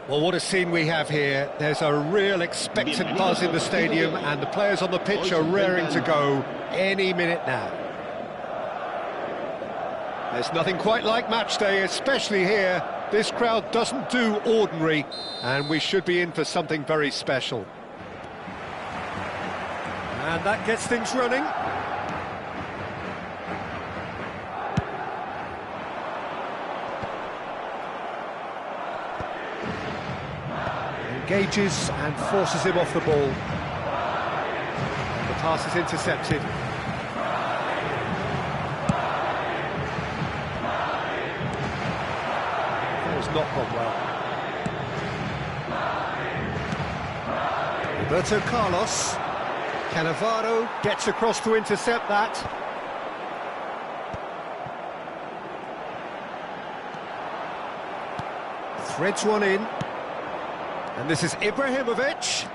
Well, what a scene we have here. There's a real expectant buzz in the stadium, and the players on the pitch are raring to go any minute now. There's nothing quite like match day, especially here. This crowd doesn't do ordinary, and we should be in for something very special. And that gets things running. Engages and forces him off the ball. And the pass is intercepted. That has not gone well. Roberto Carlos. Cannavaro gets across to intercept that. Threads one in. And this is Ibrahimovic.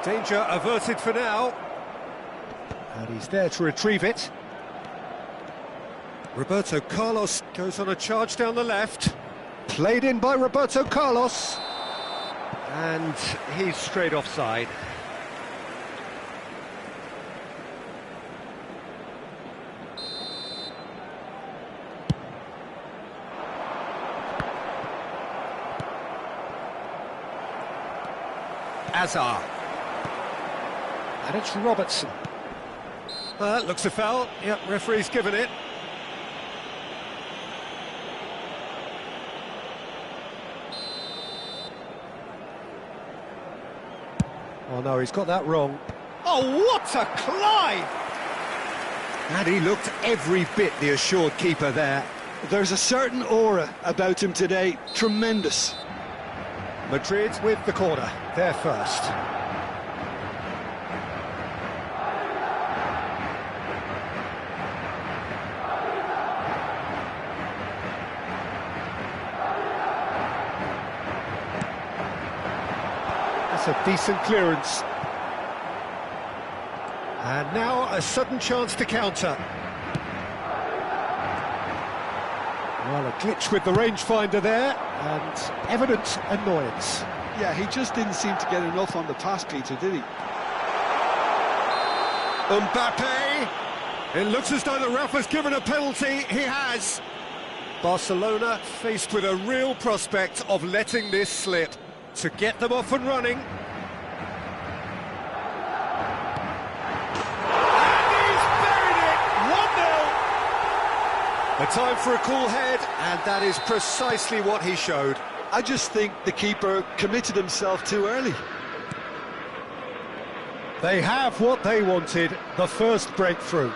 Danger averted for now. And he's there to retrieve it. Roberto Carlos goes on a charge down the left. Played in by Roberto Carlos. And he's straight offside. Azar. And it's Robertson. That looks a foul. Yep, referee's given it. Oh no, he's got that wrong. Oh, what a climb! And he looked every bit the assured keeper there. There's a certain aura about him today. Tremendous. Madrid with the corner, there first. That's a decent clearance. And now a sudden chance to counter. Well, a glitch with the rangefinder there, and evident annoyance. Yeah, he just didn't seem to get enough on the pass, Peter, did he? Mbappe! It looks as though the ref has given a penalty. He has. Barcelona faced with a real prospect of letting this slip. To get them off and running. And he's buried it! 1-0! A time for a cool head, and that is precisely what he showed. I just think the keeper committed himself too early. They have what they wanted, the first breakthrough.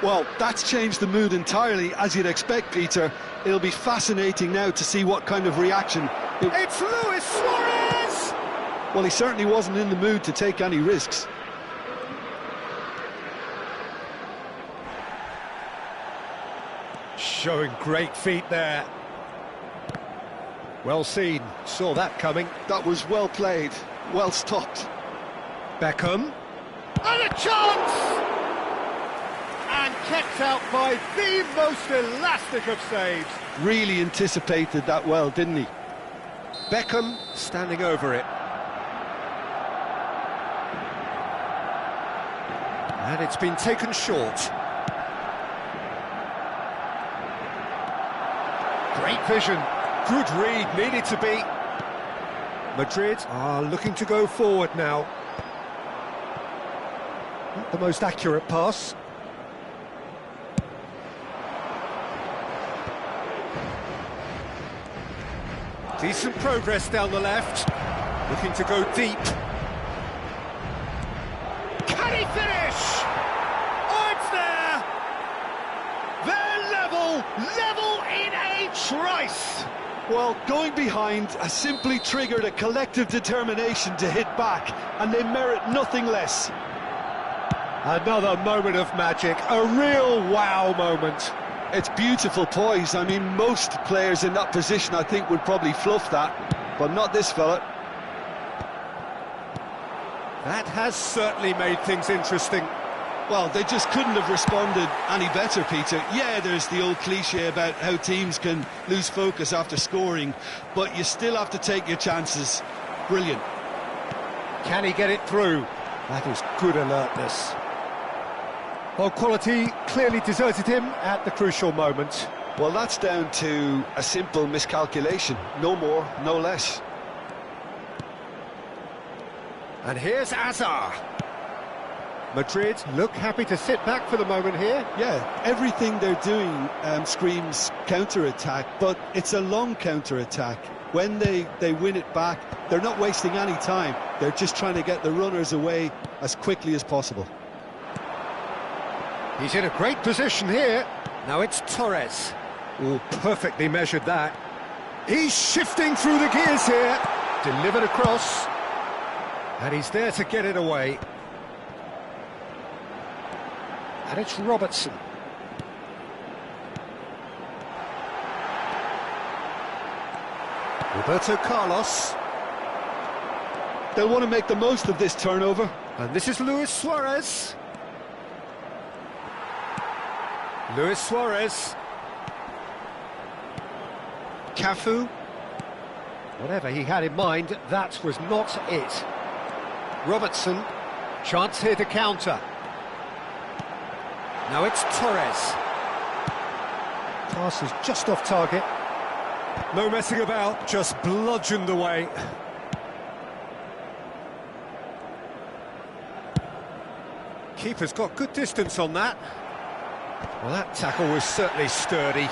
Well, that's changed the mood entirely, as you'd expect, Peter. It'll be fascinating now to see what kind of reaction... It's Luis Suarez! Well, he certainly wasn't in the mood to take any risks. Showing great feet there. Well seen, saw that coming. That was well played, well stopped. Beckham. And a chance! And kept out by the most elastic of saves. Really anticipated that well, didn't he? Beckham standing over it. And it's been taken short. Great vision. Good read, needed to be. Madrid are looking to go forward now. Not the most accurate pass. Decent progress down the left. Looking to go deep. Can he finish? Oh, it's there! They're level in a trice! Well, going behind has simply triggered a collective determination to hit back, and they merit nothing less. Another moment of magic, a real wow moment. It's beautiful poise. I mean, most players in that position, I think, would probably fluff that, but not this fella. That has certainly made things interesting. Well, they just couldn't have responded any better, Peter. Yeah, there's the old cliche about how teams can lose focus after scoring, but you still have to take your chances. Brilliant. Can he get it through? That is good alertness. Well, quality clearly deserted him at the crucial moment. Well, that's down to a simple miscalculation. No more, no less. And here's Azar. Madrid look happy to sit back for the moment here. Yeah, everything they're doing screams counter-attack, but it's a long counter-attack. When they win it back, they're not wasting any time. They're just trying to get the runners away as quickly as possible. He's in a great position here. Now it's Torres. Oh, perfectly measured that. He's shifting through the gears here. Delivered across. And he's there to get it away. And it's Robertson. Roberto Carlos. They'll want to make the most of this turnover. And this is Luis Suarez. Luis Suarez. Cafu. Whatever he had in mind, that was not it. Robertson. Chance here to counter. Now it's Torres. Pass is just off target. No messing about, just bludgeoned away. Keeper's got good distance on that. Well, that tackle was certainly sturdy.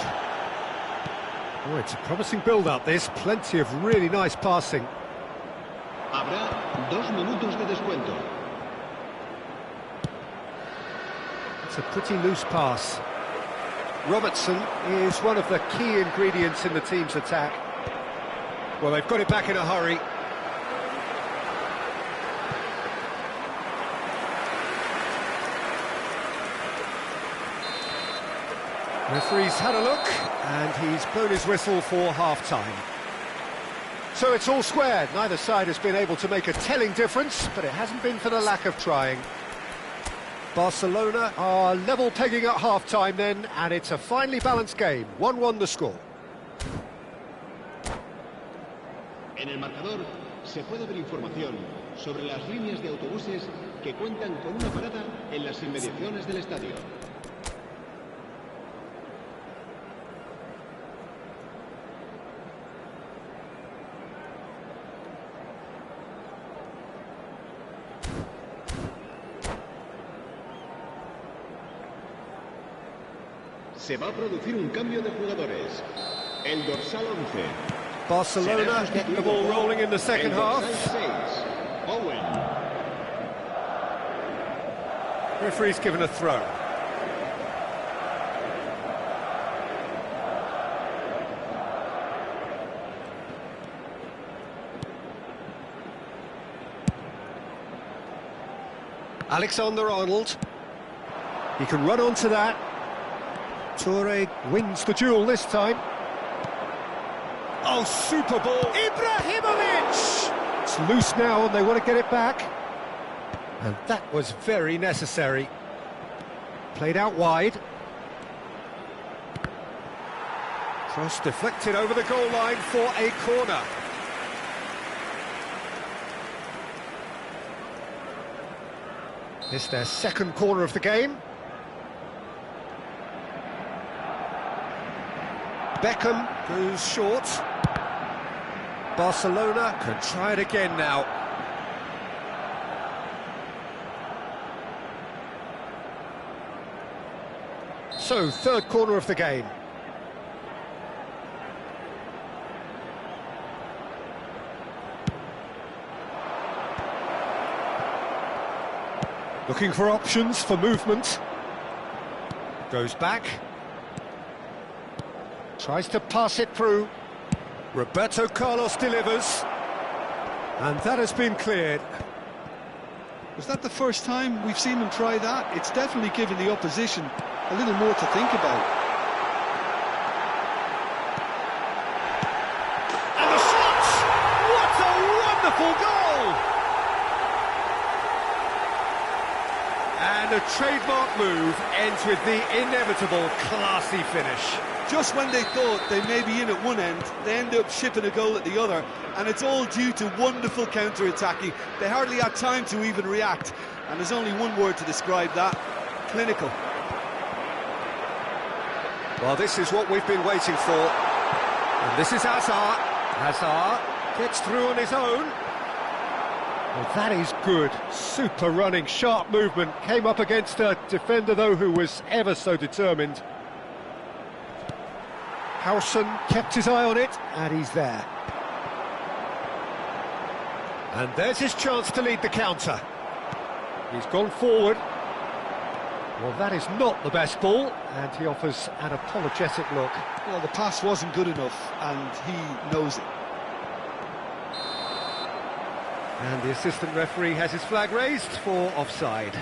Oh, it's a promising build-up, this. Plenty of really nice passing. Habrá 2 minutos de descuento. It's a pretty loose pass. Robertson is one of the key ingredients in the team's attack. Well, they've got it back in a hurry. Referee's had a look, and he's blown his whistle for half-time. So it's all squared. Neither side has been able to make a telling difference, but it hasn't been for the lack of trying. Barcelona are level pegging at half-time then, and it's a finely balanced game. 1-1 the score. En el marcador se puede ver información sobre las líneas de autobuses que cuentan con una parada en las inmediaciones del estadio. Se va a producir un cambio de jugadores. El dorsal 11. Barcelona get the ball rolling in the second half. Owen. Referee's given a throw. Alexander-Arnold. He can run onto that. Toure wins the duel this time. Oh, super ball. Ibrahimovic! It's loose now and they want to get it back. And that was very necessary. Played out wide. Cross deflected over the goal line for a corner. This is their second corner of the game. Beckham goes short. Barcelona can try it again now. So, third corner of the game. Looking for options for movement. Goes back. Tries to pass it through. Roberto Carlos delivers. And that has been cleared. Was that the first time we've seen them try that? It's definitely given the opposition a little more to think about. And the shot! What a wonderful goal! And a trademark move ends with the inevitable classy finish. Just when they thought they may be in at one end, they end up shipping a goal at the other, and it's all due to wonderful counter-attacking. They hardly had time to even react, and there's only one word to describe that: clinical. Well, this is what we've been waiting for. And this is Hazard. Hazard gets through on his own. Well, that is good. Super running, sharp movement. Came up against a defender, though, who was ever so determined. Howson kept his eye on it, and he's there. And there's his chance to lead the counter. He's gone forward. Well, that is not the best ball, and he offers an apologetic look. Well, the pass wasn't good enough, and he knows it. And the assistant referee has his flag raised for offside.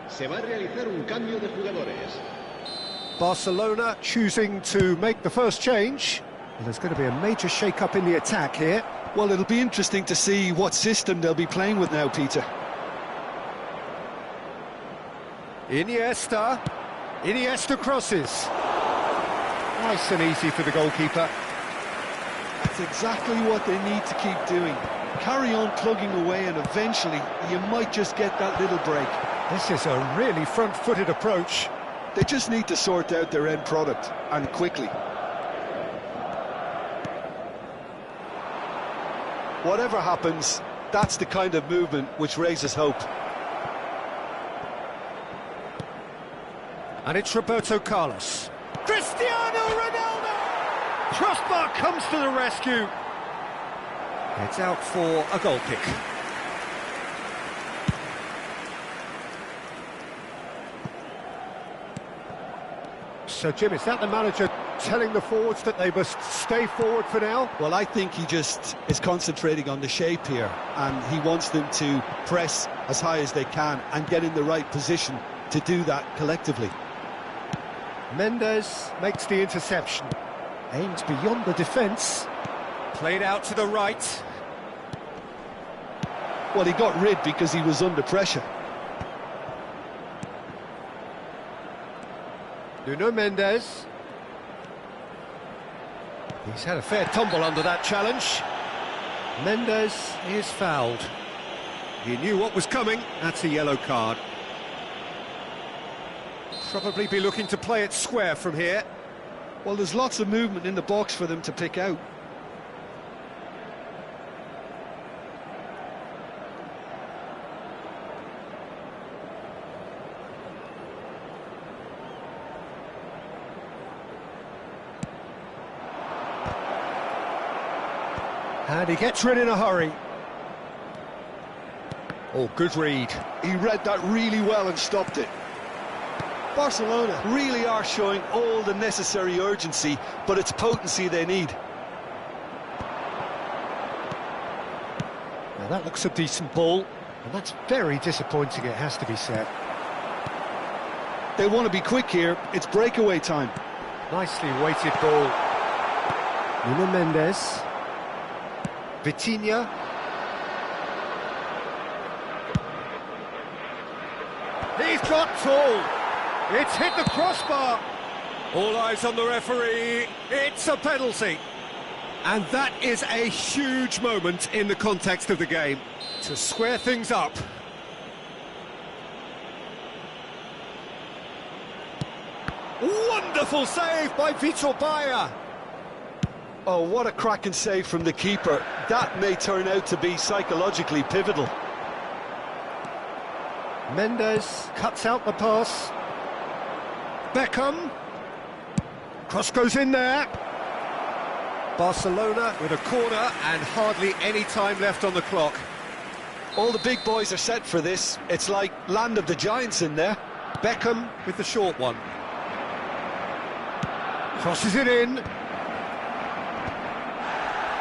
Se va a realizar un cambio de jugadores. Barcelona choosing to make the first change. Well, there's going to be a major shake-up in the attack here. Well, it'll be interesting to see what system they'll be playing with now, Peter. Iniesta crosses. Nice and easy for the goalkeeper. That's exactly what they need to keep doing. Carry on plugging away, and eventually you might just get that little break. This is a really front-footed approach. They just need to sort out their end product, and quickly. Whatever happens, that's the kind of movement which raises hope. And it's Roberto Carlos. Cristiano Ronaldo! Crossbar comes to the rescue. It's out for a goal kick. So, Jim, is that the manager telling the forwards that they must stay forward for now? Well, I think he just is concentrating on the shape here, and he wants them to press as high as they can and get in the right position to do that collectively. Mendes makes the interception. Aims beyond the defence. Played out to the right. Well, he got rid because he was under pressure. Nuno Mendes. He's had a fair tumble under that challenge. Mendes is fouled. He knew what was coming. That's a yellow card. Probably be looking to play it square from here. Well, there's lots of movement in the box for them to pick out. And he gets rid in a hurry. Oh, good read. He read that really well and stopped it. Barcelona really are showing all the necessary urgency, but it's potency they need. Now that looks a decent ball, and that's very disappointing, it has to be said. They want to be quick here. It's breakaway time. Nicely weighted ball. Nuno Mendes. Vitinha. He's got tall. It's hit the crossbar. All eyes on the referee. It's a penalty. And that is a huge moment in the context of the game to square things up. Wonderful save by Vitor Baia. Oh, what a cracking save from the keeper. That may turn out to be psychologically pivotal. Mendes cuts out the pass. Beckham. Cross goes in there. Barcelona with a corner and hardly any time left on the clock. All the big boys are set for this. It's like land of the giants in there. Beckham with the short one. Crosses it in.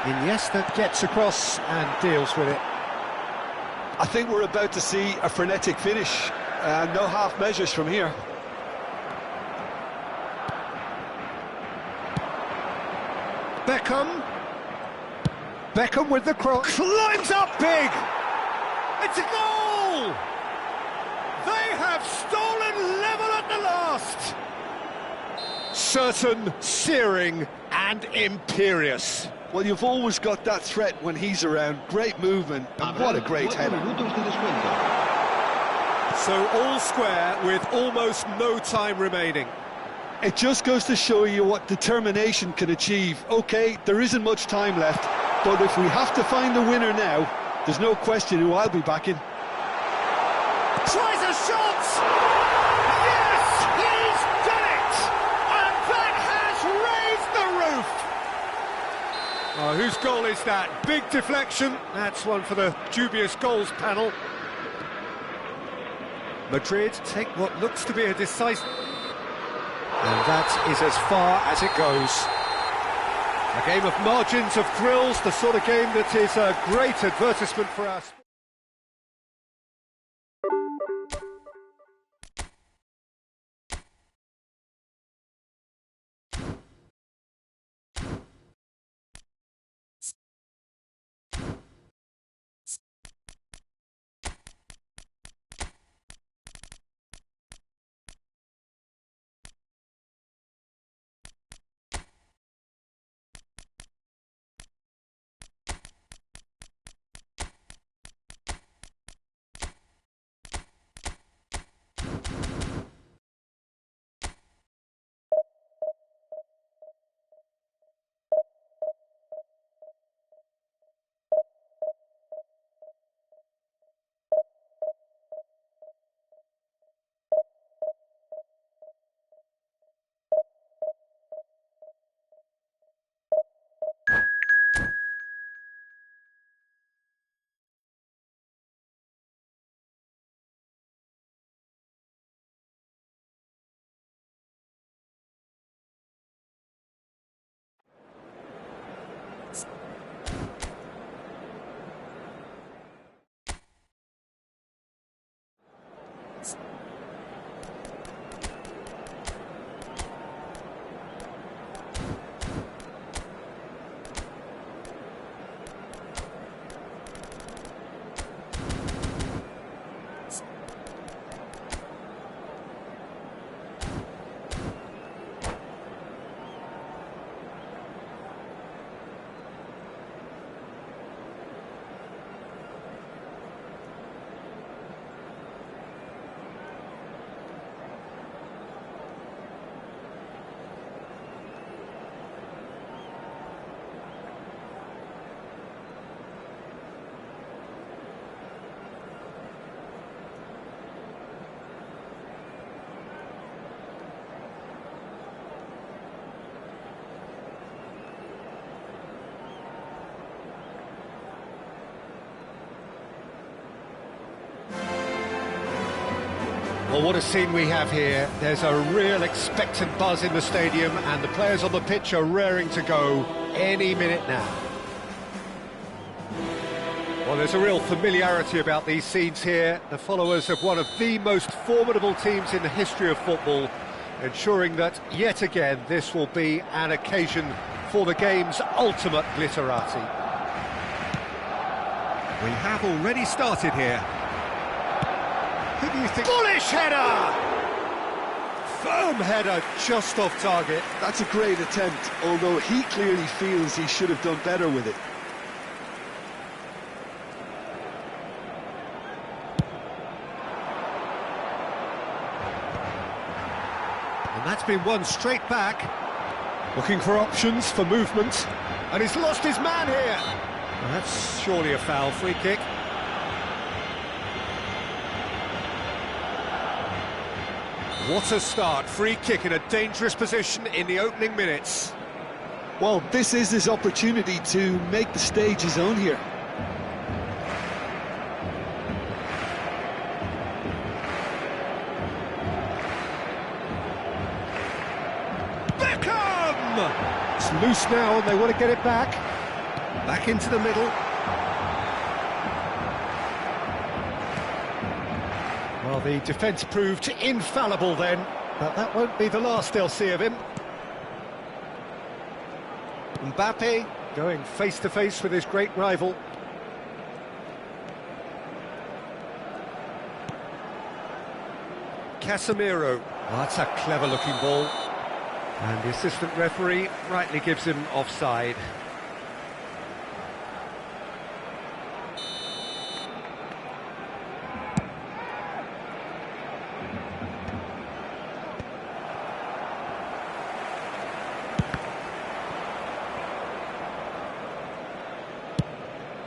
Iniesta gets across and deals with it. I think we're about to see a frenetic finish. No half measures from here. Beckham. Beckham with the cross. Climbs up big. It's a goal! They have stolen level at the last. Certain, searing and imperious. Well, you've always got that threat when he's around. Great movement, and what a great header. So all square with almost no time remaining. It just goes to show you what determination can achieve. OK, there isn't much time left, but if we have to find the winner now, there's no question who I'll be backing. Tries a shot! Yes, he's done it! And that has raised the roof! Oh, whose goal is that? Big deflection. That's one for the dubious goals panel. Madrid take what looks to be a decisive... And that is as far as it goes. A game of margins of thrills, the sort of game that is a great advertisement for us. Well, what a scene we have here. There's a real expectant buzz in the stadium and the players on the pitch are raring to go any minute now. Well, there's a real familiarity about these scenes here. The followers of one of the most formidable teams in the history of football, ensuring that, yet again, this will be an occasion for the game's ultimate glitterati. We have already started here. Who do you think? Bullish header! Firm header, just off target. That's a great attempt, although he clearly feels he should have done better with it. And that's been won straight back. Looking for options for movement. And he's lost his man here. Well, that's surely a foul. Free kick. What a start. Free kick in a dangerous position in the opening minutes. Well, this is his opportunity to make the stage his own here. It's loose now and they want to get it back. Back into the middle. Well, the defence proved infallible then, but that won't be the last they'll see of him. Mbappe going face-to-face with his great rival. Casemiro. Oh, that's a clever-looking ball. And the assistant referee rightly gives him offside.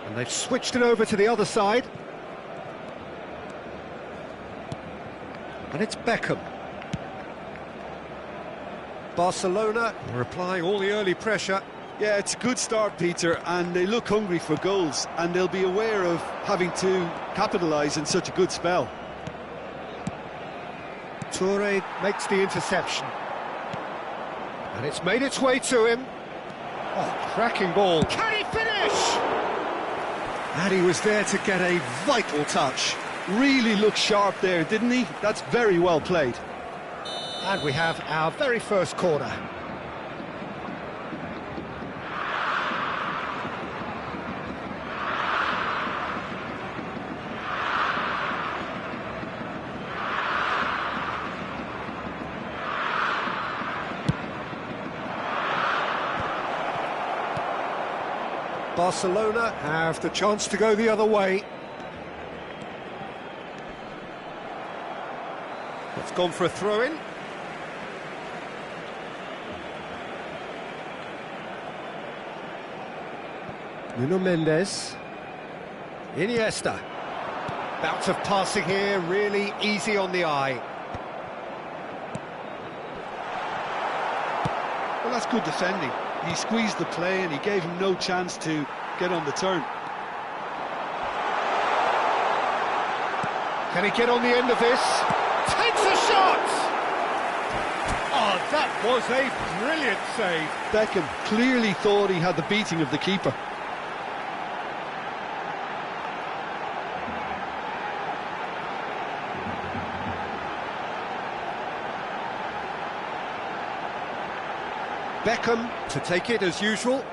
And they've switched it over to the other side. And it's Beckham. Barcelona are applying all the early pressure. Yeah, it's a good start, Peter, and they look hungry for goals, and they'll be aware of having to capitalise in such a good spell. Toure makes the interception. And it's made its way to him. Oh, cracking ball. Can he finish? And he was there to get a vital touch. Really looked sharp there, didn't he? That's very well played. And we have our very first corner. Barcelona have the chance to go the other way. It's gone for a throw-in. Nuno Mendes. Iniesta. Bout of passing here, really easy on the eye. Well, that's good defending. He squeezed the play and he gave him no chance to get on the turn. Can he get on the end of this? Takes a shot! Oh, that was a brilliant save. Beckham clearly thought he had the beating of the keeper. Beckham to take it as usual.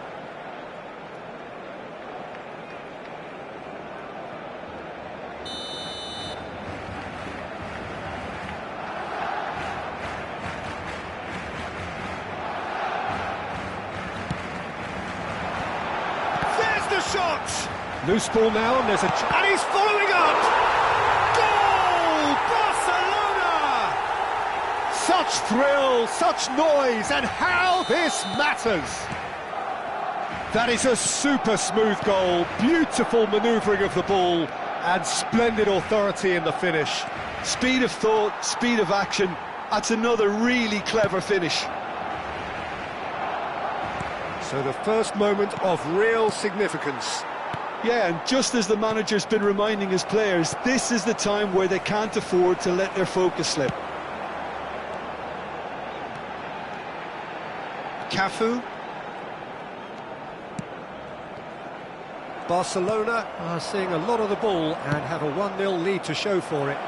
There's the shot! Loose ball now, and there's a... And he's following up! Goal! Barcelona! Such thrill, such noise, and how this matters! That is a super smooth goal, beautiful manoeuvring of the ball, and splendid authority in the finish. Speed of thought, speed of action, that's another really clever finish. So the first moment of real significance. Yeah, and just as the manager's been reminding his players, this is the time where they can't afford to let their focus slip. Cafu. Barcelona are seeing a lot of the ball and have a 1-0 lead to show for it.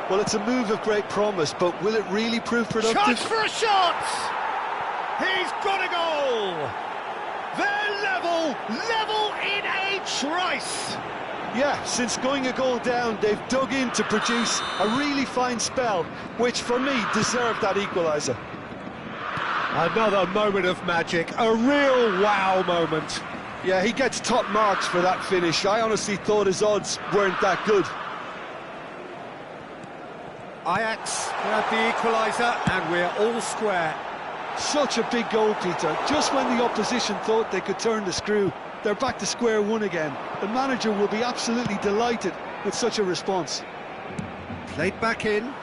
Well, it's a move of great promise, but will it really prove productive? Chance for a shot! He's got a goal! They're level in a trice! Yeah, since going a goal down, they've dug in to produce a really fine spell, which for me deserved that equaliser. Another moment of magic, a real wow moment. Yeah, he gets top marks for that finish. I honestly thought his odds weren't that good. Ajax grab the equaliser and we're all square. Such a big goal, Peter. Just when the opposition thought they could turn the screw, they're back to square one again. The manager will be absolutely delighted with such a response. Played back in.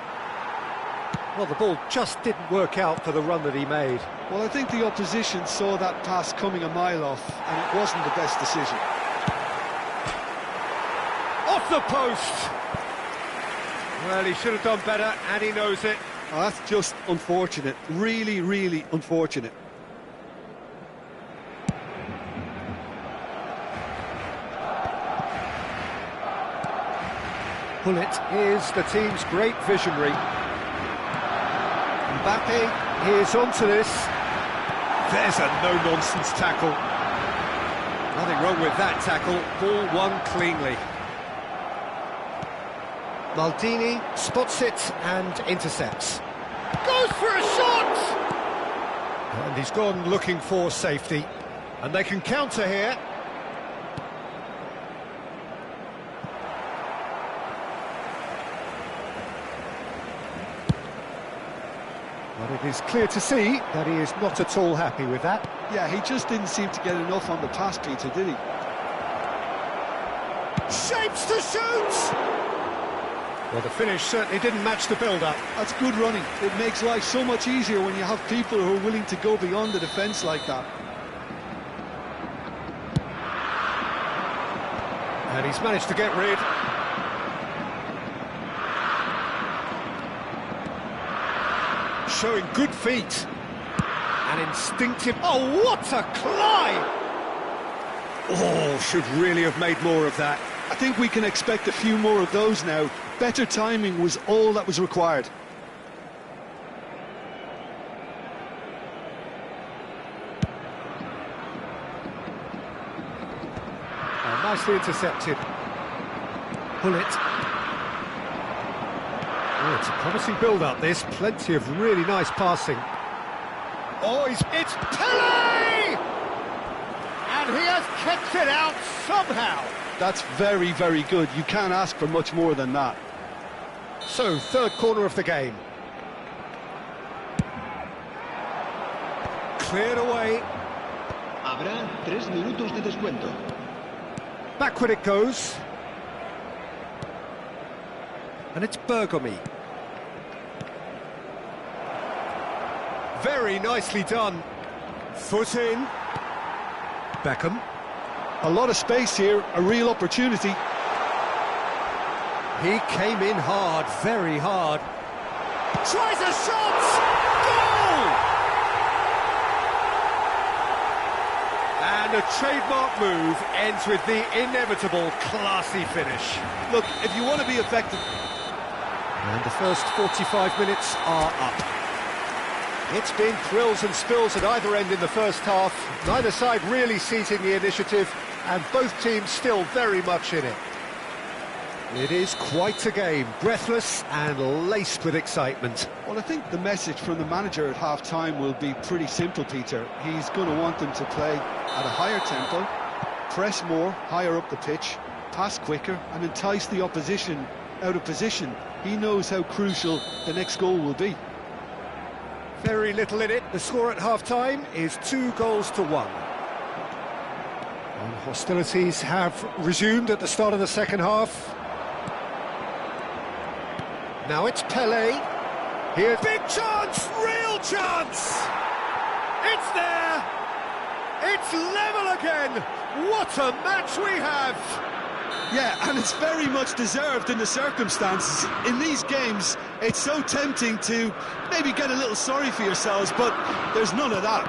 Well, the ball just didn't work out for the run that he made. Well, I think the opposition saw that pass coming a mile off, and it wasn't the best decision. Off the post! Well, he should have done better, and he knows it. Oh, that's just unfortunate. Really, really unfortunate. Gullit is the team's great visionary. Mbappe is onto this. There's a no-nonsense tackle. Nothing wrong with that tackle. Ball won cleanly. Maldini spots it and intercepts. Goes for a shot! And he's gone looking for safety. And they can counter here. But it is clear to see that he is not at all happy with that. Yeah, he just didn't seem to get enough on the pass, Peter, did he? Shapes to shoot! Well, the finish certainly didn't match the build-up. That's good running. It makes life so much easier when you have people who are willing to go beyond the defence like that. And he's managed to get rid. Showing good feet. And instinctive... Oh, what a climb! Oh, should really have made more of that. I think we can expect a few more of those now. Better timing was all that was required. Nicely intercepted. Gullit. Oh, it's a promising build-up, this. Plenty of really nice passing. Oh, it's Pele! And he has kept it out somehow. That's very, very good. You can't ask for much more than that. So, third corner of the game. Cleared away. Habrá 3 minutos de descuento. Backward it goes. And it's Bergomi. Very nicely done. Foot in. Beckham. A lot of space here, a real opportunity. He came in hard, very hard. Tries a shot! Goal! And a trademark move ends with the inevitable classy finish. Look, if you want to be effective... And the first 45 minutes are up. It's been thrills and spills at either end in the first half. Neither side really seizing the initiative, and both teams still very much in it. It is quite a game, breathless and laced with excitement. Well, I think the message from the manager at half-time will be pretty simple, Peter. He's going to want them to play at a higher tempo, press more, higher up the pitch, pass quicker, and entice the opposition out of position. He knows how crucial the next goal will be. Very little in it. The score at half-time is 2-1. And hostilities have resumed at the start of the second half. Now it's Pele. Here's big chance, real chance. It's there. It's level again. What a match we have. Yeah, and it's very much deserved in the circumstances. In these games, it's so tempting to maybe get a little sorry for yourselves, but there's none of that.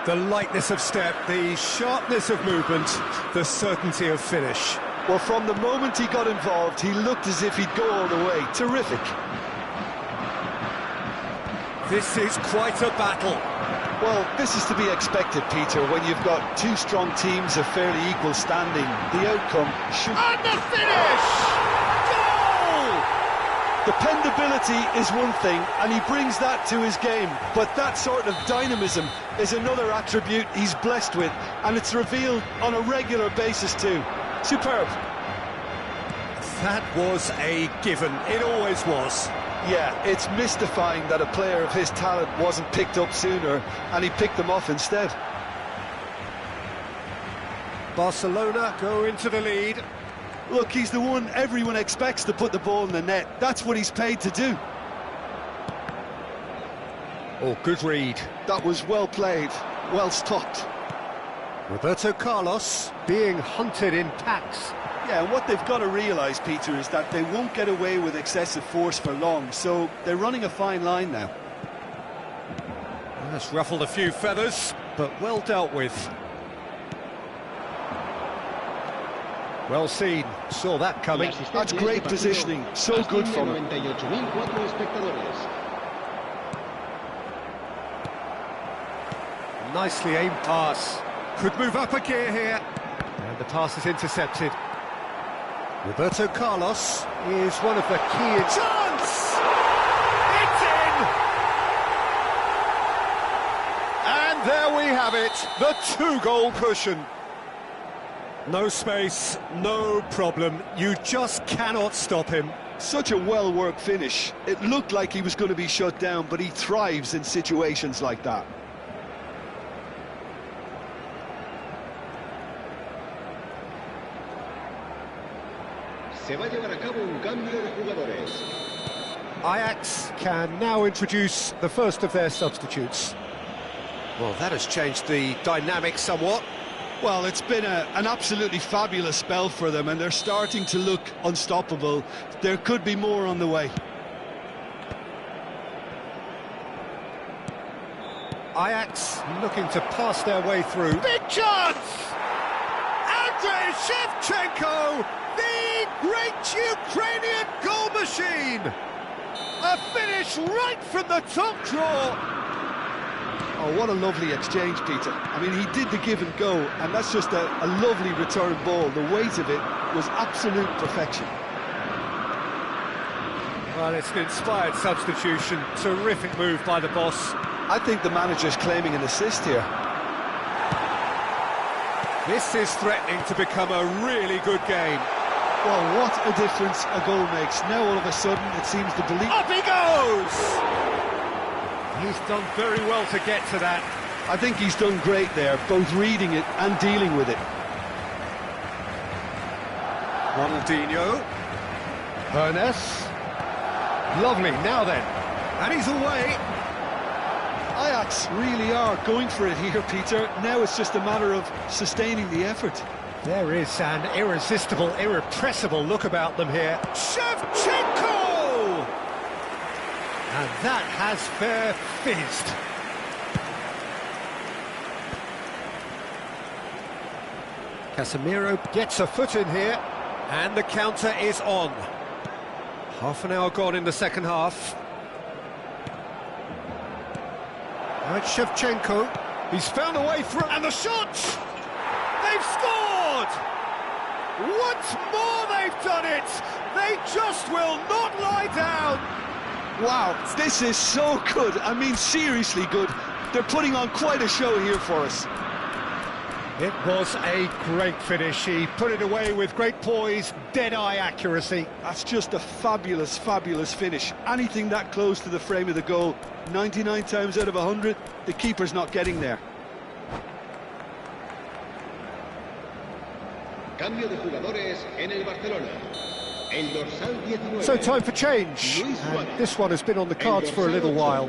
The lightness of step, the sharpness of movement, the certainty of finish. Well, from the moment he got involved, he looked as if he'd go all the way. Terrific. This is quite a battle. Well, this is to be expected, Peter, when you've got two strong teams of fairly equal standing. The outcome should... And the finish! Goal! Dependability is one thing, and he brings that to his game. But that sort of dynamism is another attribute he's blessed with, and it's revealed on a regular basis too. Superb. That was a given. It always was. Yeah, it's mystifying that a player of his talent wasn't picked up sooner, and he picked them off instead. Barcelona go into the lead. Look, he's the one everyone expects to put the ball in the net. That's what he's paid to do. Oh, good read. That was well played, well stopped. Roberto Carlos being hunted in packs. Yeah, and what they've got to realise, Peter, is that they won't get away with excessive force for long, so they're running a fine line now. That's ruffled a few feathers, but well dealt with. Well seen, saw that coming. That's great positioning, so good from him. 98.004 espectadores. Nicely aimed pass. Could move up a gear here. And the pass is intercepted. Roberto Carlos is one of the key... Chance! It's in! And there we have it, the two-goal cushion. No space, no problem. You just cannot stop him. Such a well-worked finish. It looked like he was going to be shut down, but he thrives in situations like that. Se va a llevar a cabo un cambio de jugadores. Ajax can now introduce the first of their substitutes. Well, that has changed the dynamic somewhat. Well, it's been an absolutely fabulous spell for them, and they're starting to look unstoppable. There could be more on the way. Ajax looking to pass their way through. Big chance! Andrei Shevchenko, the great Ukrainian goal machine! A finish right from the top draw! Oh, what a lovely exchange, Peter. I mean, he did the give and go, and that's just a lovely return ball. The weight of it was absolute perfection. Well, it's an inspired substitution. Terrific move by the boss. I think the manager's claiming an assist here. This is threatening to become a really good game. Well, what a difference a goal makes. Now, all of a sudden, it seems to believe... Up he goes! He's done very well to get to that. I think he's done great there, both reading it and dealing with it. Ronaldinho. Ernest. Lovely, now then. And he's away. Ajax really are going for it here, Peter. Now it's just a matter of sustaining the effort. There is an irresistible, irrepressible look about them here. Shevchenko! And that has fair fizzed. Casemiro gets a foot in here, and the counter is on. Half an hour gone in the second half. Now it's Shevchenko. He's found a way through, and the shot! They've scored! Once more they've done it! They just will not lie down! Wow, this is so good. I mean, seriously good. They're putting on quite a show here for us. It was a great finish. He put it away with great poise, dead-eye accuracy. That's just a fabulous, fabulous finish. Anything that close to the frame of the goal, 99 times out of 100, the keeper's not getting there. Cambio de jugadores en el Barcelona. El dorsal 19. So time for change. And this one has been on the cards for a little while.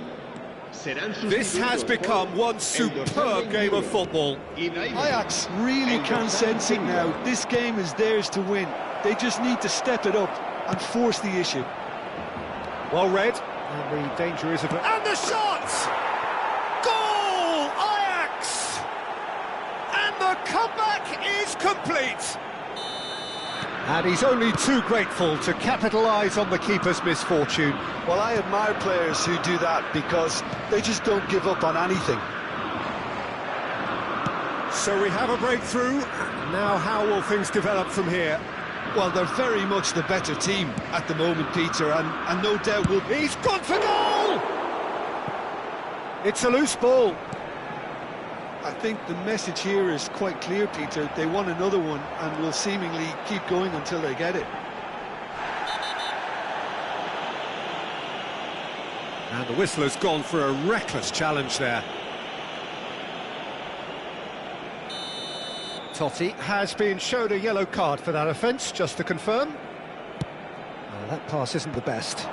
This has become one superb game of football. Ajax really can sense it now. This game is theirs to win. They just need to step it up and force the issue. Well read. And the danger is... And the shot! Goal! Ajax! And the comeback is complete. And he's only too grateful to capitalise on the keeper's misfortune. Well, I admire players who do that because they just don't give up on anything. So we have a breakthrough. Now how will things develop from here? Well, they're very much the better team at the moment, Peter, and no doubt will... He's gone for goal! It's a loose ball. I think the message here is quite clear, Peter. They want another one and will seemingly keep going until they get it. And the whistler's gone for a reckless challenge there. Totti has been shown a yellow card for that offence, just to confirm. That pass isn't the best.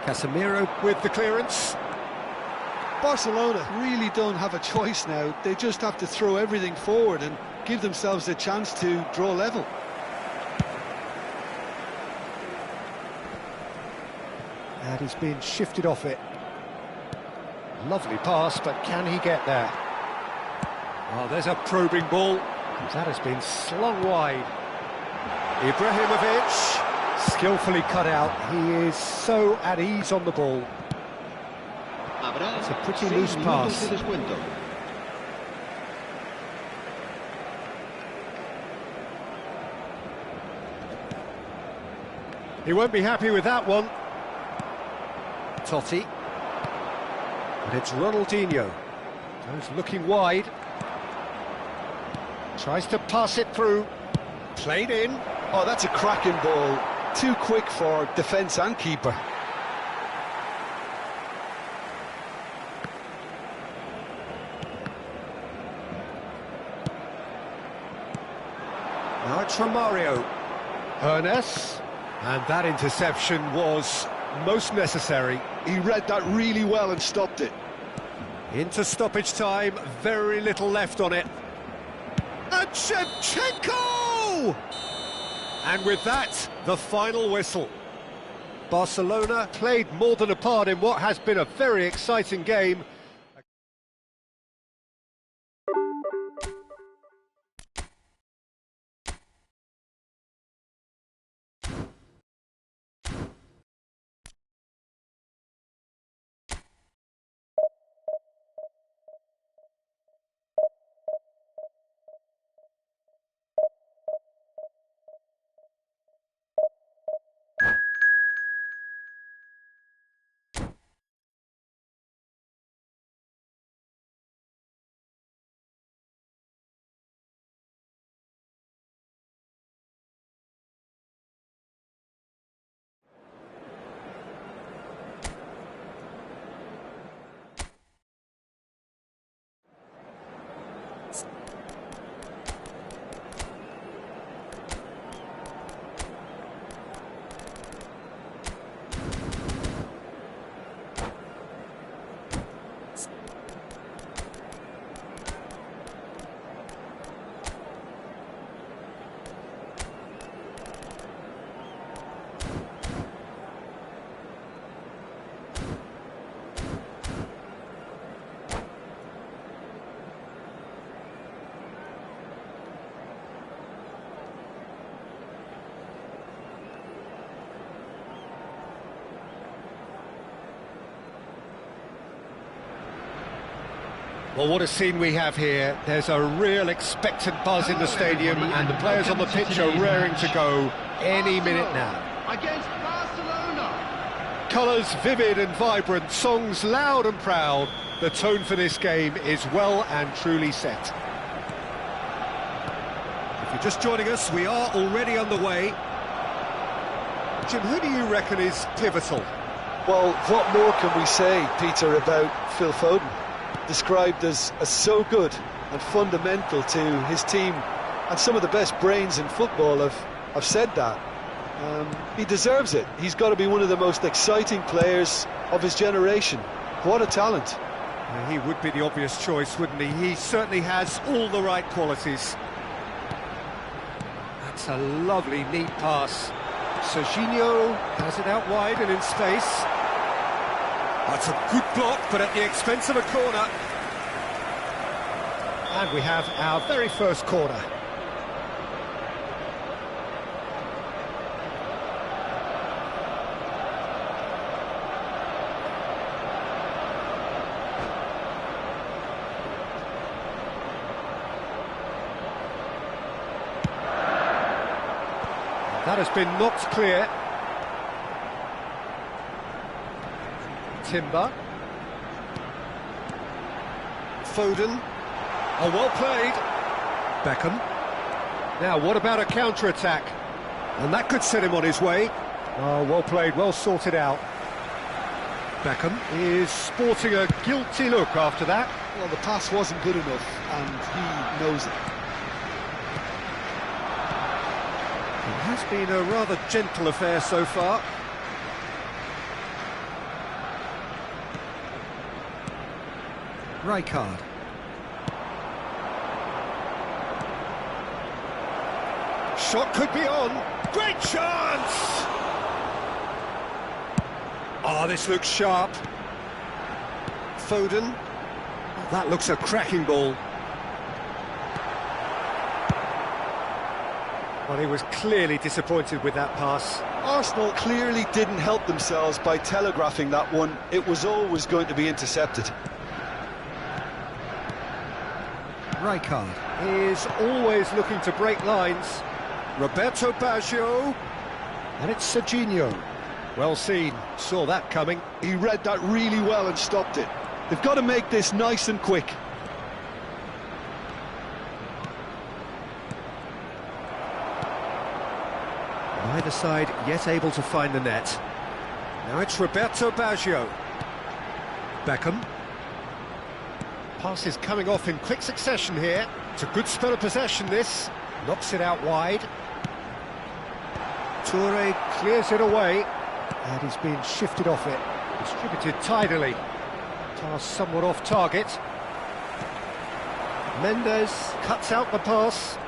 Casemiro with the clearance. Barcelona really don't have a choice now. They just have to throw everything forward and give themselves a chance to draw level. And he's been shifted off it. Lovely pass, but can he get there? Oh, there's a probing ball. That has been slung wide. Ibrahimovic, skillfully cut out. He is so at ease on the ball. It's a pretty loose pass. He won't be happy with that one. Totti. And it's Ronaldinho. Goes looking wide. Tries to pass it through. Played in. Oh, that's a cracking ball. Too quick for defence and keeper. Now it's from Mario. Ernest. And that interception was most necessary. He read that really well and stopped it. Into stoppage time, very little left on it. And Shevchenko! And with that, the final whistle. Barcelona played more than a part in what has been a very exciting game. Well, what a scene we have here. There's a real expectant buzz in the stadium, and the players on the pitch are raring to go any minute now. Against Barcelona. Colours vivid and vibrant, songs loud and proud. The tone for this game is well and truly set. If you're just joining us, we are already underway. Jim, who do you reckon is pivotal? Well, what more can we say, Peter, about Phil Foden? Described as so good and fundamental to his team, and some of the best brains in football have said that. He deserves it. He's got to be one of the most exciting players of his generation. What a talent. He would be the obvious choice, wouldn't he? He certainly has all the right qualities. That's a lovely, neat pass. Serginho has it out wide and in space. That's a good block, but at the expense of a corner. And we have our very first corner. That has been knocked clear. Timber. Foden. Oh, well played. Beckham. Now, what about a counter-attack? And that could set him on his way. Oh, well played, well sorted out. Beckham is sporting a guilty look after that. Well, the pass wasn't good enough, and he knows it. It has been a rather gentle affair so far. Rijkaard. Shot could be on. Great chance! Oh, this looks sharp. Foden. That looks a cracking ball. Well, he was clearly disappointed with that pass. Arsenal clearly didn't help themselves by telegraphing that one. It was always going to be intercepted. Rijkaard is always looking to break lines. Roberto Baggio. And it's Serginho. Well seen, saw that coming. He read that really well and stopped it. They've got to make this nice and quick. Neither side yet able to find the net. Now it's Roberto Baggio. Beckham. Pass is coming off in quick succession here. It's a good spell of possession, this. Knocks it out wide. Toure clears it away. And he's been shifted off it. Distributed tidily. Pass somewhat off target. Mendes cuts out the pass.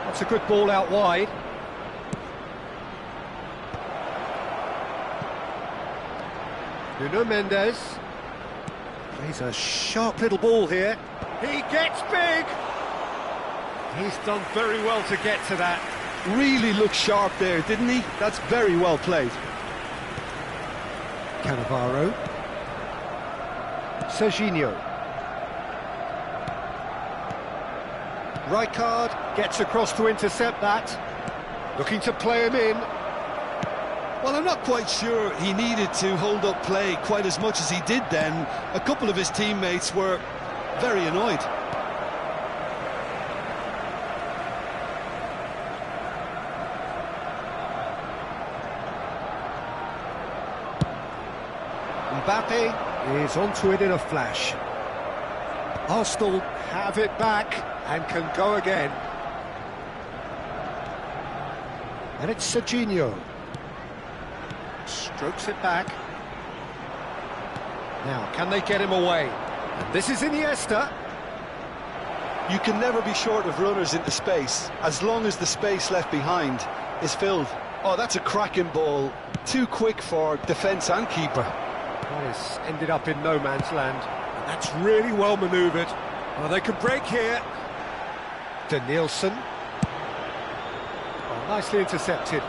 That's a good ball out wide. Nuno Mendes. Plays a sharp little ball here. He gets big! He's done very well to get to that. Really looked sharp there, didn't he? That's very well played. Cannavaro. Serginho. Rijkaard gets across to intercept that. Looking to play him in. Well, I'm not quite sure he needed to hold up play quite as much as he did then. A couple of his teammates were very annoyed. Mbappe is onto it in a flash. Arsenal have it back and can go again. And it's Serginho. Strokes it back. Now, can they get him away? And this is Iniesta. You can never be short of runners into space, as long as the space left behind is filled. Oh, that's a cracking ball. Too quick for defence and keeper. That has ended up in no man's land. And that's really well manoeuvred. Well, they could break here. Danielson. Oh, nicely intercepted.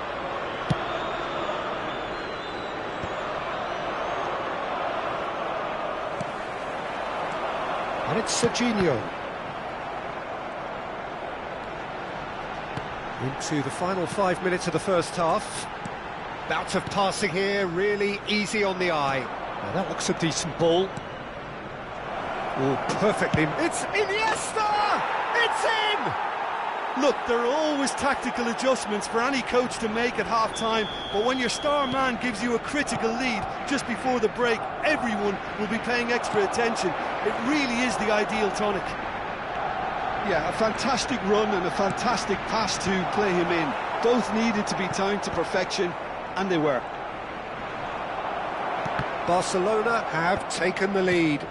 And it's Serginho. Into the final 5 minutes of the first half. Bout of passing here, really easy on the eye. Now that looks a decent ball. Oh, perfectly. It's Iniesta! It's in! Look, there are always tactical adjustments for any coach to make at half-time, but when your star man gives you a critical lead just before the break, everyone will be paying extra attention. It really is the ideal tonic. Yeah, a fantastic run and a fantastic pass to play him in. Both needed to be timed to perfection, and they were. Barcelona have taken the lead.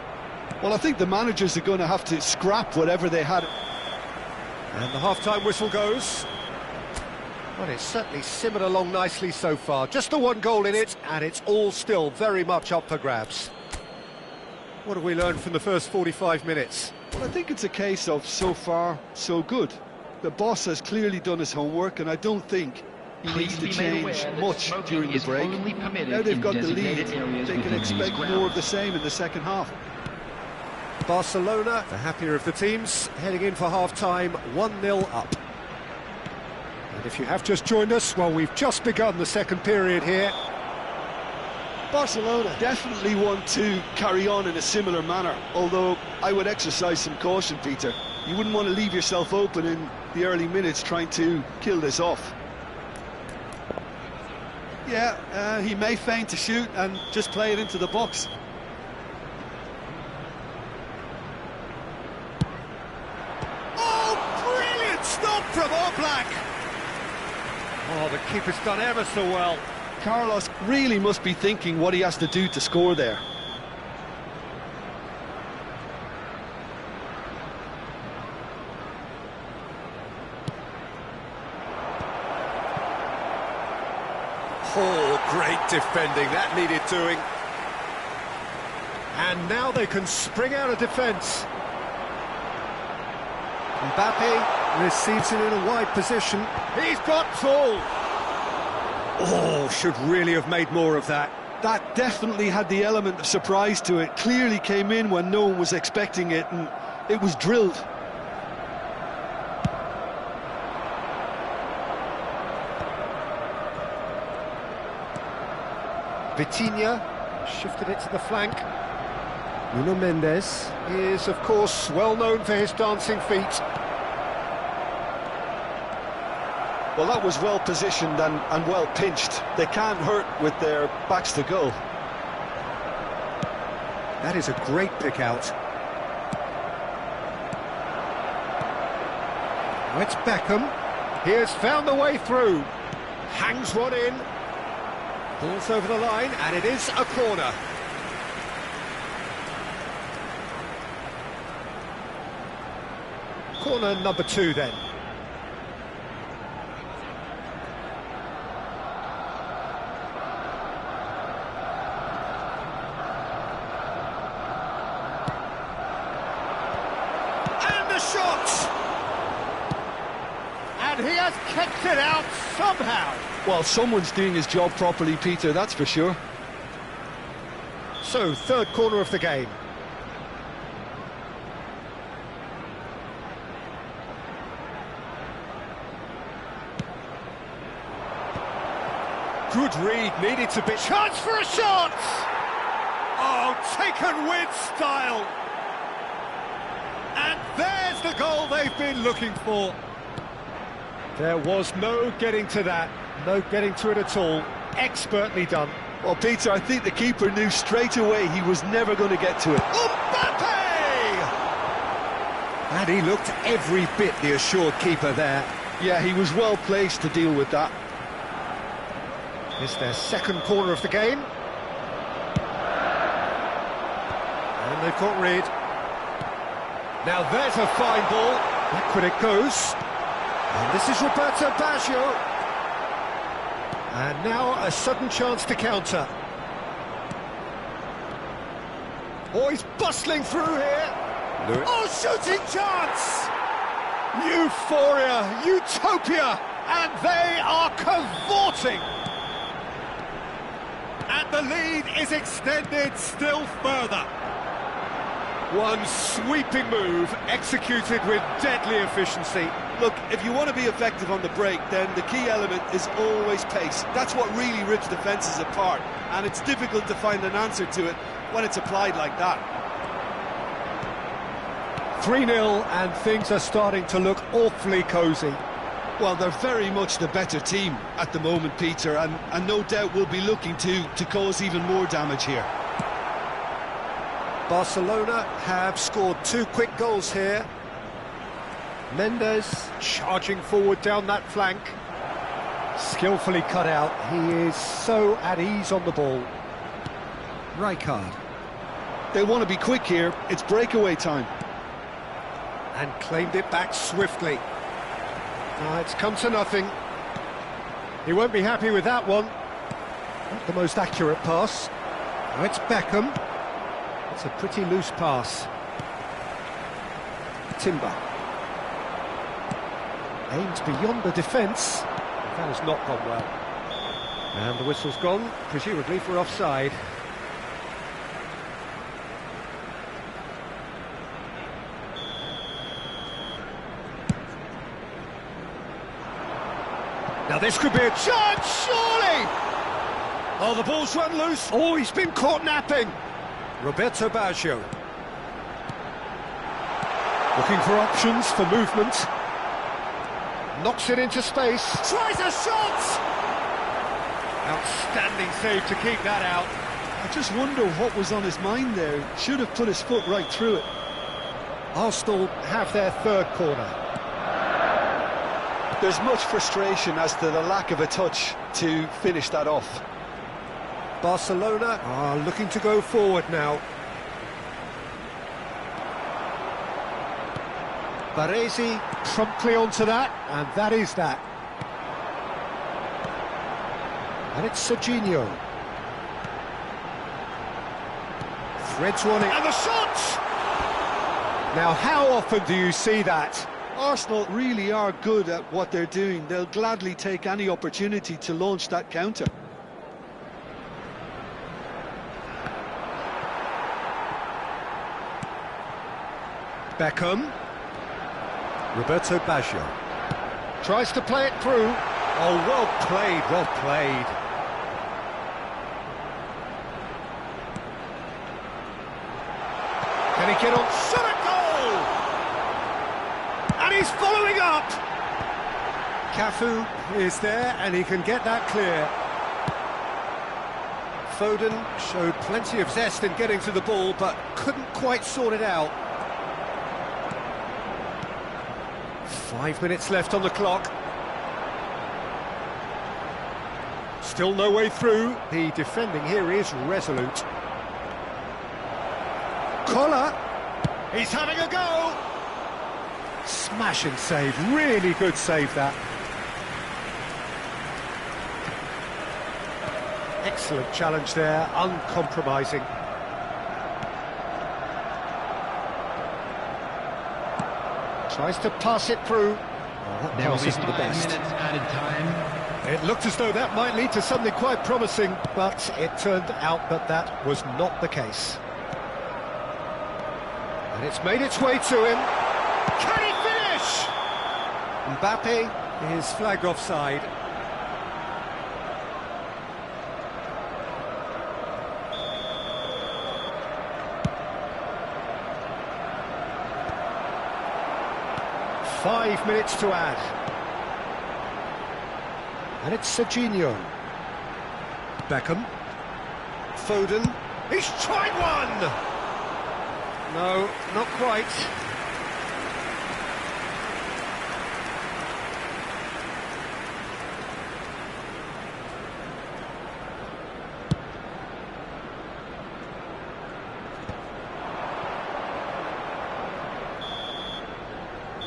Well, I think the managers are going to have to scrap whatever they had. And the half-time whistle goes. Well, it's certainly simmered along nicely so far. Just the one goal in it, and it's all still very much up for grabs. What have we learned from the first 45 minutes? Well, I think it's a case of so far, so good. The boss has clearly done his homework, and I don't think he needs to change much during the break. Now they've got the lead, they can expect more of the same in the second half. Barcelona, the happier of the teams, heading in for half-time, 1-0 up. And if you have just joined us, well, we've just begun the second period here. Barcelona definitely want to carry on in a similar manner, although I would exercise some caution, Peter. You wouldn't want to leave yourself open in the early minutes trying to kill this off. Yeah, he may feign to shoot and just play it into the box. Stop from Oblak! Oh, the keeper's done ever so well. Carlos really must be thinking what he has to do to score there. Oh, great defending, that needed doing. And now they can spring out of defence. Mbappe receives it in a wide position. He's got ball. Oh, should really have made more of that. That definitely had the element of surprise to it. Clearly came in when no one was expecting it, and it was drilled. Vitinha shifted it to the flank. Nuno Mendes is, of course, well known for his dancing feet. Well, that was well positioned and well pinched. They can't hurt with their backs to goal. That is a great pick out. Now it's Beckham. He has found the way through. Hangs one in. Ball's over the line, and it is a corner. Corner number 2 then. And the shot! And he has kicked it out somehow. Well, someone's doing his job properly, Peter, that's for sure. So, third corner of the game. Good read, needed to be... Chance for a shot! Oh, taken with style! And there's the goal they've been looking for. There was no getting to that, no getting to it at all. Expertly done. Well, Peter, I think the keeper knew straight away he was never going to get to it. Mbappe! And he looked every bit the assured keeper there. Yeah, he was well placed to deal with that. It's their second corner of the game. And they've got rid. Now there's a fine ball. Backward it goes. And this is Roberto Baggio. And now a sudden chance to counter. Oh, he's bustling through here. Lewis. Oh, shooting chance! Euphoria, utopia, and they are cavorting. And the lead is extended still further. One sweeping move executed with deadly efficiency. Look, if you want to be effective on the break, then the key element is always pace. That's what really rips defences apart, and it's difficult to find an answer to it when it's applied like that. 3-0, and things are starting to look awfully cosy. Well, they're very much the better team at the moment, Peter, and no doubt will be looking to cause even more damage here. Barcelona have scored 2 quick goals here. Mendes charging forward down that flank. Skillfully cut out. He is so at ease on the ball. Rijkaard. They want to be quick here. It's breakaway time. And claimed it back swiftly. It's come to nothing. He won't be happy with that one. Not the most accurate pass. Now it's Beckham. It's a pretty loose pass. Timber. Aimed beyond the defence. That has not gone well. And the whistle's gone, presumably for offside. Now this could be a chance, surely! Oh, the ball's run loose. Oh, he's been caught napping. Roberto Baggio. Looking for options for movement. Knocks it into space. Tries a shot! Outstanding save to keep that out. I just wonder what was on his mind there. Should have put his foot right through it. Arsenal have their third corner. There's much frustration as to the lack of a touch to finish that off. Barcelona are looking to go forward now. Baresi promptly onto that, and that is that. And it's Serginho. Threads one in. And the shot! Now, how often do you see that? Arsenal really are good at what they're doing. They'll gladly take any opportunity to launch that counter. Beckham. Roberto Baggio. Tries to play it through. Oh, well played, well played. Can he get on? Shot at goal! And he's following up! Cafu is there, and he can get that clear. Foden showed plenty of zest in getting to the ball, but couldn't quite sort it out. 5 minutes left on the clock. Still no way through. The defending here is resolute. Collar. He's having a go. Smashing save. Really good save, that. Excellent challenge there. Uncompromising. Tries to pass it through. Oh, that pass isn't the best. Added time. It looked as though that might lead to something quite promising, but it turned out that that was not the case. And it's made its way to him. Can he finish? Mbappe is flagged offside. Five minutes to add. And it's Serginho. Beckham. Foden. He's tried one! No, not quite.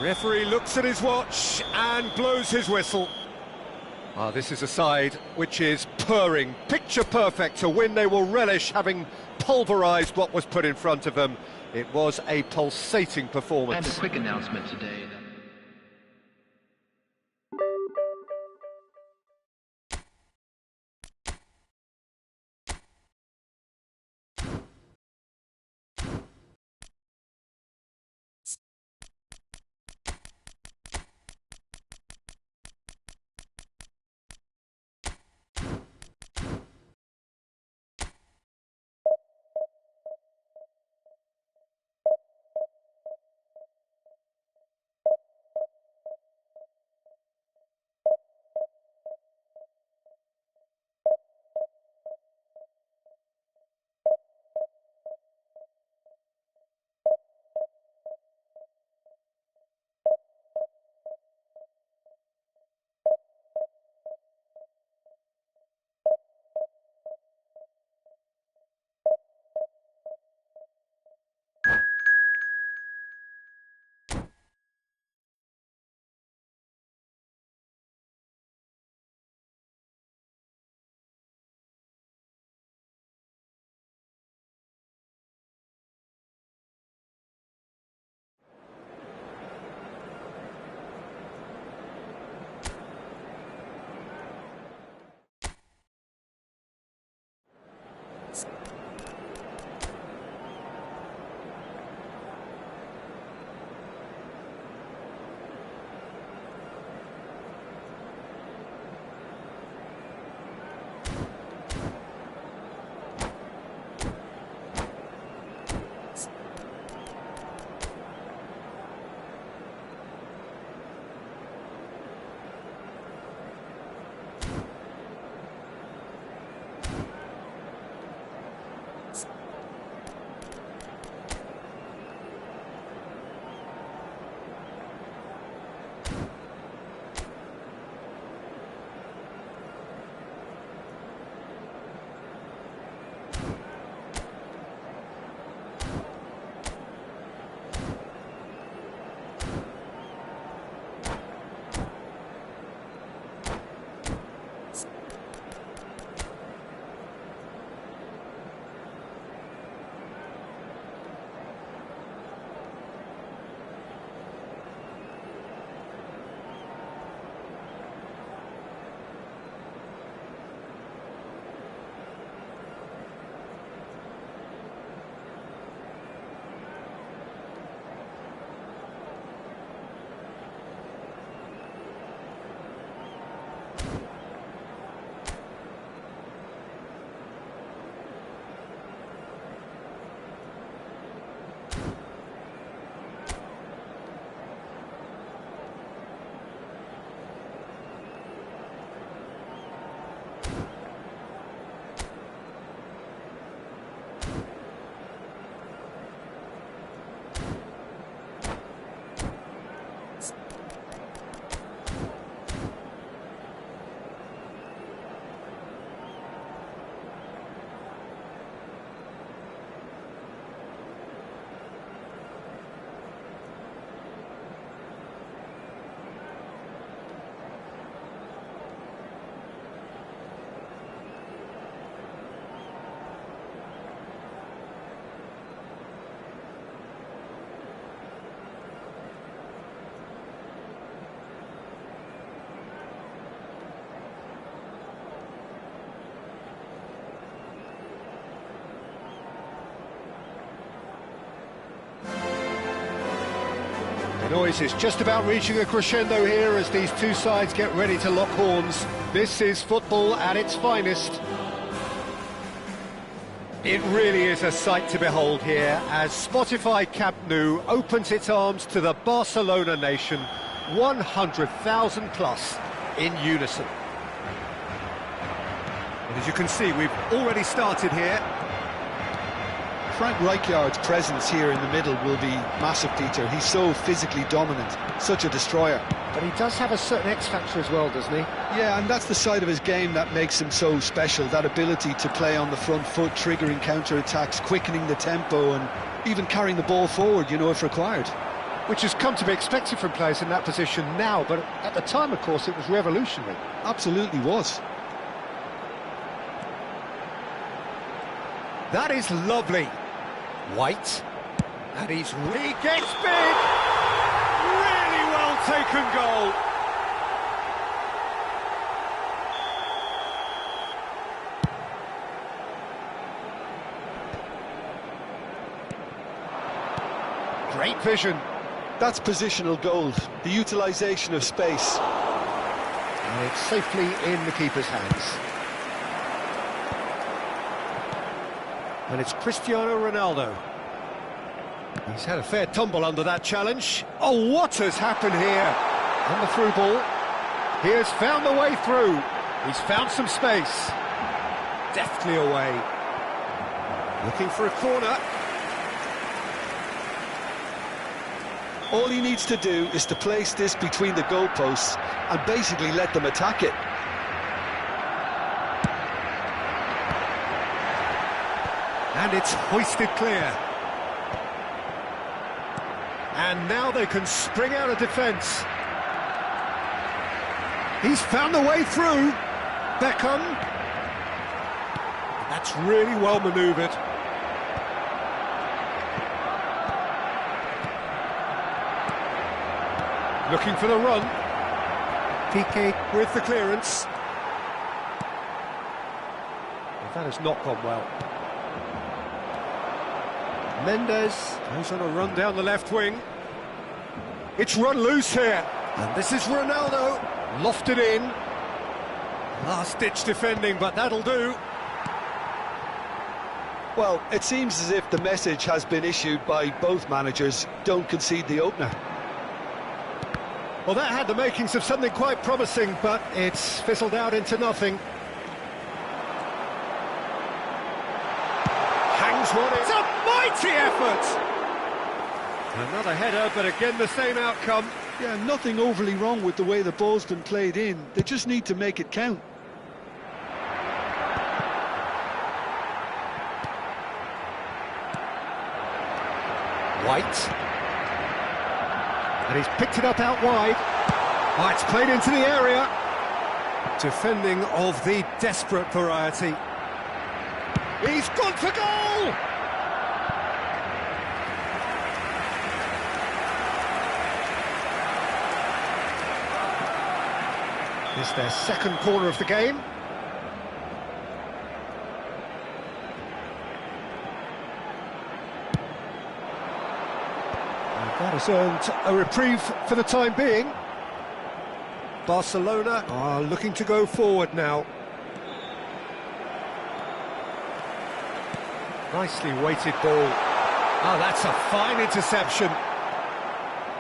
Referee looks at his watch and blows his whistle. This is a side which is purring, picture perfect, a win they will relish, having pulverised what was put in front of them. It was a pulsating performance. And a quick announcement today. noise is just about reaching a crescendo here as these two sides get ready to lock horns. This is football at its finest. It really is a sight to behold here as Spotify Camp Nou opens its arms to the Barcelona nation, 100,000 plus in unison. And as you can see, we've already started here. Frank Rijkaard's presence here in the middle will be massive, Peter. He's so physically dominant, such a destroyer. But he does have a certain X-factor as well, doesn't he? Yeah, and that's the side of his game that makes him so special, that ability to play on the front foot, triggering counter-attacks, quickening the tempo, and even carrying the ball forward, you know, if required. Which has come to be expected from players in that position now, but at the time, of course, it was revolutionary. Absolutely was. That is lovely. White, and he gets big! Really well taken goal. Great vision. That's positional gold, the utilisation of space. And it's safely in the keeper's hands. And it's Cristiano Ronaldo. He's had a fair tumble under that challenge. Oh, what has happened here? On the through ball. He has found the way through. He's found some space. Deftly away. Looking for a corner. All he needs to do is to place this between the goalposts and basically let them attack it. And it's hoisted clear. And now they can spring out of defence. He's found the way through. Beckham. That's really well manoeuvred. Looking for the run. Piqué with the clearance. Well, that has not gone well. Mendes goes on a run down the left wing. It's run loose here. And this is Ronaldo. Lofted in. Last-ditch defending, but that'll do. Well, it seems as if the message has been issued by both managers. Don't concede the opener. Well, that had the makings of something quite promising, but it's fizzled out into nothing. Hangs one. It's a mighty effort! Another header, but again the same outcome. Yeah, nothing overly wrong with the way the ball's been played in. They just need to make it count. White. And he's picked it up out wide. Oh, it's played into the area. Defending of the desperate variety. He's gone for goal! It's their second corner of the game. And that has earned a reprieve for the time being. Barcelona are looking to go forward now. Nicely weighted ball. Oh, that's a fine interception.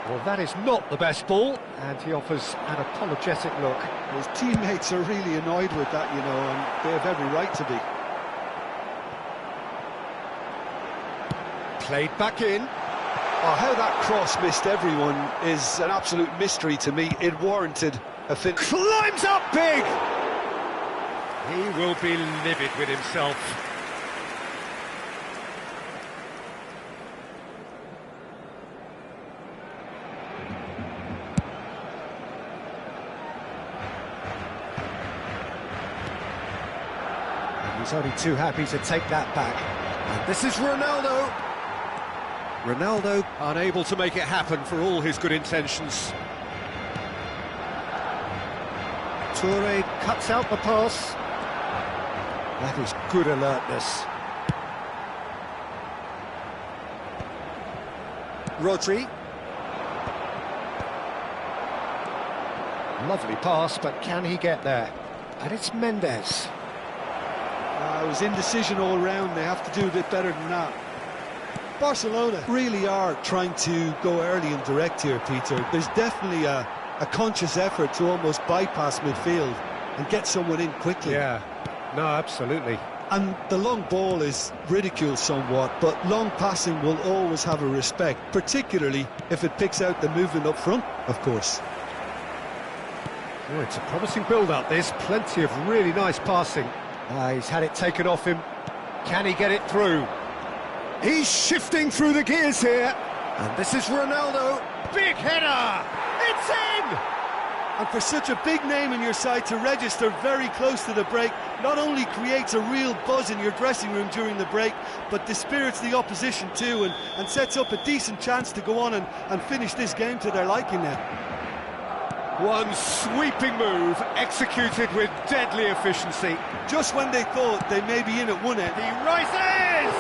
Well, that is not the best ball, and he offers an apologetic look. His teammates are really annoyed with that, you know, and they have every right to be. Played back in. Oh, how that cross missed everyone is an absolute mystery to me. It warranted a finish. Climbs up big! He will be livid with himself. He's only too happy to take that back. And this is Ronaldo. Ronaldo unable to make it happen for all his good intentions. Toure cuts out the pass. That is good alertness. Rodri. Lovely pass, but can he get there? And it's Mendes. It was indecision all round. They have to do a bit better than that. Barcelona really are trying to go early and direct here, Peter. There's definitely a conscious effort to almost bypass midfield and get someone in quickly. Yeah, no, absolutely. And the long ball is ridiculed somewhat, but long passing will always have a respect, particularly if it picks out the movement up front, of course. Oh, it's a promising build-up, this. Plenty of really nice passing. He's had it taken off him. Can he get it through? He's shifting through the gears here. And this is Ronaldo. Big header! It's in! And for such a big name in your side to register very close to the break, not only creates a real buzz in your dressing room during the break, but dispirits the opposition too, and sets up a decent chance to go on and finish this game to their liking now. One sweeping move, executed with deadly efficiency. Just when they thought they may be in at one end. He rises!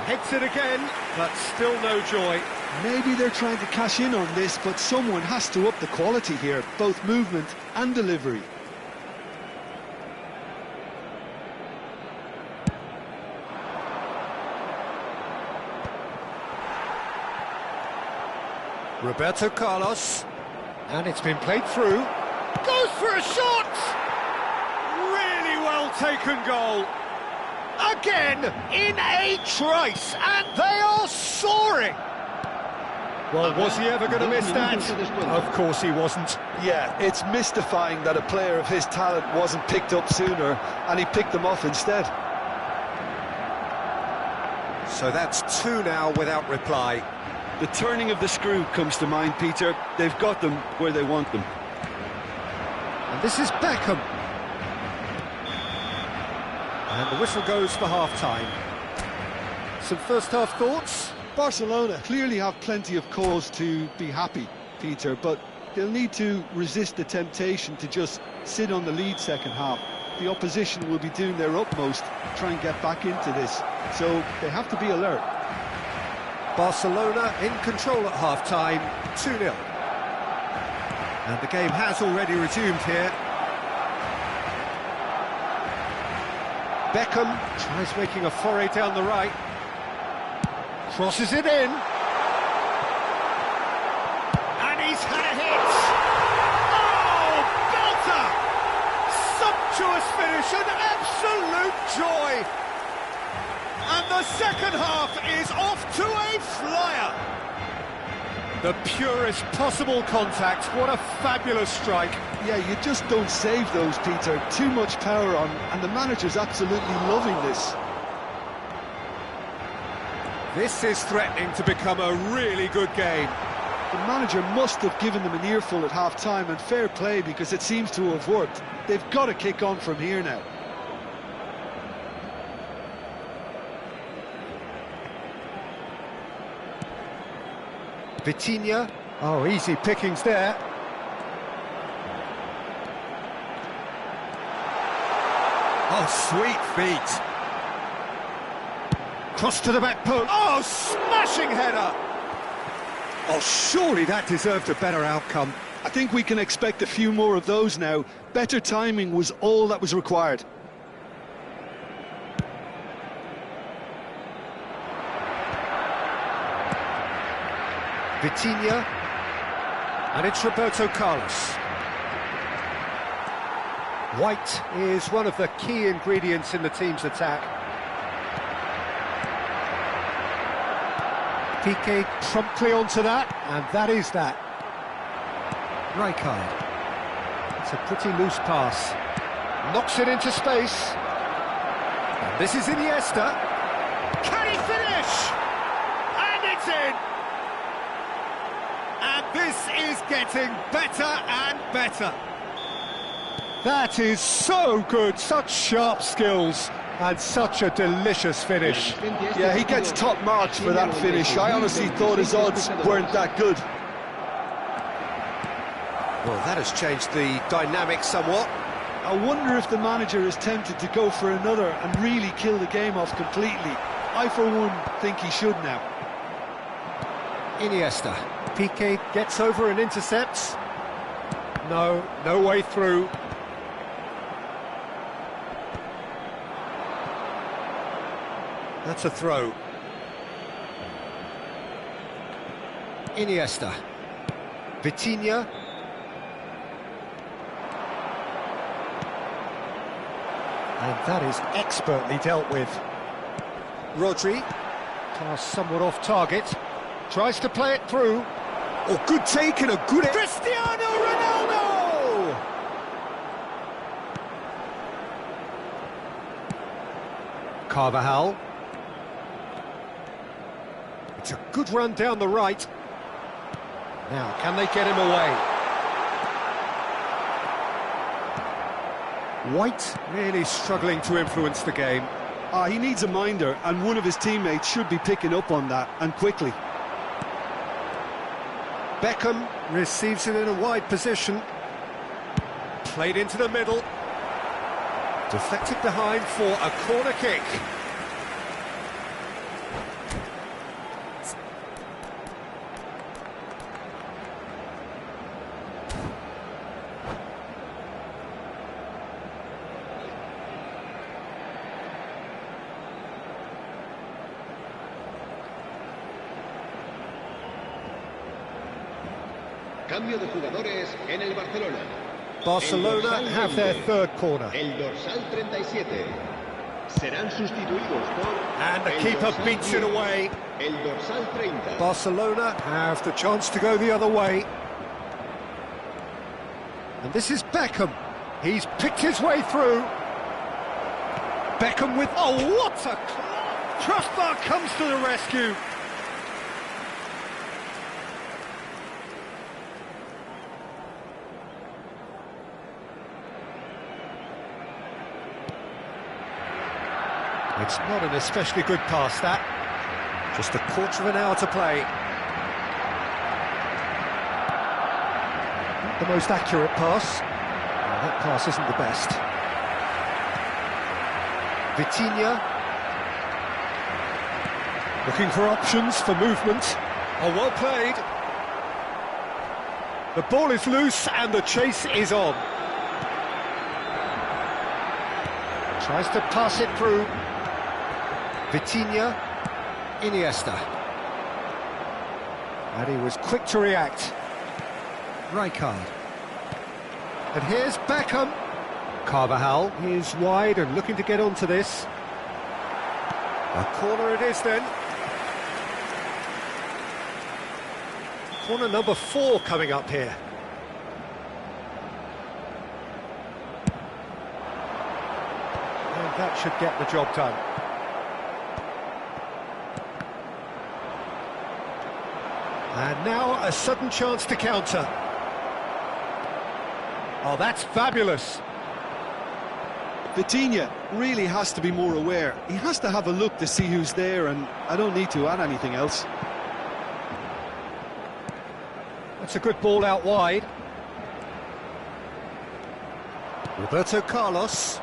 Hits it again, but still no joy. Maybe they're trying to cash in on this, but someone has to up the quality here, both movement and delivery. Roberto Carlos. And it's been played through. Goes for a shot! Really well taken goal. Again, in a trice, and they are soaring. Well, was he ever going to miss that? Of course he wasn't. Yeah, it's mystifying that a player of his talent wasn't picked up sooner, and he picked them off instead. So that's two now without reply. The turning of the screw comes to mind, Peter. They've got them where they want them. And this is Beckham. And the whistle goes for half-time. Some first-half thoughts? Barcelona clearly have plenty of cause to be happy, Peter, but they'll need to resist the temptation to just sit on the lead second half. The opposition will be doing their utmost to try and get back into this, so they have to be alert. Barcelona in control at half-time, 2-0. And the game has already resumed here. Beckham tries making a foray down the right. Crosses it in. And he's had a hit. Oh, belter! Sumptuous finish, an absolute joy. And the second half is off to a flyer. The purest possible contact. What a fabulous strike. Yeah, you just don't save those, Peter. Too much power on, and the manager's absolutely loving this. This is threatening to become a really good game. The manager must have given them an earful at half-time, and fair play, because it seems to have worked. They've got to kick on from here now. Vitinha. Oh, easy pickings there. Oh, sweet feet. Cross to the back post. Oh, smashing header. Oh, surely that deserved a better outcome. I think we can expect a few more of those now. Better timing was all that was required. Vitinha, and it's Roberto Carlos. White is one of the key ingredients in the team's attack. Piqué promptly onto that, and that is that. Rijkaard. It's a pretty loose pass. Knocks it into space. And this is Iniesta. Can he finish? And it's in! And this is getting better and better. That is so good, such sharp skills, and such a delicious finish. Yeah, he gets top marks for that finish. I honestly thought his odds weren't that good. Well, that has changed the dynamic somewhat. I wonder if the manager is tempted to go for another and really kill the game off completely. I, for one, think he should now. Iniesta. Piqué gets over and intercepts. No, no way through. That's a throw. Iniesta. Vitinha. And that is expertly dealt with. Rodri. Pass somewhat off target. Tries to play it through. Oh, good take and a good... Cristiano Ronaldo! Carvajal. It's a good run down the right. Now, can they get him away? White really struggling to influence the game. He needs a minder, and one of his teammates should be picking up on that, and quickly. Beckham receives it in a wide position. Played into the middle. Deflected behind for a corner kick. Cambio de jugadores en el Barcelona. Barcelona have their third corner. El dorsal 37. Serán sustituidos por... And the keeper beats it away. El dorsal 30. Barcelona have the chance to go the other way. And this is Beckham. He's picked his way through. Beckham with... Oh, what a... Crossbar comes to the rescue. It's not an especially good pass, that. Just a quarter of an hour to play. Not the most accurate pass. Well, that pass isn't the best. Vitinha. Looking for options for movement. Oh, well played. The ball is loose and the chase is on. Tries to pass it through. Vitinha, Iniesta. And he was quick to react. Rijkaard. And here's Beckham. Carvajal is wide and looking to get onto this. A corner it is then. Corner number 4 coming up here. And that should get the job done. And now a sudden chance to counter. Oh, that's fabulous. Vitinha really has to be more aware. He has to have a look to see who's there, and I don't need to add anything else. That's a good ball out wide. Roberto Carlos.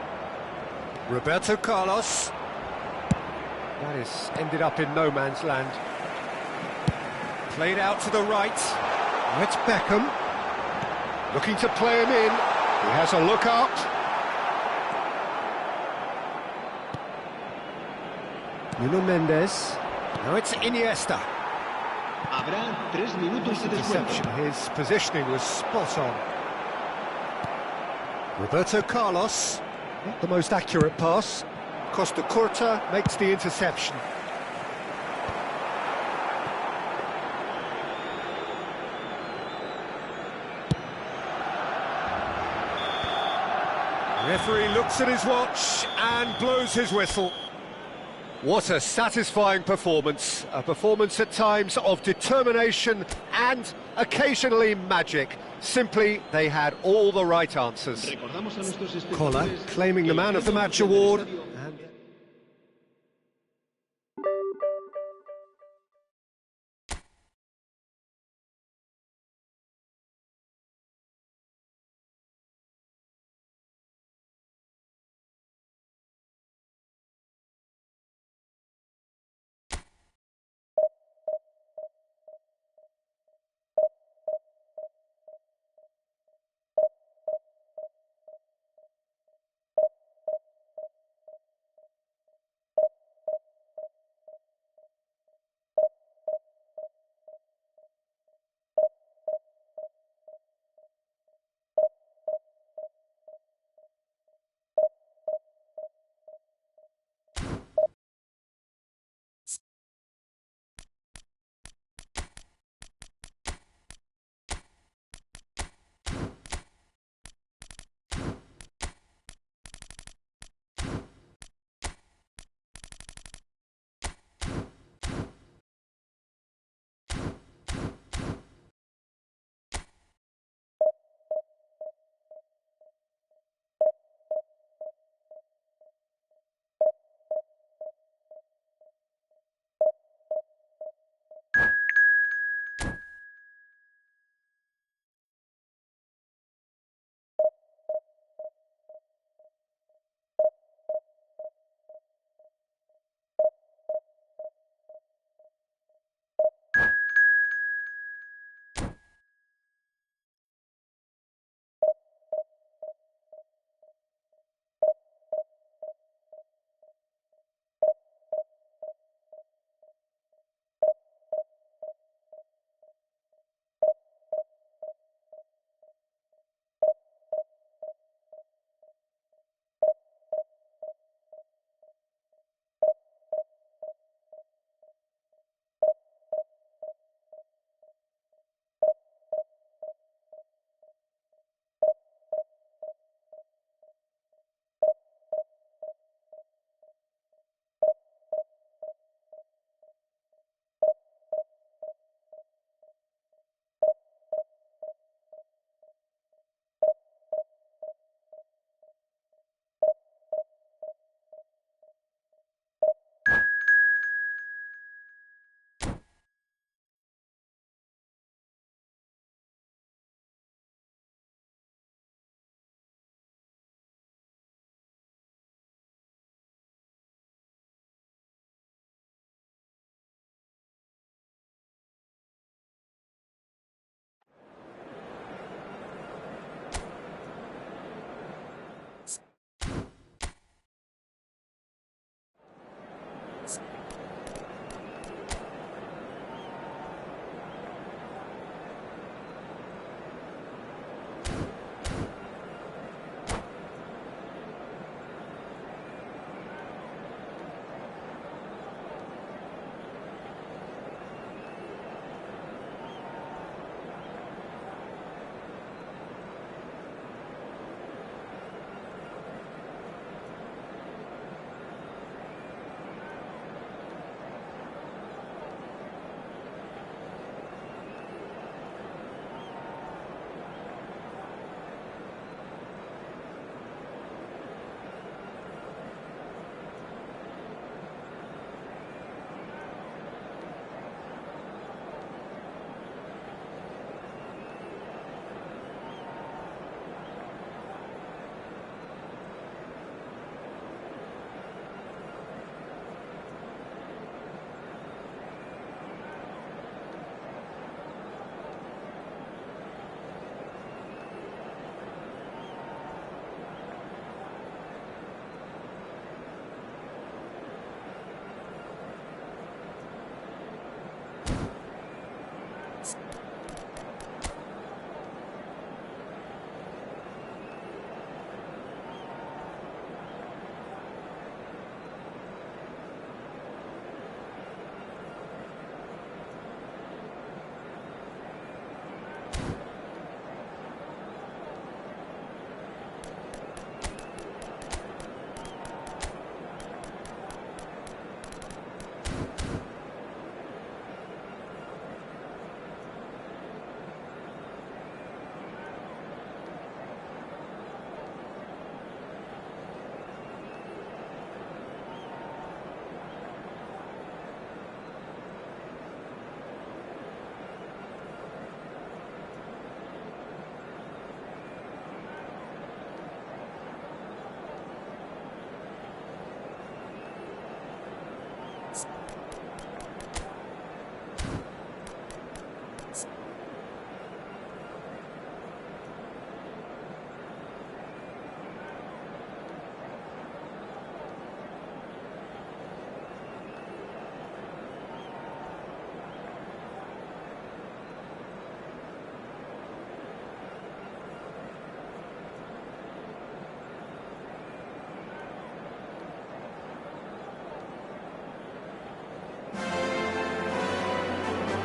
Roberto Carlos. That is ended up in no man's land. Played out to the right. Now it's Beckham. Looking to play him in. He has a look up. Nuno Mendes. Now it's Iniesta. Habrá 3 minutos de Deception. His positioning was spot on. Roberto Carlos. Not the most accurate pass. Costa Curta makes the interception. Referee looks at his watch and blows his whistle. What a satisfying performance. A performance at times of determination and occasionally magic. Simply, they had all the right answers. Collar claiming the Man of the Match award.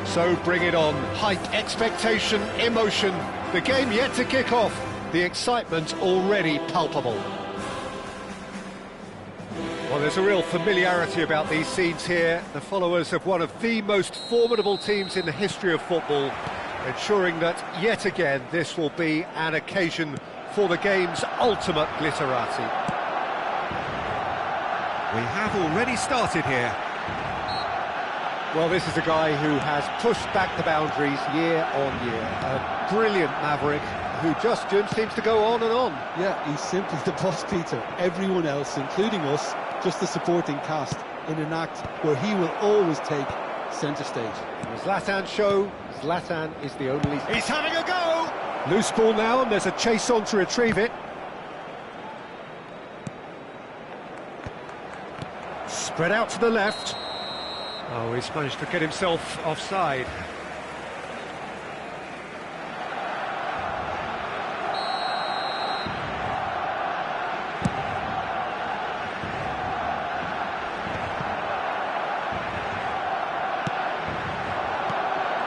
So bring it on. Hype, expectation, emotion. The game yet to kick off. The excitement already palpable. Well, there's a real familiarity about these scenes here. The followers of one of the most formidable teams in the history of football, ensuring that, yet again, this will be an occasion for the game's ultimate glitterati. We have already started here. Well, this is a guy who has pushed back the boundaries year on year. A brilliant maverick who just seems to go on and on. Yeah, he's simply the boss, Peter. Everyone else, including us, just the supporting cast in an act where he will always take centre stage. The Zlatan show, Zlatan is the only... He's having a go! Loose ball now, and there's a chase on to retrieve it. Spread out to the left. Oh, he's managed to get himself offside.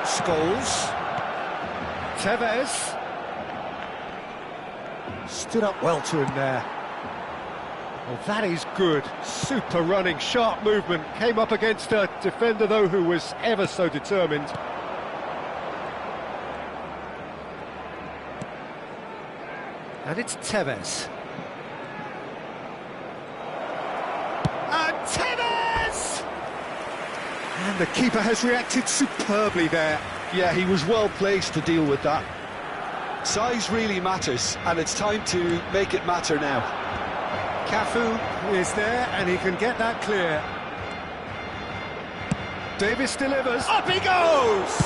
Scholes. Tevez. Stood up well to him there. Well, that is good. Super running, sharp movement. Came up against a defender, though, who was ever so determined. And it's Tevez. And Tevez! And the keeper has reacted superbly there. Yeah, he was well placed to deal with that. Size really matters, and it's time to make it matter now. Cafu is there, and he can get that clear. Davis delivers. Up he goes!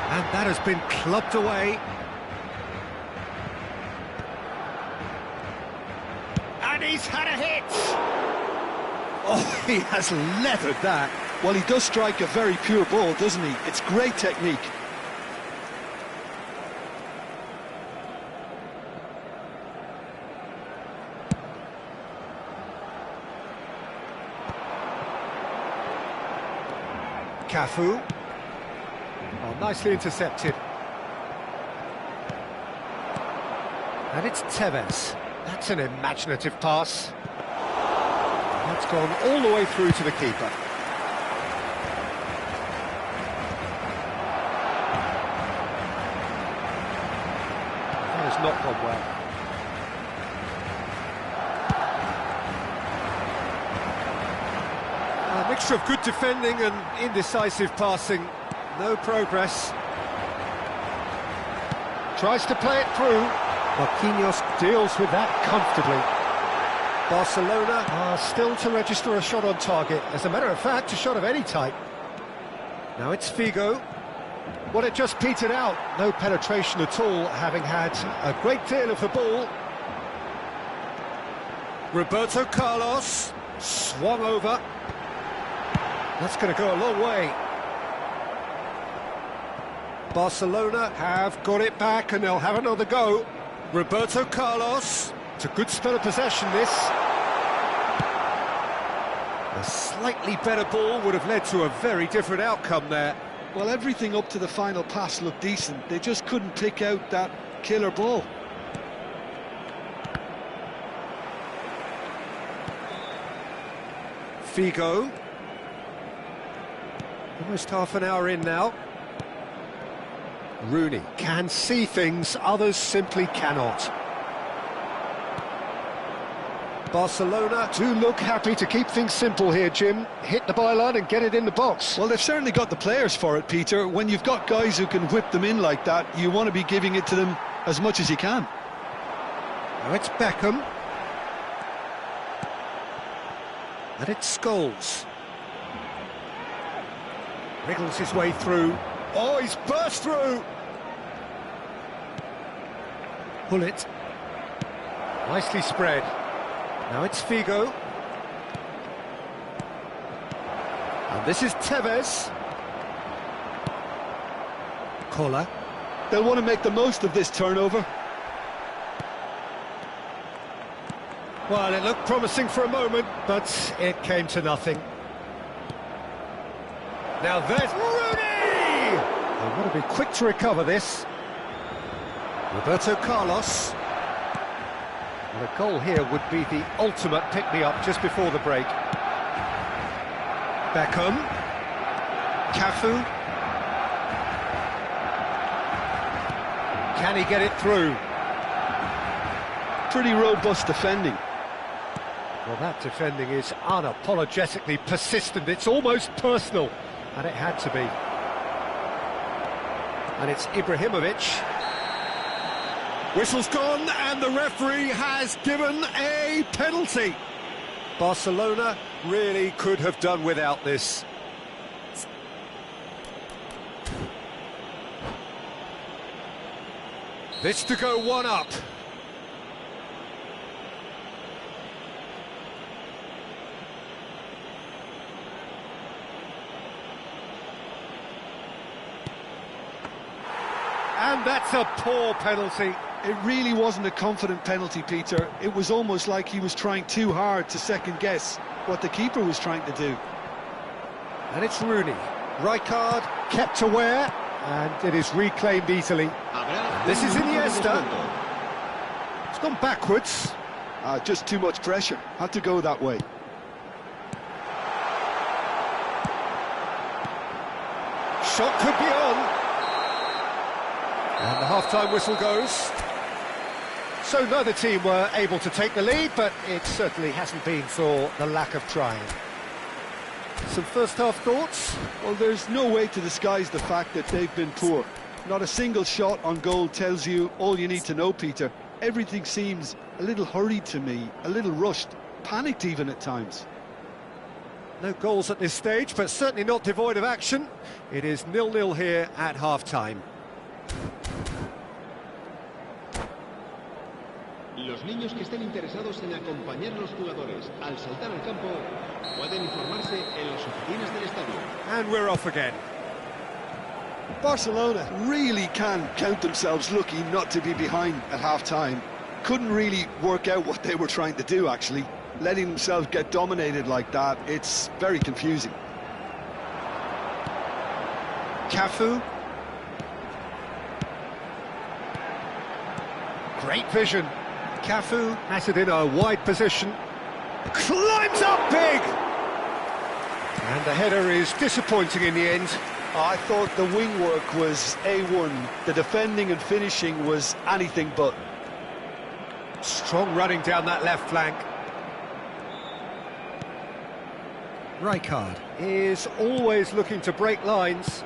And that has been clubbed away. And he's had a hit! Oh, he has leathered that. Well, he does strike a very pure ball, doesn't he? It's great technique. Cafu. Oh, nicely intercepted. And it's Tevez. That's an imaginative pass. That's gone all the way through to the keeper. That has not gone well. A mixture of good defending and indecisive passing. No progress. Tries to play it through. Marquinhos deals with that comfortably. Barcelona are still to register a shot on target. As a matter of fact, a shot of any type. Now it's Figo. Well, it just petered out. No penetration at all, having had a great deal of the ball. Roberto Carlos swung over. That's going to go a long way. Barcelona have got it back and they'll have another go. Roberto Carlos. It's a good spell of possession, this. A slightly better ball would have led to a very different outcome there. Well, everything up to the final pass looked decent. They just couldn't pick out that killer ball. Figo. Almost half an hour in now. Rooney can see things others simply cannot. Barcelona do look happy to keep things simple here, Jim. Hit the byline and get it in the box. Well, they've certainly got the players for it, Peter. When you've got guys who can whip them in like that, you want to be giving it to them as much as you can. Now it's Beckham. And it's Scholes. Wriggles his way through. Oh, he's burst through! Pull it. Nicely spread. Now it's Figo. And this is Tevez. Kola. They'll want to make the most of this turnover. Well, it looked promising for a moment, but it came to nothing. Now there's Rooney! They've got to be quick to recover this. Roberto Carlos. And a goal here would be the ultimate pick-me-up just before the break. Beckham. Cafu. Can he get it through? Pretty robust defending. Well, that defending is unapologetically persistent. It's almost personal, and it had to be. And it's Ibrahimovic. Whistle's gone, and the referee has given a penalty. Barcelona really could have done without this. This to go one up. And that's a poor penalty. It really wasn't a confident penalty, Peter. It was almost like he was trying too hard to second-guess what the keeper was trying to do. And it's Rooney. Rijkaard kept aware, and it is reclaimed easily. This is Iniesta. It's gone backwards. Just too much pressure. Had to go that way. Shot could be on. And the half-time whistle goes. So neither team were able to take the lead, but it certainly hasn't been for the lack of trying. Some first-half thoughts? Well, there's no way to disguise the fact that they've been poor. Not a single shot on goal tells you all you need to know, Peter. Everything seems a little hurried to me, a little rushed, panicked even at times. No goals at this stage, but certainly not devoid of action. It is 0-0 here at half-time. Los niños que estén interesados en acompañar a los jugadores al saltar al campo pueden informarse en las oficinas del estadio. And we're off again. Barcelona really can count themselves lucky not to be behind at half-time. Couldn't really work out what they were trying to do, actually. Letting themselves get dominated like that, it's very confusing. Cafu. Great vision. Cafu has it in a wide position. Climbs up big! And the header is disappointing in the end. I thought the wing work was A1. The defending and finishing was anything but. Strong running down that left flank. Rijkaard is always looking to break lines.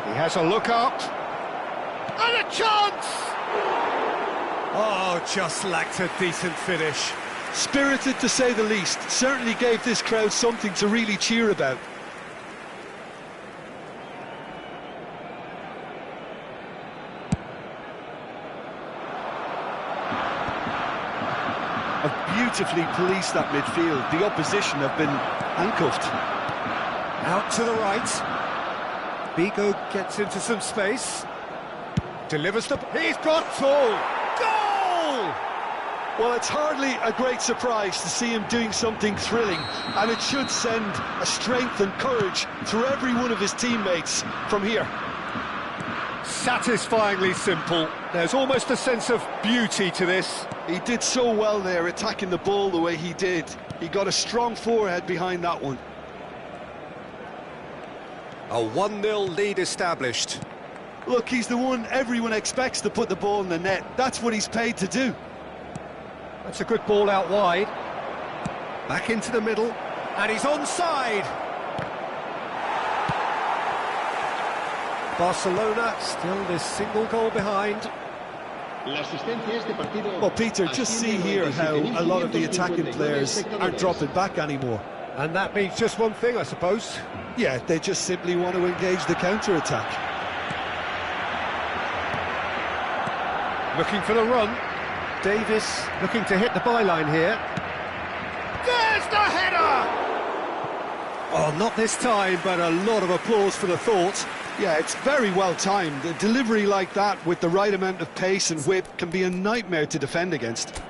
He has a look up. And a chance! Oh, just lacked a decent finish. Spirited to say the least. Certainly gave this crowd something to really cheer about. Have beautifully policed that midfield. The opposition have been handcuffed. Out to the right. Bigo gets into some space. Delivers the... He's got all! Goal! Well, it's hardly a great surprise to see him doing something thrilling, and it should send a strength and courage through every one of his teammates from here. Satisfyingly simple. There's almost a sense of beauty to this. He did so well there, attacking the ball the way he did. He got a strong forehead behind that one. A 1-0 lead established. Look, he's the one everyone expects to put the ball in the net. That's what he's paid to do. That's a good ball out wide. Back into the middle. And he's onside. Barcelona still this single goal behind. Well, Peter, just see here how a lot of the attacking players aren't dropping back anymore. And that means just one thing, I suppose. Yeah, they just simply want to engage the counter-attack. Looking for the run. Davis looking to hit the byline here. There's the header! Oh, not this time, but a lot of applause for the thought. Yeah, it's very well timed. A delivery like that with the right amount of pace and whip can be a nightmare to defend against.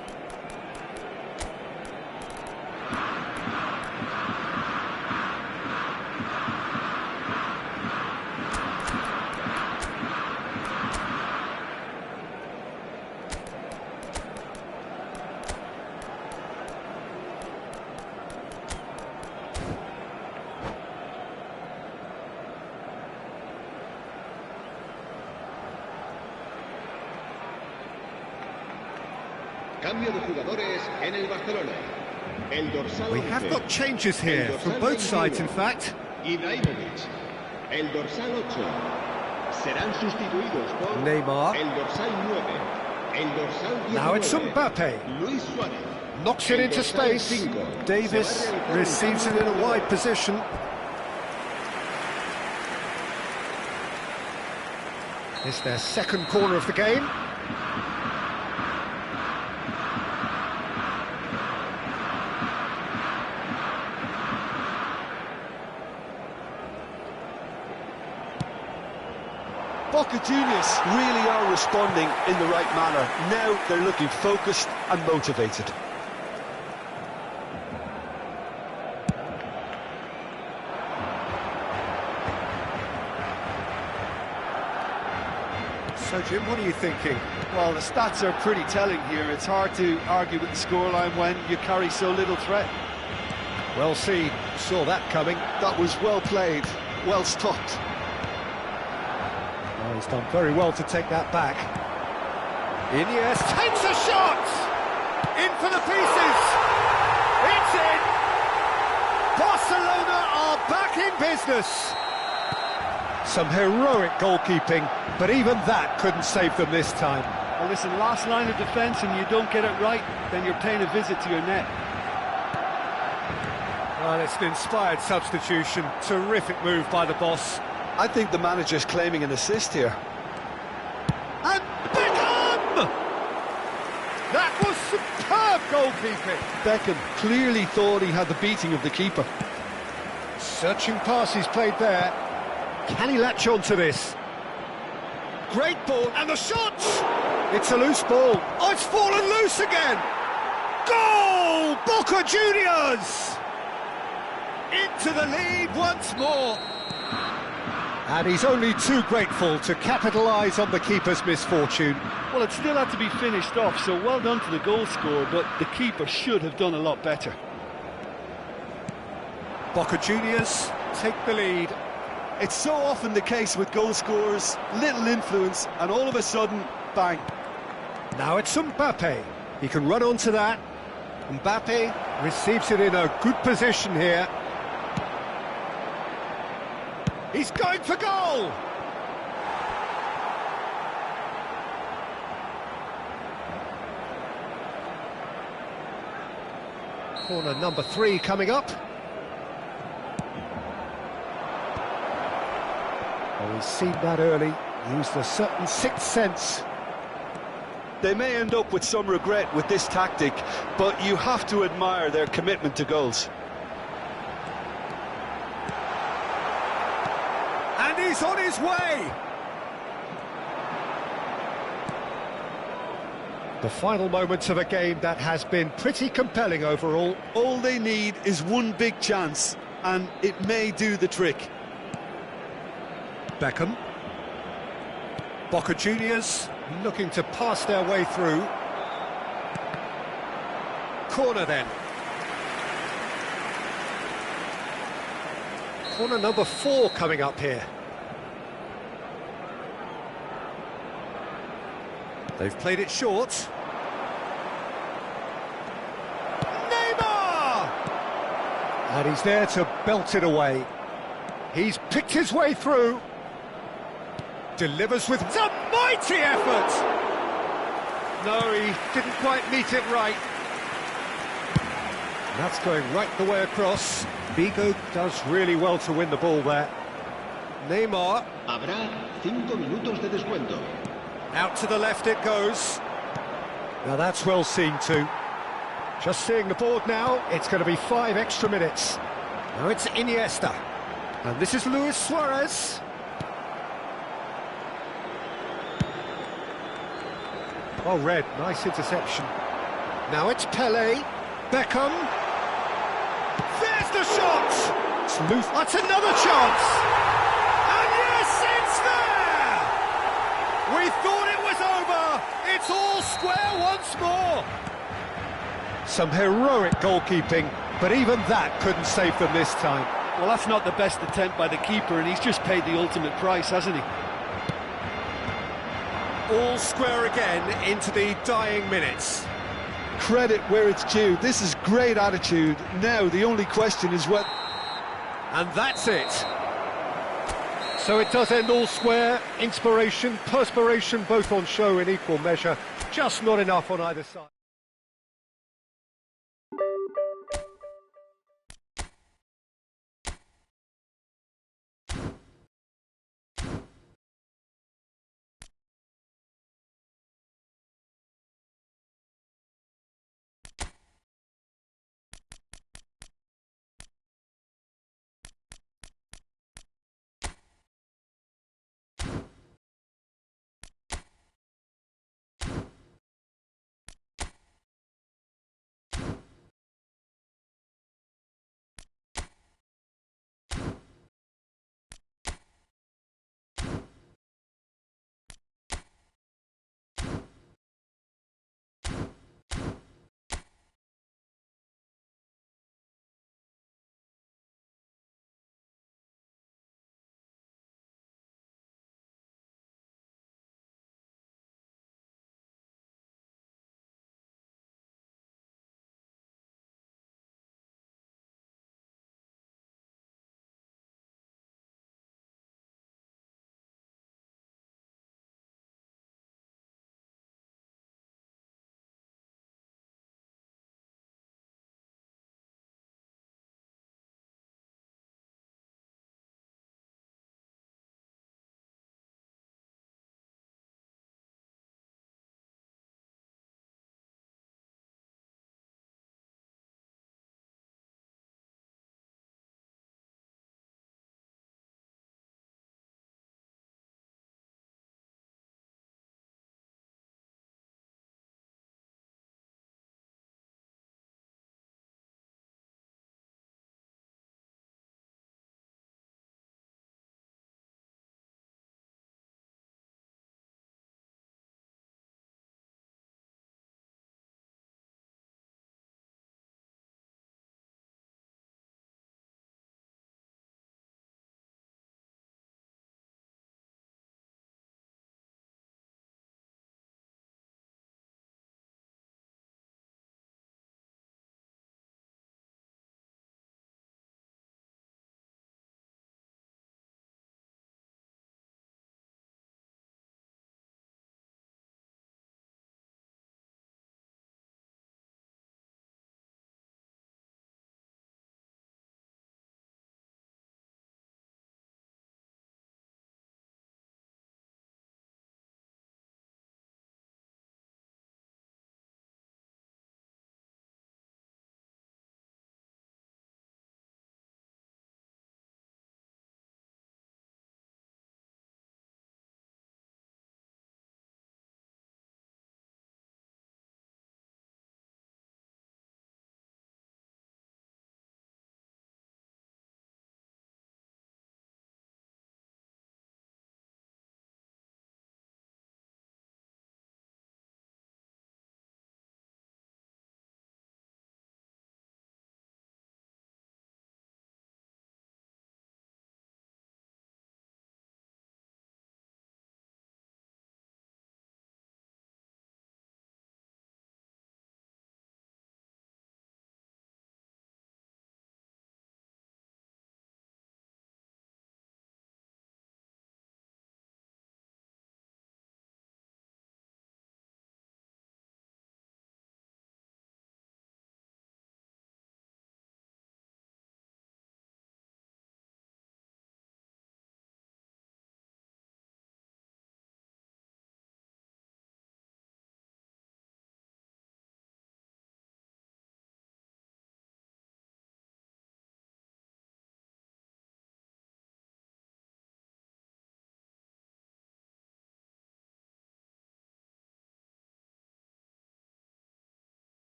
Cambio de jugadores en el Barcelona. El dorsal We have got changes here from both sides, in fact. Ibrahimovic. El dorsal 8. Serán sustituidos por Neymar. el dorsal 9. El dorsal 19. Now it's Mbappe. Luis Suárez. Knocks it into space. Davis receives it in a wide position. It's their second corner of the game. Boca Juniors really are responding in the right manner. Now they're looking focused and motivated. So, Jim, what are you thinking? Well, the stats are pretty telling here. It's hard to argue with the scoreline when you carry so little threat. Well seen. Saw that coming. That was well played, well stopped. Oh, he's done very well to take that back. Iniesta takes a shot! In for the pieces! It's in! Barcelona are back in business! Some heroic goalkeeping, but even that couldn't save them this time. Well, listen, last line of defence and you don't get it right, then you're paying a visit to your net. Well, it's an inspired substitution. Terrific move by the boss. I think the manager's claiming an assist here. And Beckham! That was superb goalkeeping. Beckham clearly thought he had the beating of the keeper. Searching pass he's played there. Can he latch on to this? Great ball, and the shot! It's a loose ball. Oh, it's fallen loose again! Goal! Boca Juniors! Into the lead once more. And he's only too grateful to capitalise on the keeper's misfortune. Well, it still had to be finished off, so well done to the goal scorer, but the keeper should have done a lot better. Boca Juniors take the lead. It's so often the case with goal scorers, little influence, and all of a sudden, bang. Now it's Mbappe. He can run onto that. Mbappe receives it in a good position here. He's going for goal! Corner number 3 coming up. Oh, he's seen that early, used a certain sixth sense. They may end up with some regret with this tactic, but you have to admire their commitment to goals. And he's on his way! The final moments of a game that has been pretty compelling overall. All they need is one big chance, and it may do the trick. Beckham. Boca Juniors looking to pass their way through. Corner then. Corner number 4 coming up here. They've played it short. Neymar! And he's there to belt it away. He's picked his way through. Delivers with a mighty effort! No, he didn't quite meet it right. That's going right the way across. Vigo does really well to win the ball there. Neymar. Habrá 5 minutos de descuento. Out to the left it goes. Now that's well seen too. Just seeing the board now, it's going to be 5 extra minutes. Now it's Iniesta. And this is Luis Suarez. Well read, nice interception. Now it's Pele. Beckham. There's the shot! It's loose. That's another chance! And yes, it's there! We thought it was over! It's all square once more! Some heroic goalkeeping, but even that couldn't save them this time. Well, that's not the best attempt by the keeper, and he's just paid the ultimate price, hasn't he? All square again into the dying minutes. credit where it's due. This is great attitude. Now, the only question is what... And that's it. So it does end all square. Inspiration, perspiration, both on show in equal measure. Just not enough on either side.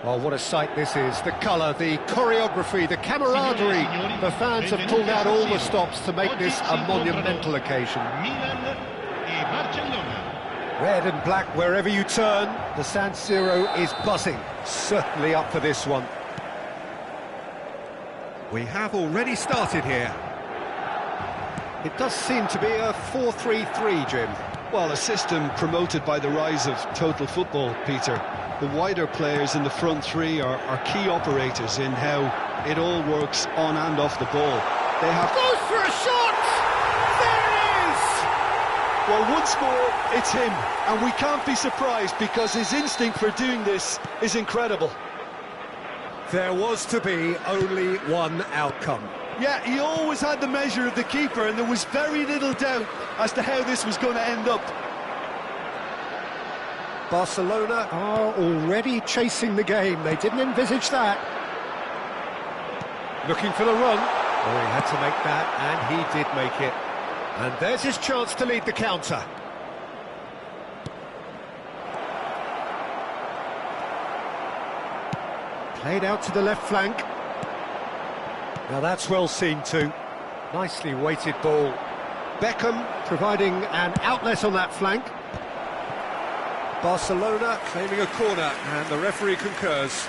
Well, what a sight this is. The colour, the choreography, the camaraderie. The fans have pulled out all the stops to make this a monumental occasion. Red and black wherever you turn. The San Siro is buzzing. Certainly up for this one. We have already started here. It does seem to be a 4-3-3, Jim. Well, a system promoted by the rise of total football, Peter. The wider players in the front three are key operators in how it all works on and off the ball. They have... Goes for a shot! There it is! Well, one score, it's him. And we can't be surprised because his instinct for doing this is incredible. There was to be only one outcome. Yeah, he always had the measure of the keeper, and there was very little doubt as to how this was going to end up. Barcelona are already chasing the game. They didn't envisage that. Looking for the run. Oh, he had to make that, and he did make it. And there's his chance to lead the counter. Played out to the left flank. Now that's well seen too. Nicely weighted ball. Beckham providing an outlet on that flank. Barcelona claiming a corner, and the referee concurs.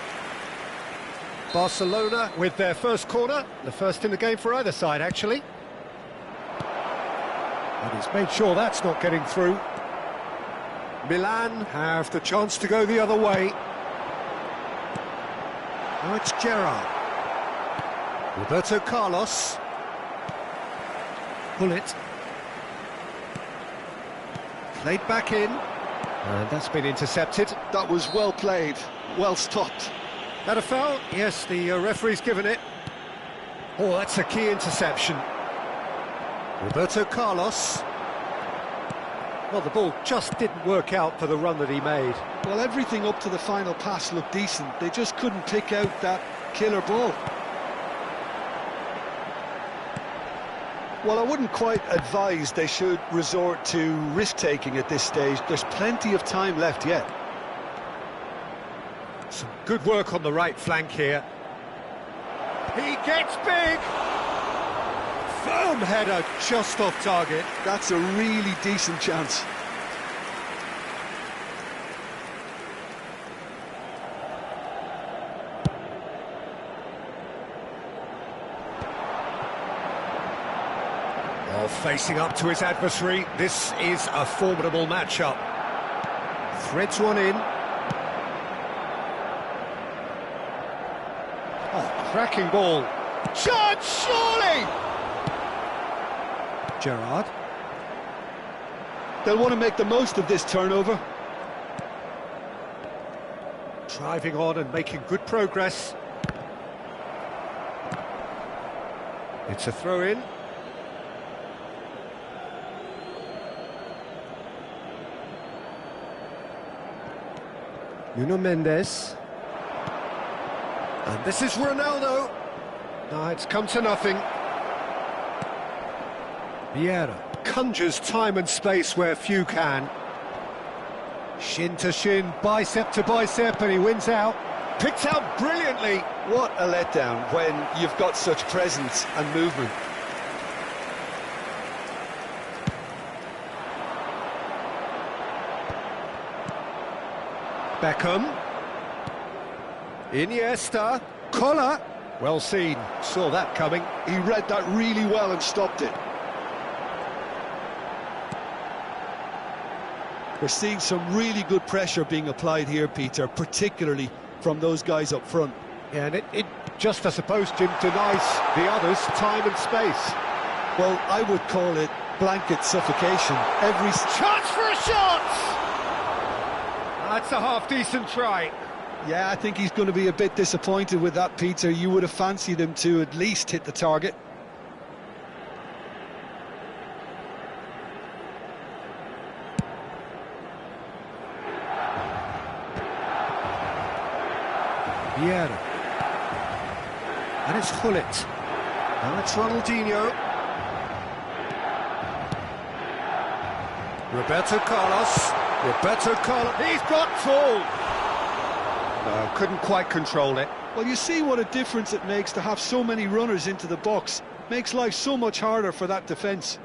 Barcelona with their first corner, the first in the game for either side actually. And he's made sure that's not getting through. Milan have the chance to go the other way. Now it's Gerrard. Roberto Carlos. Bullet. Played back in. And that's been intercepted. That was well played, well stopped. That a foul? Yes, the referee's given it. Oh, that's a key interception. Roberto Carlos. Well, the ball just didn't work out for the run that he made. Well, everything up to the final pass looked decent. They just couldn't pick out that killer ball. Well, I wouldn't quite advise they should resort to risk-taking at this stage. There's plenty of time left yet. Some good work on the right flank here. He gets big! Firm header just off target. That's a really decent chance. Well, facing up to his adversary, this is a formidable matchup. Threads one in. Oh, cracking ball. Shot, surely! Gerrard. They'll want to make the most of this turnover. Driving on and making good progress. It's a throw-in. Nuno Mendes. And this is Ronaldo. No, it's come to nothing. Vieira conjures time and space where few can. Shin to shin, bicep to bicep, and he wins out. Picked out brilliantly. What a letdown when you've got such presence and movement. Beckham. Iniesta. Collar. Well seen. Saw that coming. He read that really well and stopped it. We're seeing some really good pressure being applied here, Peter, particularly from those guys up front. Yeah, and it just, I suppose, Jim, denies the others time and space. Well, I would call it blanket suffocation. Every chance for a shot! That's a half-decent try. Yeah, I think he's going to be a bit disappointed with that, Peter. You would have fancied him to at least hit the target. Vieira. And it's Hullet. Now it's Ronaldinho. Roberto Carlos. Roberto Carlos. He's got full. No, couldn't quite control it. Well, you see what a difference it makes to have so many runners into the box. Makes life so much harder for that defence.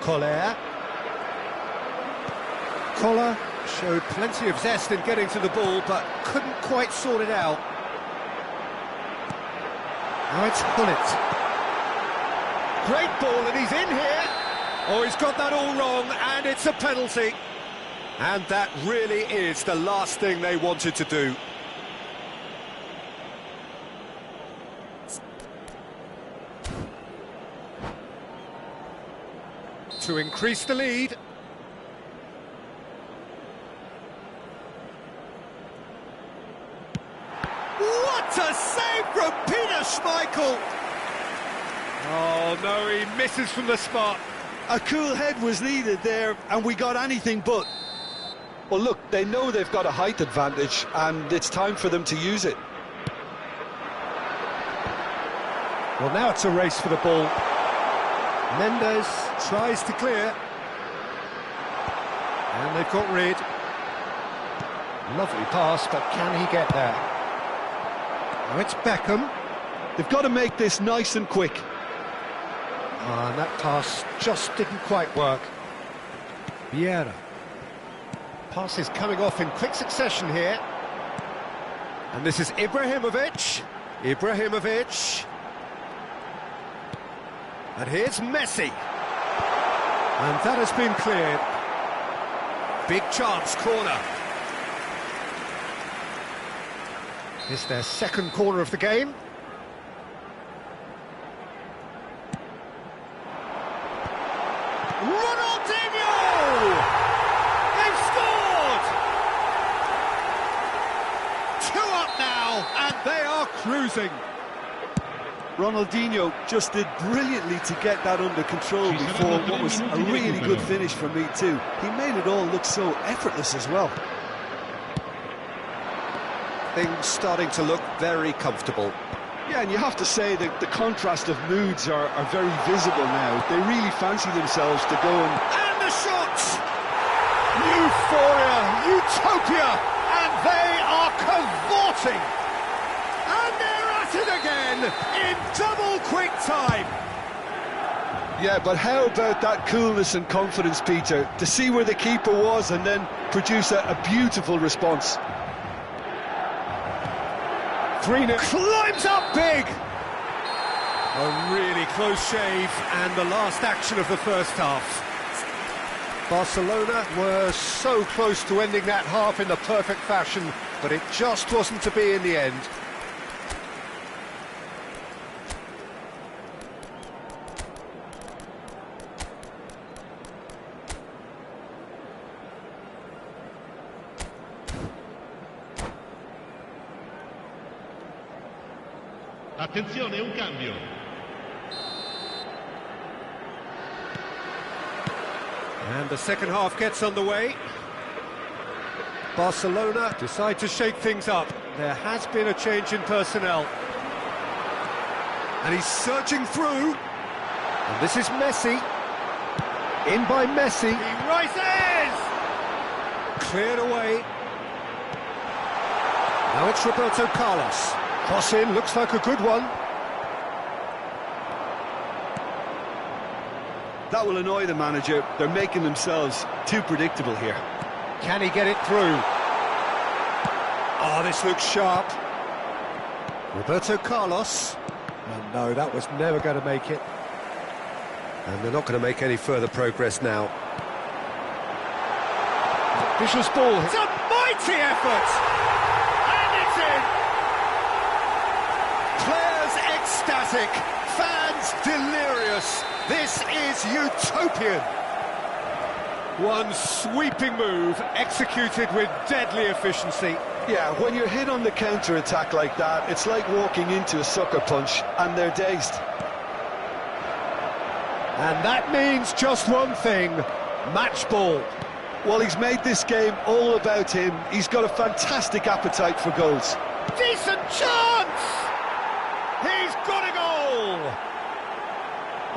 Collier showed plenty of zest in getting to the ball, but couldn't quite sort it out. Now it's Bullet. Great ball, and he's in here. Oh, he's got that all wrong, and it's a penalty. And that really is the last thing they wanted to do. To increase the lead. What a save from Peter Schmeichel! Oh no, he misses from the spot. A cool head was needed there, and we got anything but. Well, look, they know they've got a height advantage, and it's time for them to use it. Well, now it's a race for the ball. Mendes tries to clear. And they've got rid. Lovely pass, but can he get there? Now it's Beckham. They've got to make this nice and quick. And that pass just didn't quite work. Vieira. Pass is coming off in quick succession here. And this is Ibrahimovic. And here's Messi. And that has been cleared. Big chance, corner. It's their second corner of the game. Ronaldinho! They've scored! 2 up now, and they are cruising. Ronaldinho just did brilliantly to get that under control before what was a really good finish from me too. He made it all look so effortless as well. Things starting to look very comfortable. Yeah, and you have to say that the contrast of moods are very visible now. They really fancy themselves to go and... And the shot! Euphoria, utopia, and they are cavorting! And they're at it again in double quick time! Yeah, but how about that coolness and confidence, Peter, to see where the keeper was and then produce a beautiful response. 3-0. Climbs up big! A really close shave, and the last action of the first half. Barcelona were so close to ending that half in the perfect fashion, but it just wasn't to be in the end. Attenzione, un cambio. And the second half gets underway. Barcelona decide to shake things up. There has been a change in personnel. And he's surging through. And this is Messi. In by Messi. He rises! Cleared away. Now it's Roberto Carlos. Cross in, looks like a good one. That will annoy the manager. They're making themselves too predictable here. Can he get it through? Oh, this looks sharp. Roberto Carlos. And no, that was never going to make it. And they're not going to make any further progress now. Vicious ball. It's a mighty effort! And it's in! Players ecstatic, fans delirious. This is utopian. One sweeping move executed with deadly efficiency. Yeah, when you're hit on the counter-attack like that, it's like walking into a sucker punch, and they're dazed. And that means just one thing, match ball. Well, he's made this game all about him. He's got a fantastic appetite for goals. Decent chance! He's got a goal!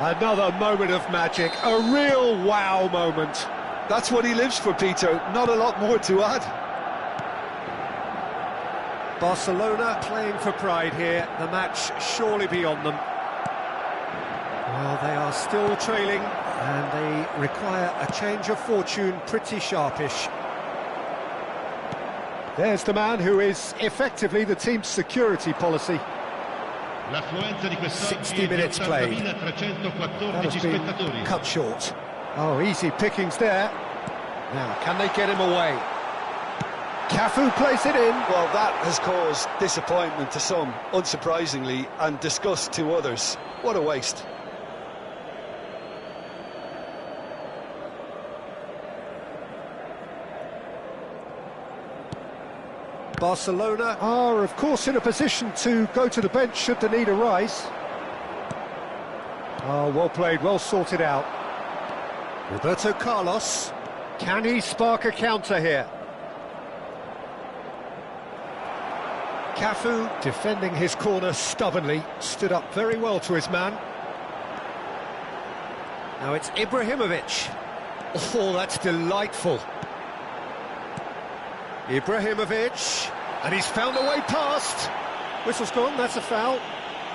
Another moment of magic, a real wow moment. That's what he lives for, Peter. Not a lot more to add. Barcelona playing for pride here, the match surely beyond them. Well, they are still trailing, and they require a change of fortune pretty sharpish. There's the man who is effectively the team's security policy. 60 minutes played. That has been cut short. Oh, easy pickings there. Now, can they get him away? Cafu plays it in. Well, that has caused disappointment to some, unsurprisingly, and disgust to others. What a waste. Barcelona are, of course, in a position to go to the bench should the need arise. Oh, well played, well sorted out. Roberto Carlos. Can he spark a counter here? Cafu, defending his corner stubbornly, stood up very well to his man. Now it's Ibrahimovic. Oh, that's delightful. Ibrahimovic, and he's found a way past. Whistle's gone, that's a foul.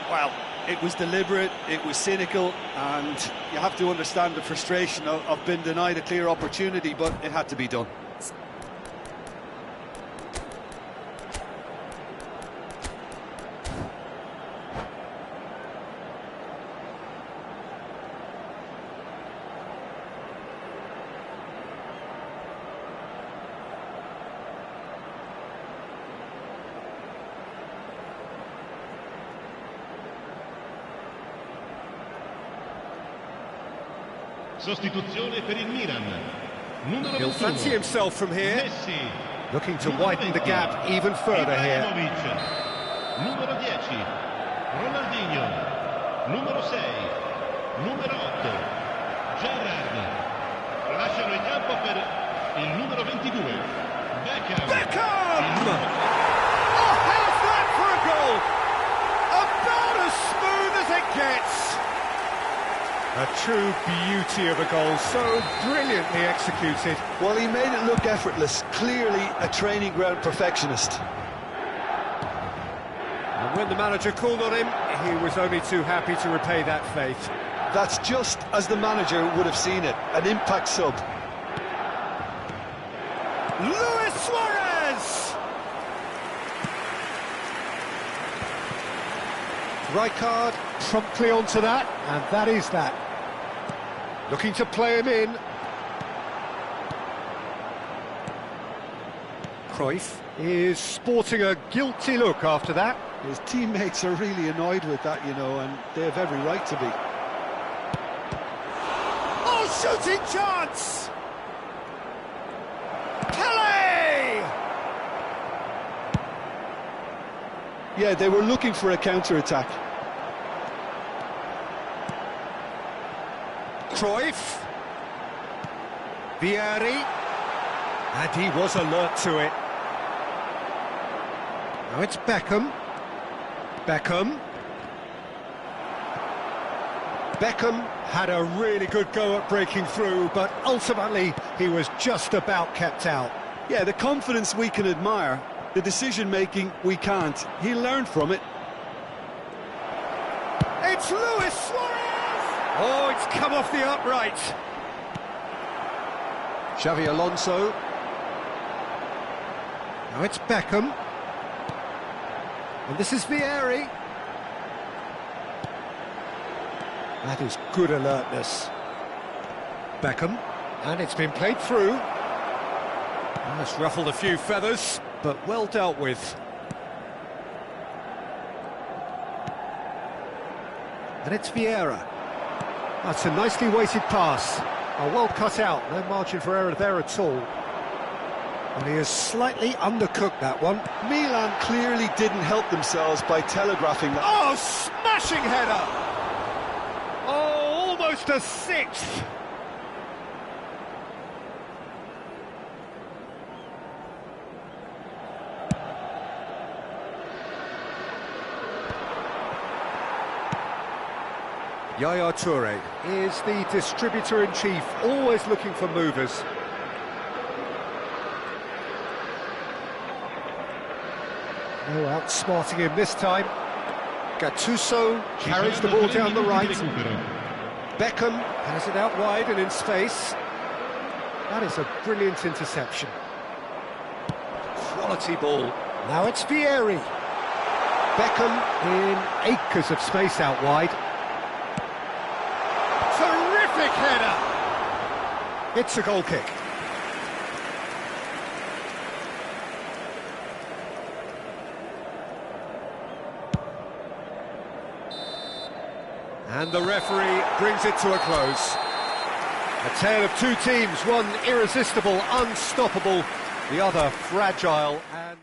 Well, it was deliberate, it was cynical, and you have to understand the frustration of being denied a clear opportunity, but it had to be done. Sostituzione per il Milan. Numero He'll 21. fancy himself from here. Messi. Looking to widen the gap even further here. Ibrahimovic. Numero 10. Ronaldinho. Numero 6. Numero 8. Gerrard. Lasciano il campo per il numero 22. Beckham. Beckham! Oh, how's that for a goal? About as smooth as it gets. A true beauty of a goal, so brilliantly executed. Well, he made it look effortless, clearly a training ground perfectionist. And when the manager called on him, he was only too happy to repay that faith. That's just as the manager would have seen it, an impact sub. Luis Suarez! Rijkaard promptly onto that, and that is that. Looking to play him in. Cruyff is sporting a guilty look after that. His teammates are really annoyed with that, you know, and they have every right to be. Oh, shooting chance! Pele! Yeah, they were looking for a counter-attack. Cruyff. Vieri. And he was alert to it. Now it's Beckham. Beckham. Beckham had a really good go at breaking through, but ultimately he was just about kept out. Yeah, the confidence we can admire, the decision-making we can't. He learned from it. It's Luis Suarez! Oh, it's come off the upright. Xavi Alonso. Now it's Beckham. And this is Vieri. That is good alertness. Beckham. And it's been played through. Well, it's ruffled a few feathers, but well dealt with. And it's Vieira. That's a nicely weighted pass. Oh, well cut out, no margin for error there at all. And he has slightly undercooked that one. Milan clearly didn't help themselves by telegraphing that. Oh, smashing header! Oh, almost a sixth! Yaya Toure is the distributor-in-chief, always looking for movers. No outsmarting him this time. Gattuso carries the ball down the right. Beckham has it out wide and in space. That is a brilliant interception. Quality ball. Now it's Vieri. Beckham in acres of space out wide. Terrific header! It's a goal kick. And the referee brings it to a close. A tale of two teams, one irresistible, unstoppable, the other fragile and...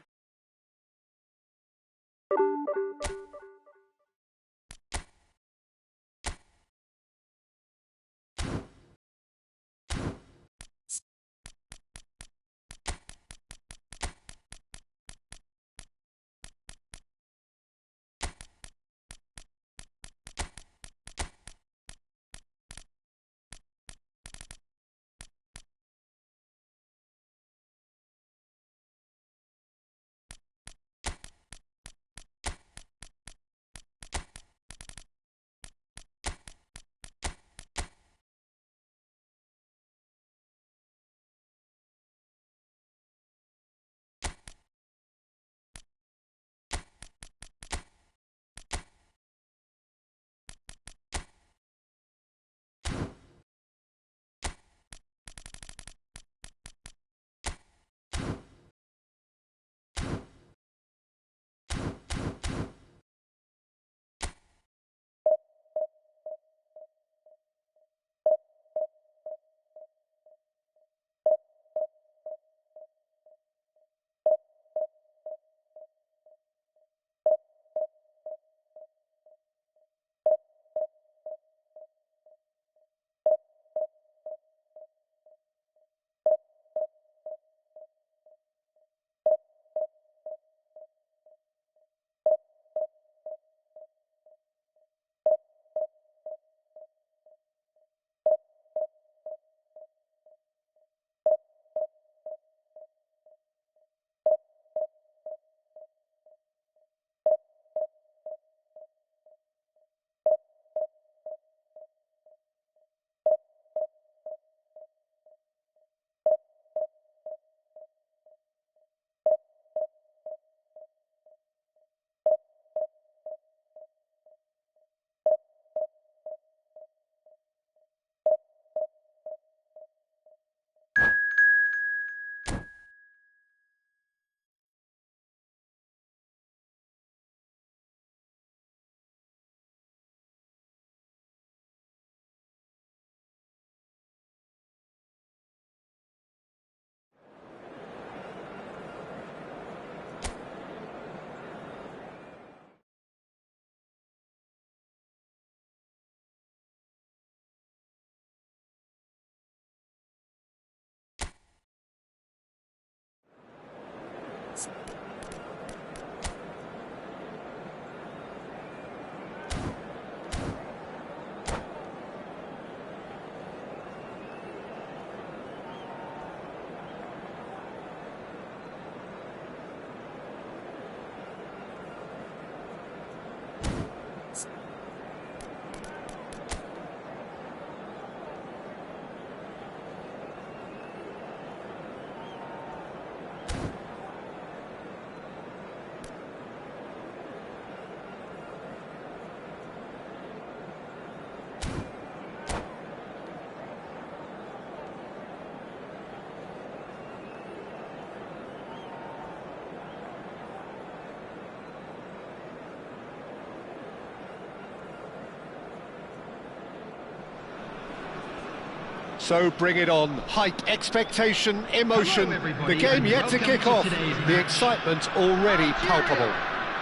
So bring it on. Hype, expectation, emotion. The game yet to kick off. The excitement already palpable.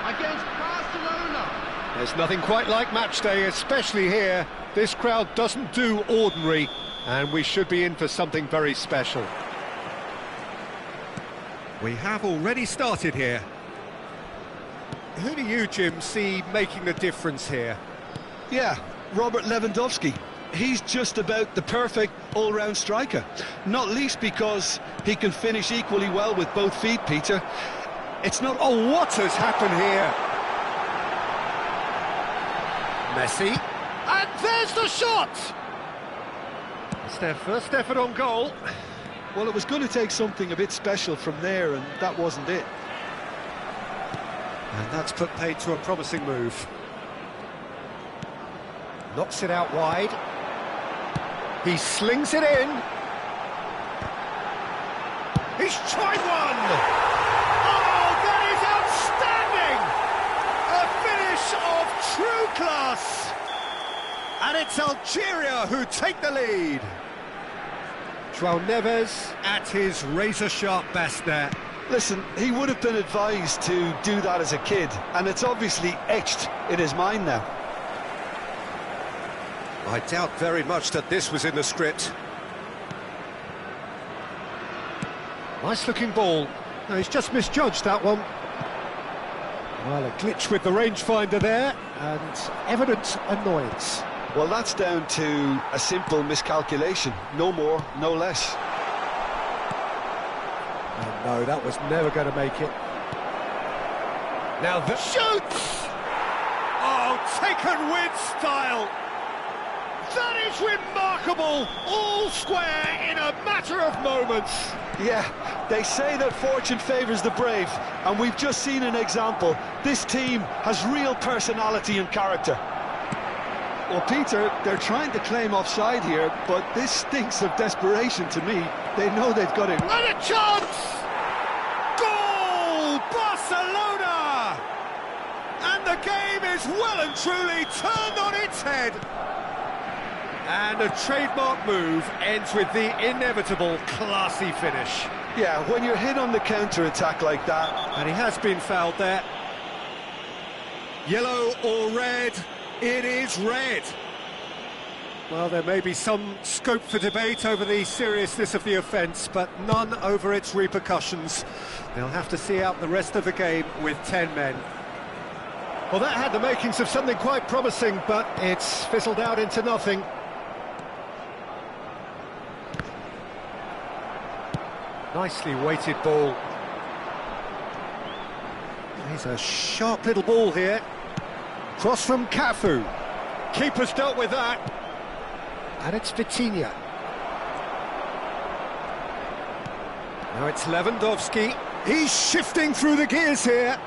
Against Barcelona. There's nothing quite like match day, especially here. This crowd doesn't do ordinary, and we should be in for something very special. We have already started here. Who do you, Jim, see making the difference here? Yeah, Robert Lewandowski. He's just about the perfect all-round striker, not least because he can finish equally well with both feet, Peter. It's not... Oh, what has happened here? Messi, and there's the shot! It's their first effort on goal. Well, it was going to take something a bit special from there, and that wasn't it. And that's put paid to a promising move. Knocks it out wide. He slings it in. He's tried one! Oh, that is outstanding! A finish of true class! And it's Algeria who take the lead. João Neves at his razor-sharp best there. Listen, he would have been advised to do that as a kid, and it's obviously etched in his mind now. I doubt very much that this was in the script. Nice-looking ball. No, he's just misjudged that one. Well, a glitch with the rangefinder there, and evident annoyance. Well, that's down to a simple miscalculation. No more, no less. Oh, no, that was never going to make it. Now the shoots! Oh, taken with style! That is remarkable! All square in a matter of moments. Yeah, they say that fortune favours the brave, and we've just seen an example. This team has real personality and character. Well, Peter, they're trying to claim offside here, but this stinks of desperation to me. They know they've got it. And a chance! Goal! Barcelona! And the game is well and truly turned on its head. And a trademark move ends with the inevitable classy finish. Yeah, when you're hit on the counter-attack like that. And he has been fouled there. Yellow or red? It is red. Well, there may be some scope for debate over the seriousness of the offence, but none over its repercussions. They'll have to see out the rest of the game with 10 men. Well, that had the makings of something quite promising, but it's fizzled out into nothing. Nicely weighted ball. He's a sharp little ball here. Cross from Cafu. Keeper's dealt with that. And it's Vitinha. Now it's Lewandowski. He's shifting through the gears here.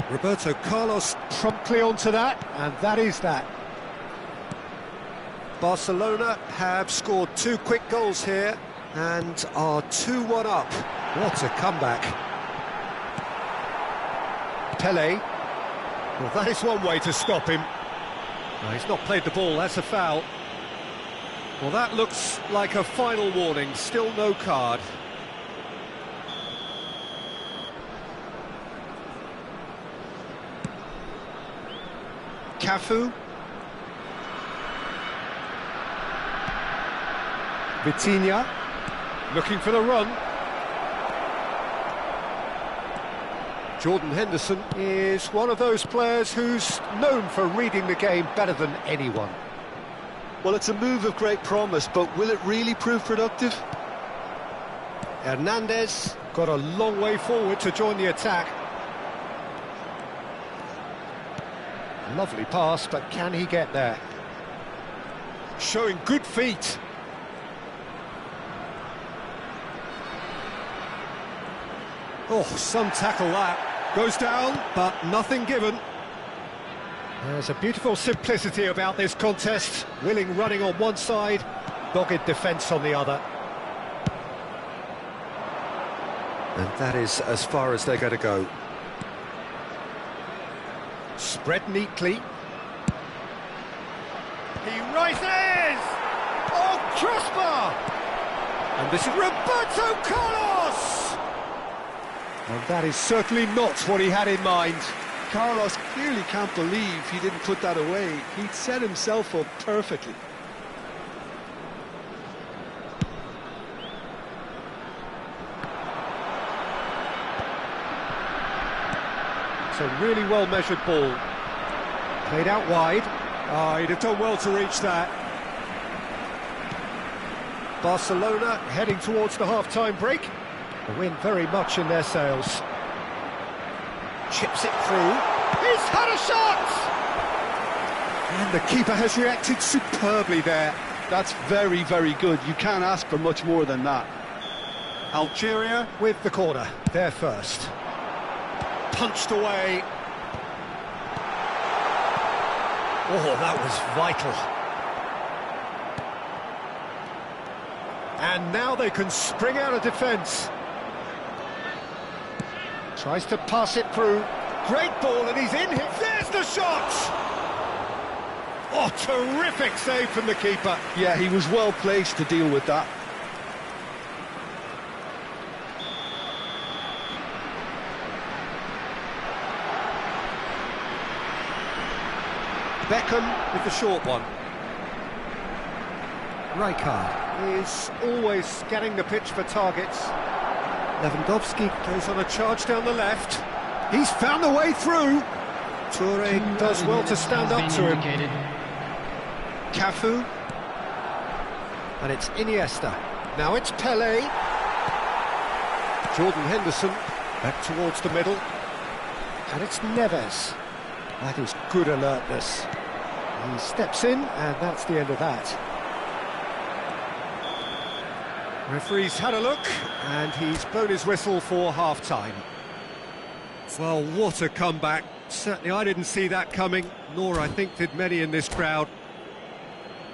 Roberto Carlos promptly onto that, and that is that. Barcelona have scored 2 quick goals here and are 2-1 up. What a comeback. Pele. Well, that is one way to stop him. No, he's not played the ball, that's a foul. Well, that looks like a final warning, still no card. Cafu. Vitinha, looking for the run. Jordan Henderson is one of those players who's known for reading the game better than anyone. Well, it's a move of great promise, but will it really prove productive? Hernandez got a long way forward to join the attack. Lovely pass, but can he get there? Showing good feet. Oh, some tackle that. Goes down, but nothing given. There's a beautiful simplicity about this contest. Willing running on one side, dogged defence on the other. And that is as far as they're going to go. Spread neatly. He rises! Oh, crossbar! And this is Roberto Carlos! And that is certainly not what he had in mind. Carlos clearly can't believe he didn't put that away. He'd set himself up perfectly. It's a really well-measured ball. Played out wide. Oh, he'd have done well to reach that. Barcelona heading towards the half-time break. The wind very much in their sails. Chips it through. He's had a shot! And the keeper has reacted superbly there. That's very, very good. You can't ask for much more than that. Algeria with the corner. They're first. Punched away. Oh, that was vital. And now they can spring out of defence. Tries to pass it through. Great ball, and he's in here. There's the shot! Oh, terrific save from the keeper. Yeah, he was well placed to deal with that. Beckham with the short one. Rijkaard is always scanning the pitch for targets. Lewandowski goes on a charge down the left. He's found a way through. Toure does well to stand up to him. Cafu. And it's Iniesta. Now it's Pelé. Jordan Henderson back towards the middle. And it's Neves. That is good alertness. He steps in, and that's the end of that. Referee's had a look, and he's blown his whistle for half-time. Well, what a comeback. Certainly I didn't see that coming, nor I think did many in this crowd.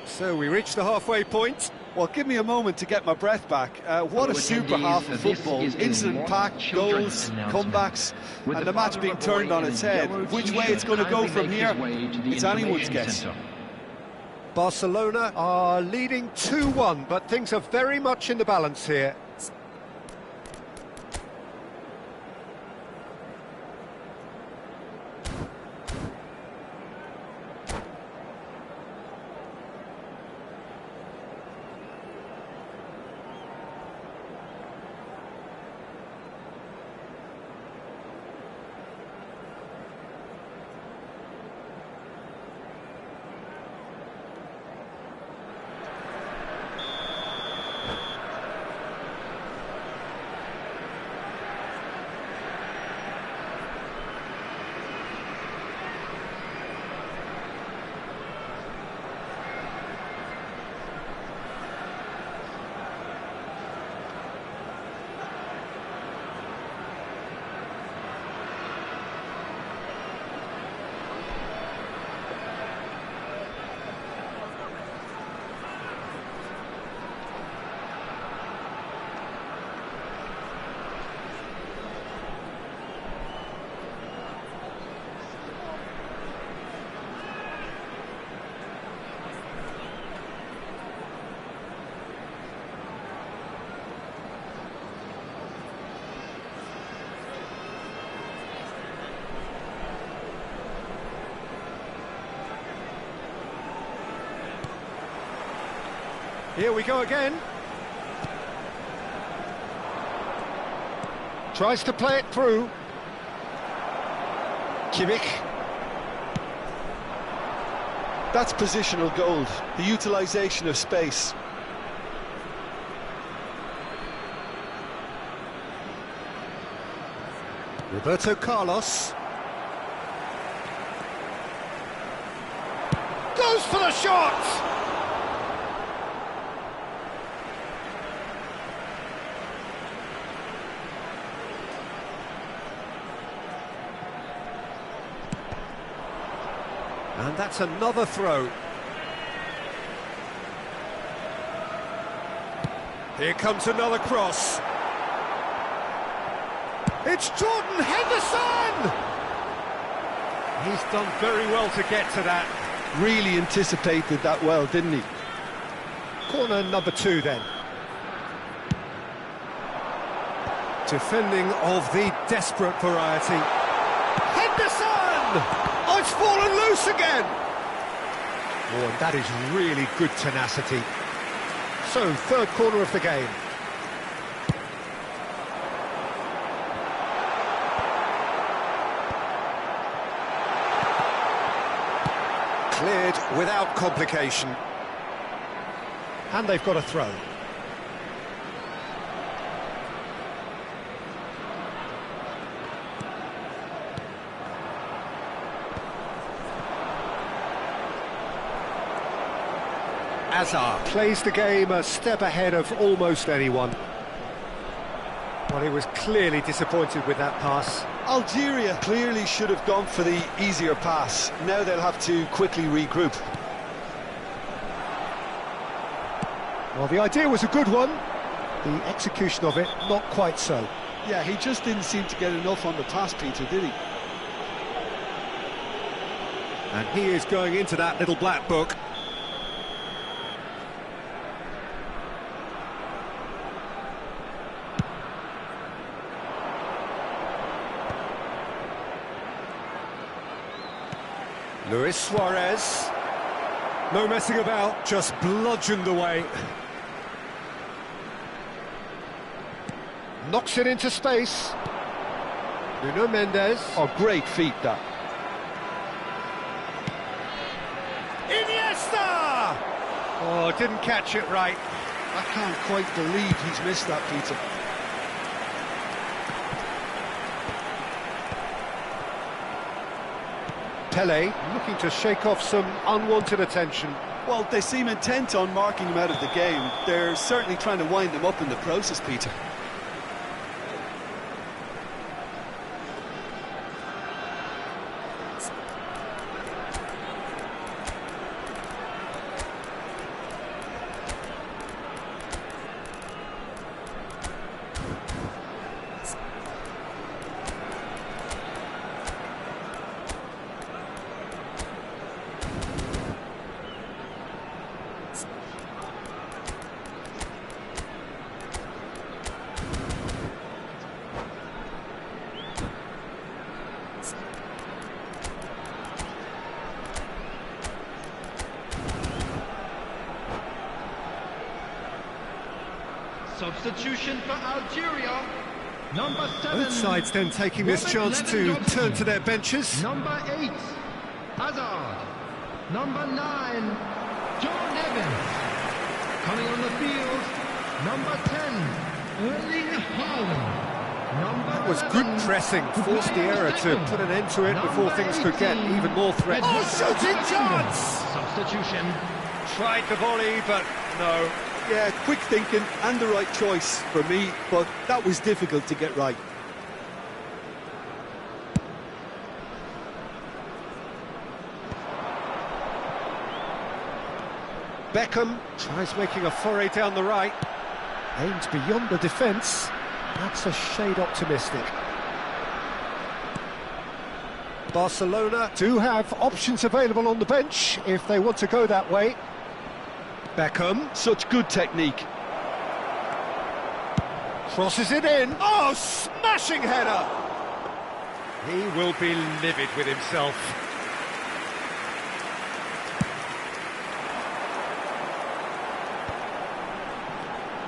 So we reach the halfway point. Well, give me a moment to get my breath back. What a super half of football. Incident-packed, goals, comebacks, and the match being turned on its head. Which way it's going to go from here, it's anyone's guess. Barcelona are leading 2-1, but things are very much in the balance here. Here we go again. Tries to play it through. Kimmich. That's positional gold, the utilisation of space. Roberto Carlos. Goes for the shot! And that's another throw. Here comes another cross. It's Jordan Henderson! He's done very well to get to that. Really anticipated that well, didn't he? Corner number 2 then. Defending of the desperate variety. Henderson! Oh, it's fallen loose again! Oh, and that is really good tenacity. So, third corner of the game. Cleared without complication. And they've got a throw. Hazard plays the game a step ahead of almost anyone. Well, he was clearly disappointed with that pass. Algeria clearly should have gone for the easier pass. Now they'll have to quickly regroup. Well, the idea was a good one. The execution of it, not quite so. Yeah, he just didn't seem to get enough on the pass, Peter, did he? And he is going into that little black book. Luis Suarez. No messing about, just bludgeoned away. Knocks it into space. Nuno Mendes. Oh, great feat, that. Iniesta! Oh, didn't catch it right. I can't quite believe he's missed that, Peter. Pele looking to shake off some unwanted attention. Well, they seem intent on marking him out of the game. They're certainly trying to wind him up in the process, Peter. Substitution for Algeria. Number 7. Both sides then taking this chance to turn to their benches. Number 8, Hazard. Number 9, John Evans. Coming on the field, number 10, Erling Haaland. That was good pressing, forced the error to put an end to it before things could get even more threatening. Oh, shooting chance! Substitution. Tried the volley, but no. Yeah, quick thinking and the right choice for me, but that was difficult to get right. Beckham tries making a foray down the right. Aims beyond the defence. That's a shade optimistic. Barcelona do have options available on the bench if they want to go that way. Beckham. Such good technique. Crosses it in. Oh, smashing header! He will be livid with himself.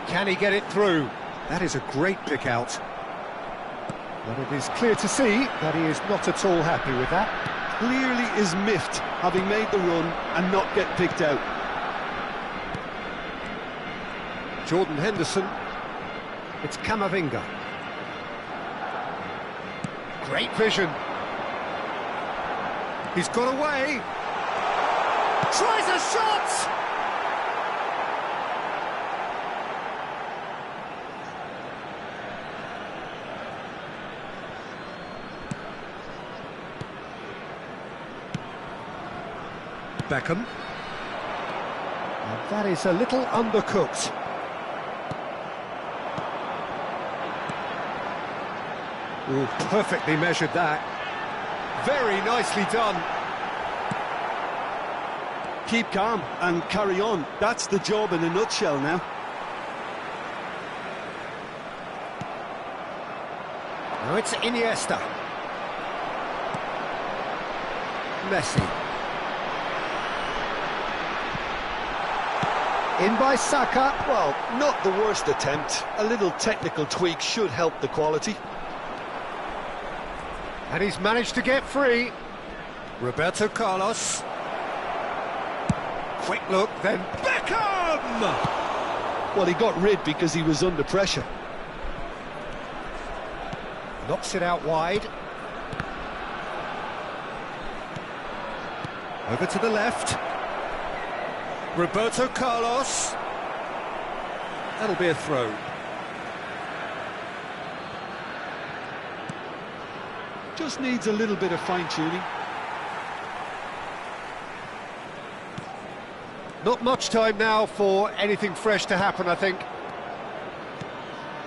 Can he get it through? That is a great pick out. But it is clear to see that he is not at all happy with that. Clearly is miffed, having made the run and not get picked out. Jordan Henderson. It's Camavinga. Great vision. He's got away. Tries a shot! Beckham. And that is a little undercooked. Ooh, perfectly measured that. Very nicely done. Keep calm and carry on. That's the job in a nutshell now. Now it's Iniesta. Messi. In by Saka. Well, not the worst attempt. A little technical tweak should help the quality. And he's managed to get free. Roberto Carlos. Quick look, then Beckham! Well, he got rid because he was under pressure. Knocks it out wide. Over to the left. Roberto Carlos. That'll be a throw. Just needs a little bit of fine-tuning. Not much time now for anything fresh to happen, I think.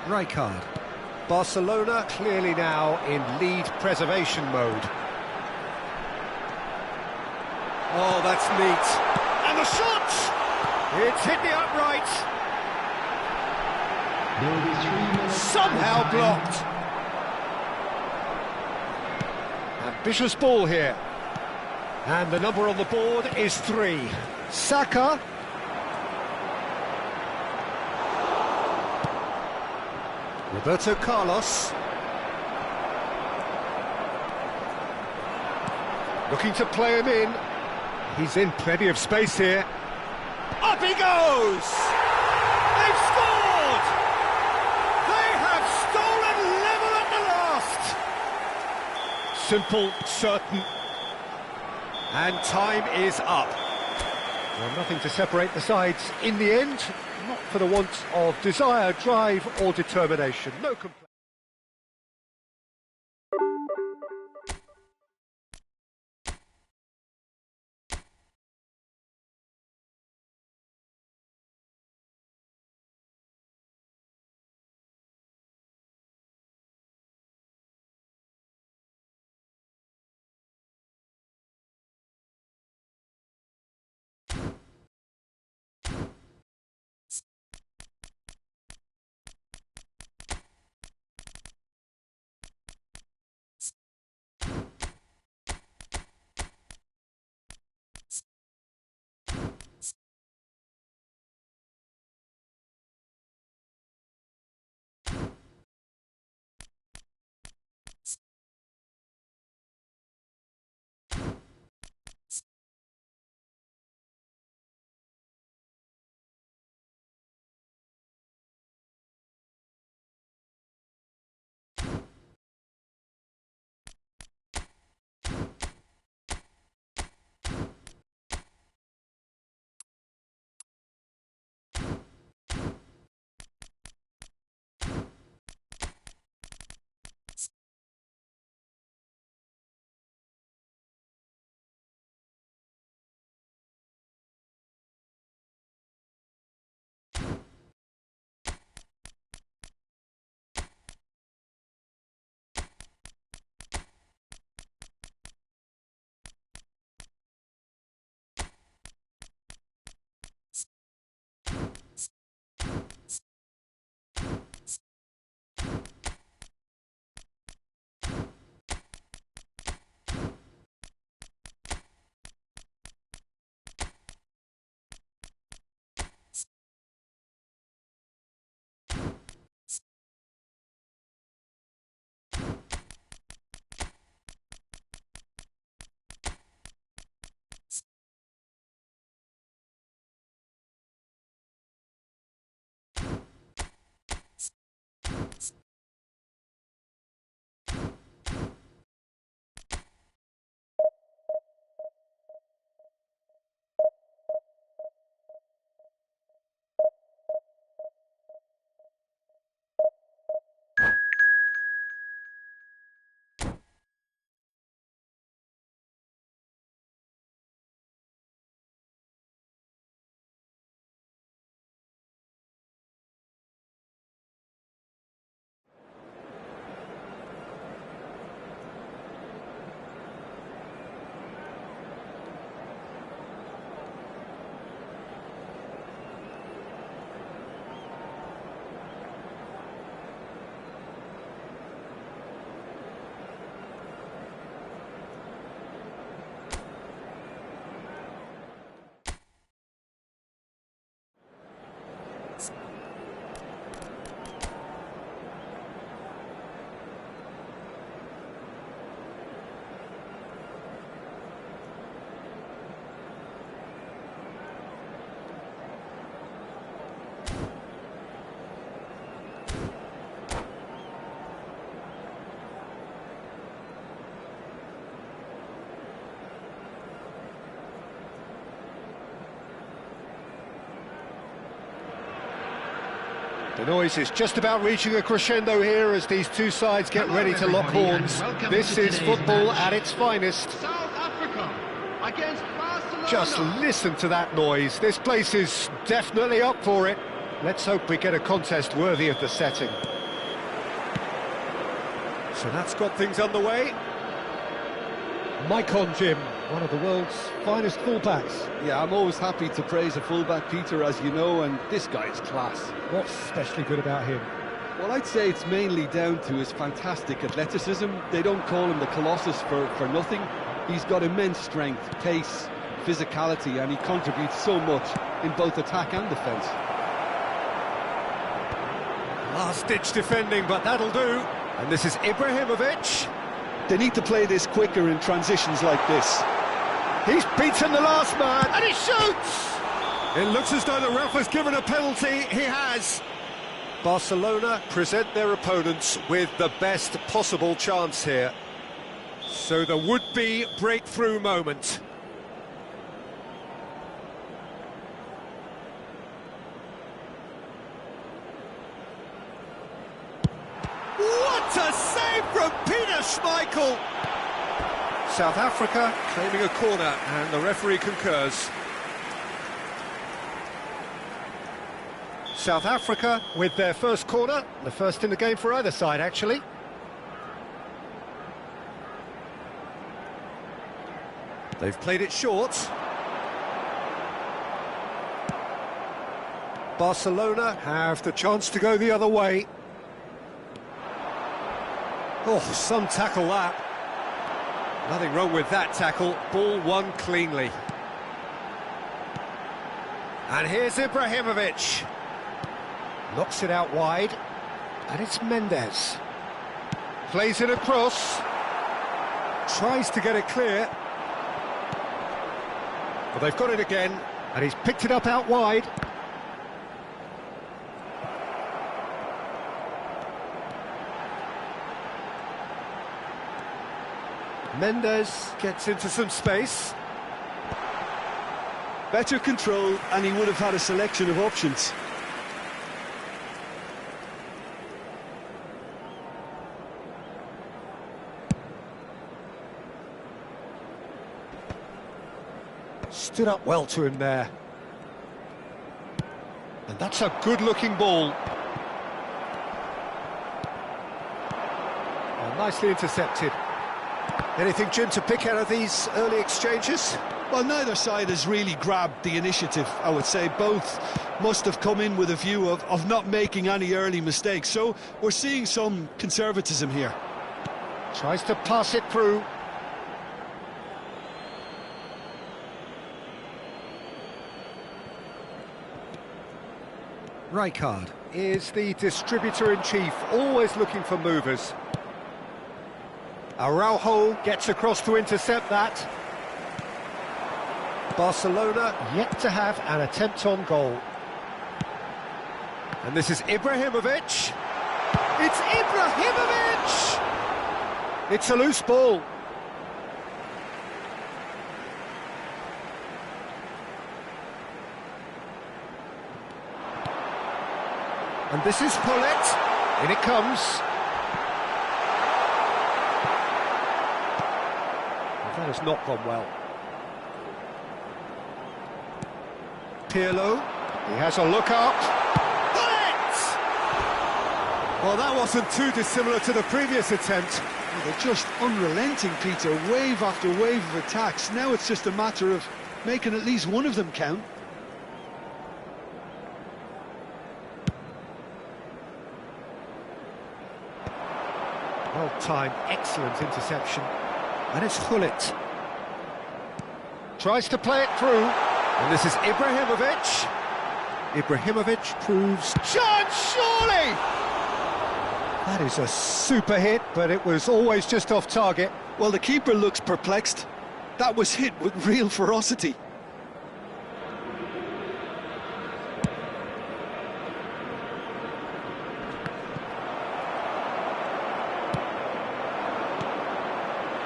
Rijkaard. Barcelona clearly now in lead preservation mode. Oh, that's neat. And the shot! It's hit the upright. There will be 3 minutes. Somehow blocked. Ambitious ball here. And the number on the board is 3. Saka. Roberto Carlos. Looking to play him in. He's in plenty of space here. Up he goes! They've scored! They have stolen level at the last! Simple, certain. And time is up. Well, nothing to separate the sides in the end, not for the want of desire, drive or determination. No complaint. The noise is just about reaching a crescendo here as these two sides get ready to lock horns. This is football at its finest. South Africa against Barcelona. Just listen to that noise. This place is definitely up for it. Let's hope we get a contest worthy of the setting. So that's got things underway. Maicon Jim, one of the world's finest fullbacks. Yeah, I'm always happy to praise a fullback, Peter, as you know, and this guy's class. What's especially good about him? Well, I'd say it's mainly down to his fantastic athleticism. They don't call him the Colossus for nothing. He's got immense strength, pace, physicality, and he contributes so much in both attack and defence. Last-ditch defending, but that'll do. And this is Ibrahimovic. They need to play this quicker in transitions like this. He's beaten the last man, and he shoots! It looks as though the ref has given a penalty. He has. Barcelona present their opponents with the best possible chance here. So the would-be breakthrough moment. What a save from Peter Schmeichel! South Africa claiming a corner, and the referee concurs. South Africa with their first corner, the first in the game for either side, actually. They've played it short. Barcelona have the chance to go the other way. Oh, some tackle that. Nothing wrong with that tackle. Ball won cleanly. And here's Ibrahimovic. Knocks it out wide. And it's Mendes. Plays it across. Tries to get it clear. But they've got it again. And he's picked it up out wide. Mendes gets into some space. Better control, and he would have had a selection of options. Stood up well to him there. And that's a good-looking ball. Oh, nicely intercepted. Anything, Jim, to pick out of these early exchanges? Well, neither side has really grabbed the initiative, I would say. Both must have come in with a view of not making any early mistakes. So we're seeing some conservatism here. Tries to pass it through. Rijkaard is the distributor-in-chief, always looking for movers. Araujo gets across to intercept that. Barcelona yet to have an attempt on goal. And this is Ibrahimovic. It's Ibrahimovic! It's a loose ball. And this is Pullet. In it comes. That has not gone well. Pirlo, he has a look up. Pullet! Well, that wasn't too dissimilar to the previous attempt. Well, they're just unrelenting, Peter. Wave after wave of attacks. Now it's just a matter of making at least one of them count. Well-timed, excellent interception. And it's Gullit. Tries to play it through. And this is Ibrahimovic. Ibrahimovic proves... Chance, surely! That is a super hit, but it was always just off target. Well, the keeper looks perplexed. That was hit with real ferocity.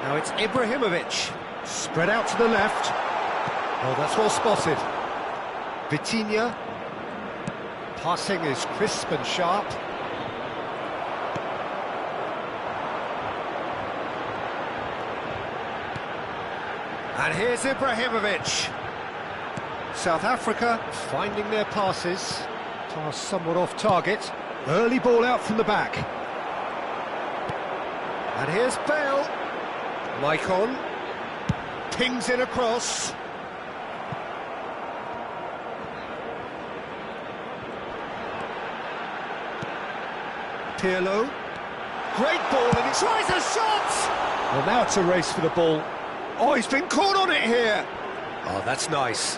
Now it's Ibrahimovic, spread out to the left. Oh, that's well spotted. Vitinha Passing is crisp and sharp. And here's Ibrahimovic. South Africa finding their passes. Pass somewhat off target. Early ball out from the back. And here's Bale. Maicon. Pings in across. Pirlo. Great ball, and he tries a shot! Well, now it's a race for the ball. Oh, he's been caught on it here. Oh, that's nice.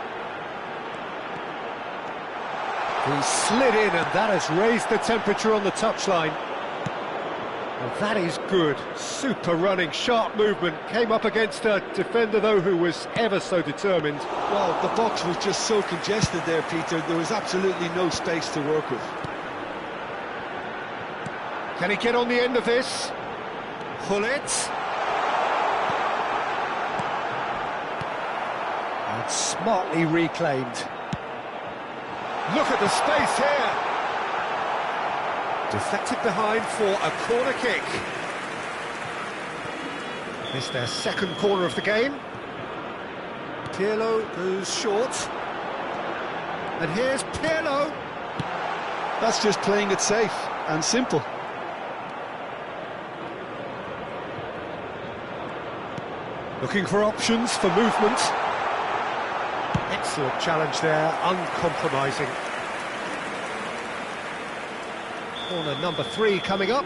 He slid in, and that has raised the temperature on the touchline. Well, that is good. Super running, sharp movement. Came up against a defender, though, who was ever so determined. Well, the box was just so congested there, Peter. There was absolutely no space to work with. Can he get on the end of this? Hullet. And smartly reclaimed. Look at the space here. Deflected behind for a corner kick. This their second corner of the game. Pirlo goes short. And here's Pirlo. That's just playing it safe and simple. Looking for options for movement. Excellent challenge there, uncompromising. Corner number 3 coming up.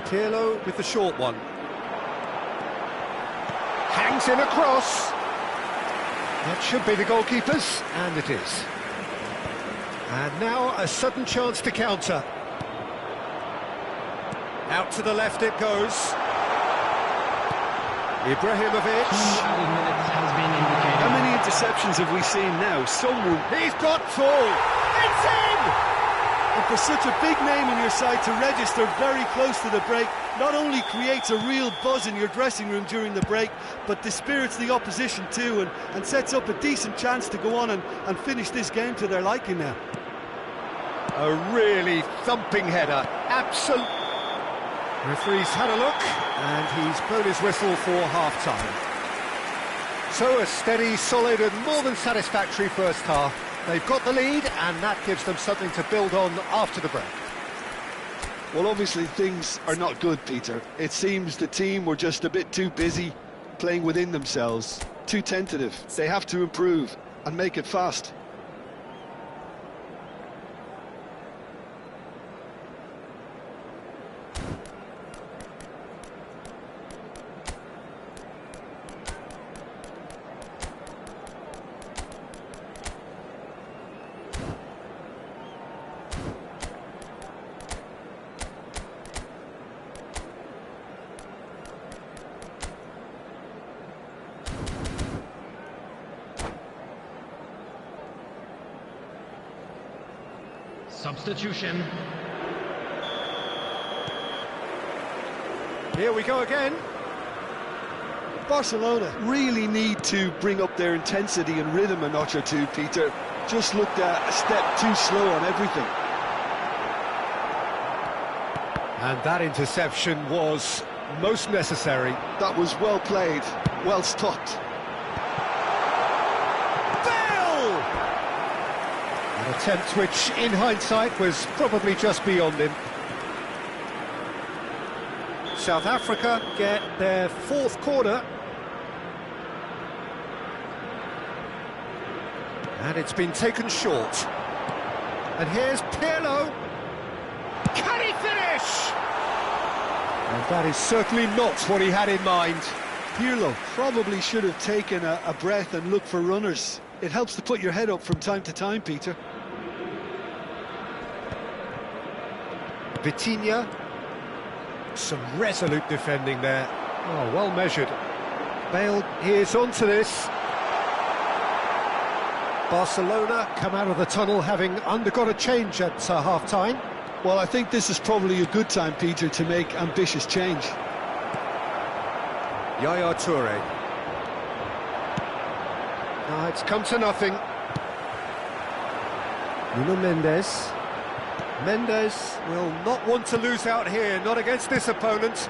Pirlo with the short one. Hangs in across. That should be the goalkeeper's, and it is. And now a sudden chance to counter. Out to the left it goes. Ibrahimovic. How many interceptions have we seen now? Someone... He's got tall. It's in! And for such a big name in your side to register very close to the break, not only creates a real buzz in your dressing room during the break, but dispirits the opposition too, and sets up a decent chance to go on and finish this game to their liking now. A really thumping header. Absolute. Referee's had a look, and he's blown his whistle for half-time. So a steady, solid and more than satisfactory first half. They've got the lead, and that gives them something to build on after the break. Well, obviously things are not good, Peter. It seems the team were just a bit too busy playing within themselves, too tentative. They have to improve and make it fast. Substitution. Here we go again. Barcelona really need to bring up their intensity and rhythm a notch or two, Peter. Just looked a step too slow on everything. And that interception was most necessary. That was well played, well stopped. An attempt which, in hindsight, was probably just beyond him. South Africa get their 4th corner. And it's been taken short. And here's Pirlo. Can he finish? And that is certainly not what he had in mind. Pirlo probably should have taken a breath and looked for runners. It helps to put your head up from time to time, Peter. Vitinha. Some resolute defending there. Oh, well measured. Bale is onto this. Barcelona come out of the tunnel having undergone a change at half-time. Well, I think this is probably a good time, Peter, to make ambitious change. Yaya Toure. No, it's come to nothing. Nuno Mendes. Mendes will not want to lose out here, not against this opponent.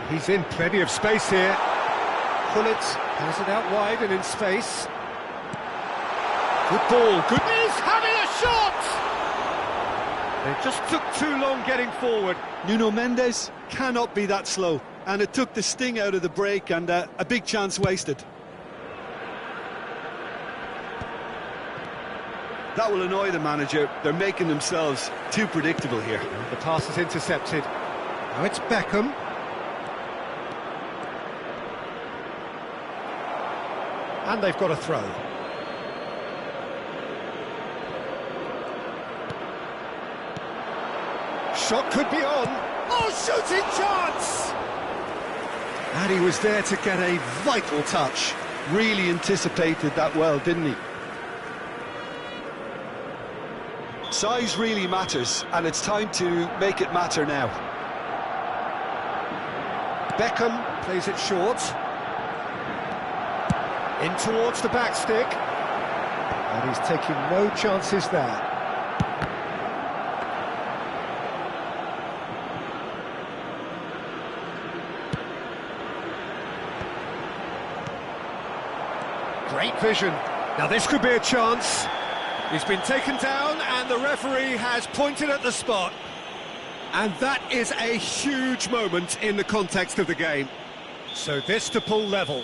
He's in plenty of space here. Gullit has it out wide and in space. Good ball, good. He's having a shot! It just took too long getting forward. Nuno Mendes cannot be that slow, and it took the sting out of the break, and a big chance wasted. That will annoy the manager. They're making themselves too predictable here. The pass is intercepted. Now it's Beckham. And they've got a throw. Shot could be on. Oh, shooting chance! And he was there to get a vital touch. Really anticipated that well, didn't he? Size really matters, and it's time to make it matter now. Beckham plays it short. In towards the back stick. And he's taking no chances there. Great vision. Now this could be a chance. He's been taken down and the referee has pointed at the spot. And that is a huge moment in the context of the game. So this to pull level.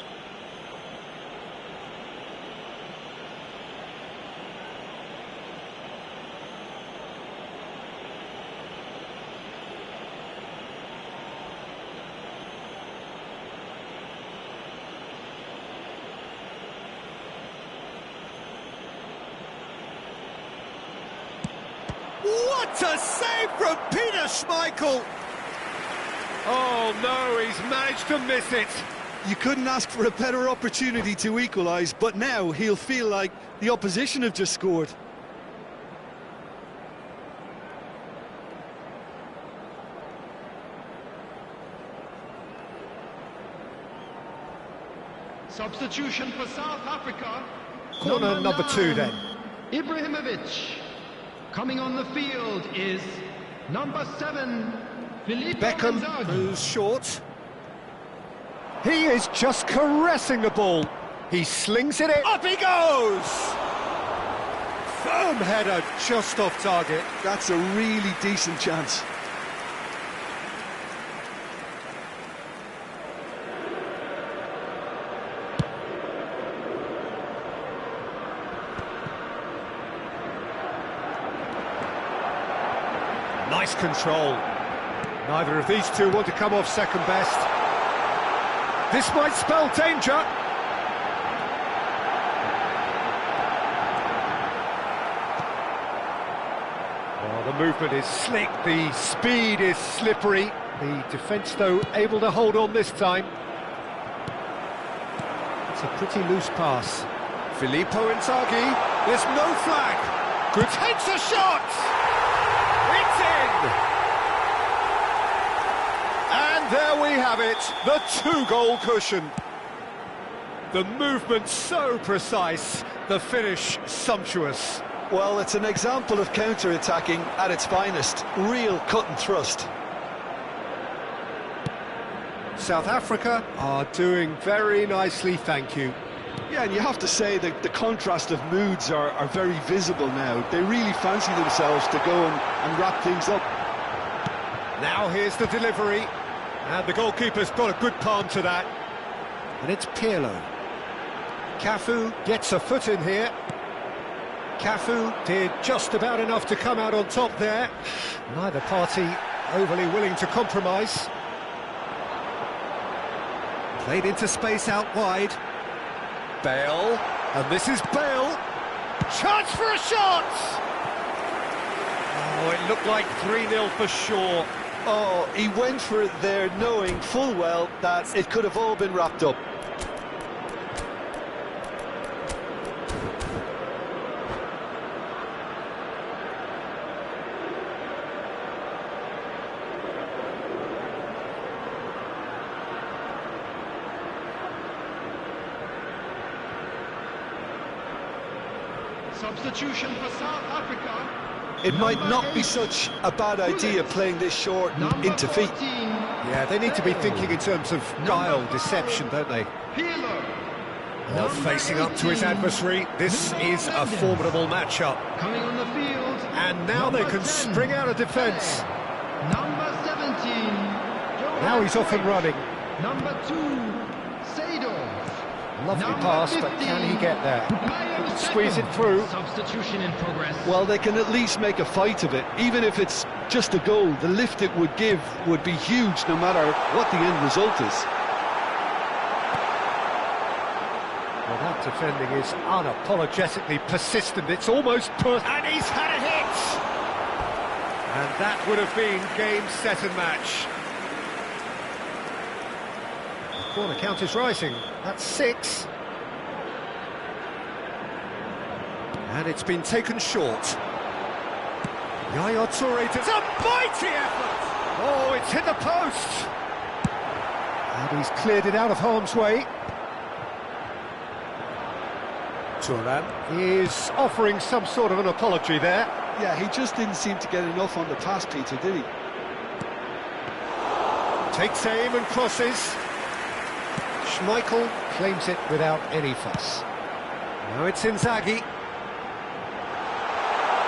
What a save from Peter Schmeichel! Oh no, he's managed to miss it. You couldn't ask for a better opportunity to equalise, but now he'll feel like the opposition have just scored. Substitution for South Africa. Corner number 2 then. Ibrahimovic. Coming on the field is number 7, Filippo Beckham Inzaghi. moves short. He is just caressing the ball. He slings it in. Up he goes! Firm header just off target. That's a really decent chance. Nice control. Neither of these two want to come off second best. This might spell danger. Well, the movement is slick, the speed is slippery. The defence, though, able to hold on this time. It's a pretty loose pass. Filippo Inzaghi, there's no flag. Good takes a shot! It's in! And there we have it, the 2-goal cushion. The movement so precise, the finish sumptuous. Well, it's an example of counter-attacking at its finest. Real cut and thrust. South Africa are doing very nicely, thank you. Yeah, and you have to say that the contrast of moods are very visible now. They really fancy themselves to go and wrap things up. Now here's the delivery, and the goalkeeper's got a good palm to that. And it's Pirlo. Cafu gets a foot in here. Cafu did just about enough to come out on top there. Neither party overly willing to compromise. Played into space out wide. Bale, and this is Bale. Chance for a shot! Oh, it looked like 3-0 for sure. Oh, he went for it there knowing full well that it could have all been wrapped up. Substitution for South Africa. It might Number not be 8. such a bad idea playing this short and Number into feet. 14. Yeah, they need to be thinking in terms of guile, deception, don't they? Pirlo. Well, facing up to his adversary, this is a formidable matchup. Coming on the field. And now they can 10. spring out of defence. Number 17. Now he's off and running. Number 2. Seedorf. Lovely Number pass, but 15. can he get there? Bukayo Squeeze it Saka. through. Substitution in progress. Well, they can at least make a fight of it. Even if it's just a goal, the lift it would give would be huge no matter what the end result is. Well, that defending is unapologetically persistent. It's almost and he's had a hit! And that would have been game, set and match. The corner count is rising. That's 6. And it's been taken short. Yaya Toure, it's a mighty effort! Oh, it's hit the post! And he's cleared it out of harm's way. Thuram is offering some sort of an apology there. Yeah, he just didn't seem to get enough on the pass, Peter, did he? Takes aim and crosses. Schmeichel claims it without any fuss. Now it's Inzaghi.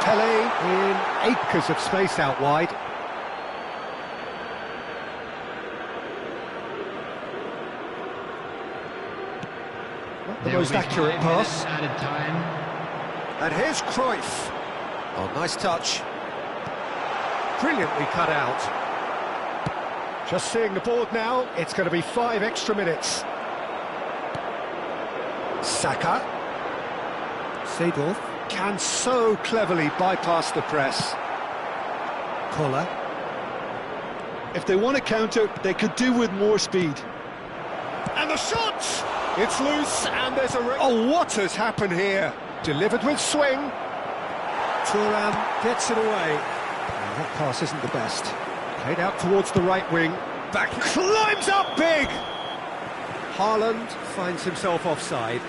Pele in acres of space out wide. Not the most accurate pass. Added time. And here's Cruyff. Oh, nice touch. Brilliantly cut out. Just seeing the board now, it's going to be 5 extra minutes. Saka. Seedorf can so cleverly bypass the press. Koller. If they want to counter, they could do with more speed. And the shot! It's loose, and there's a... Oh, what has happened here? Delivered with swing. Thuram gets it away. And that pass isn't the best. Played out towards the right wing. Back, climbs up big! Haaland finds himself offside.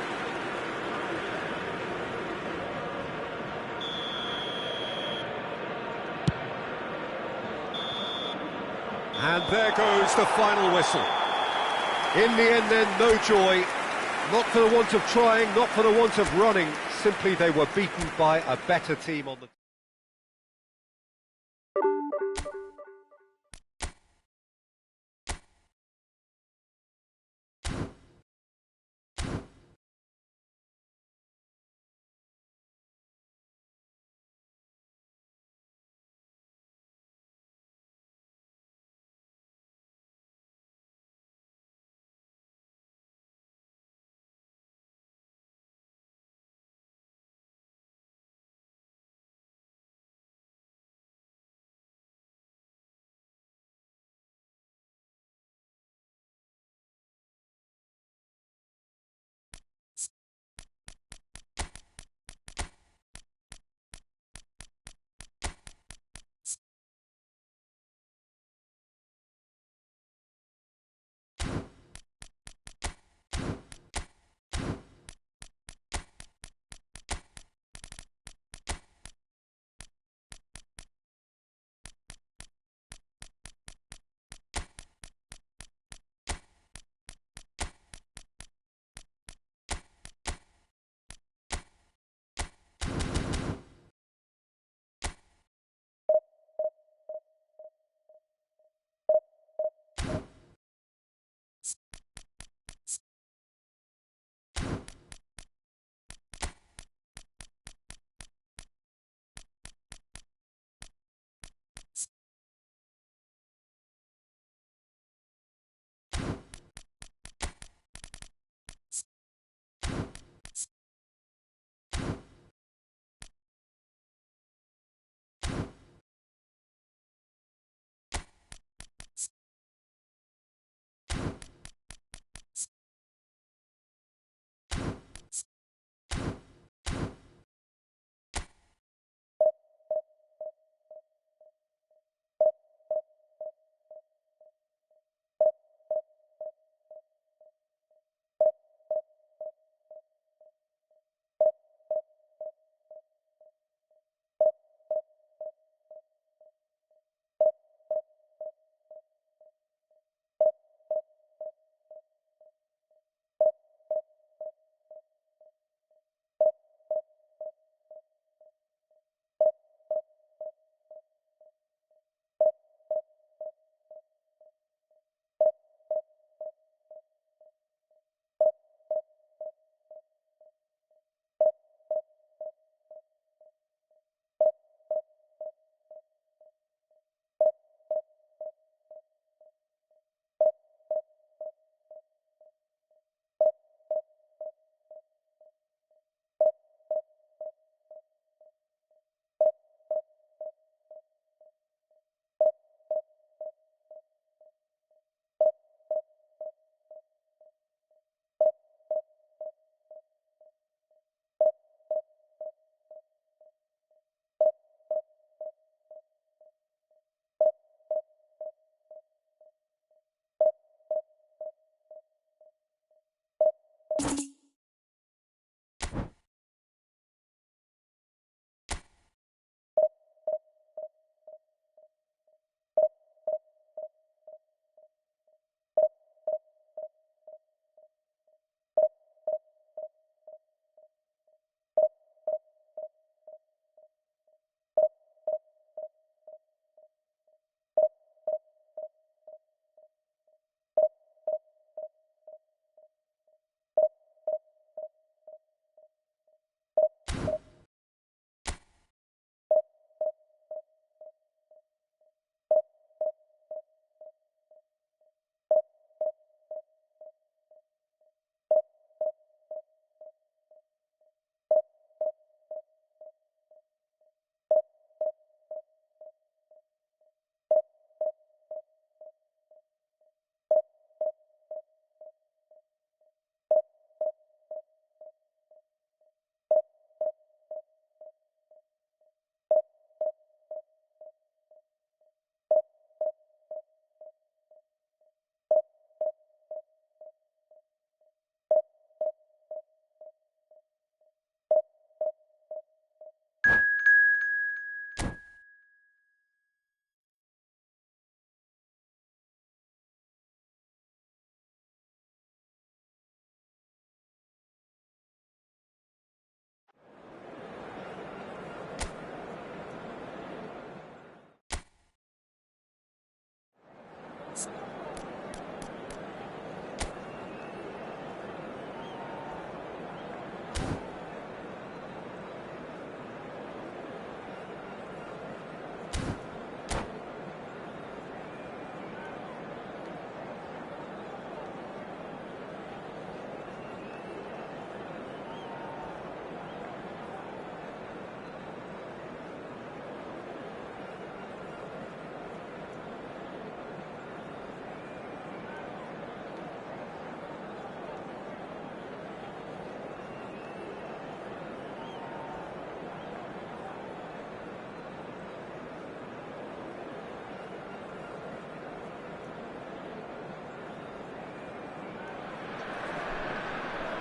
And there goes the final whistle. In the end then, no joy. Not for the want of trying, not for the want of running. Simply they were beaten by a better team on the...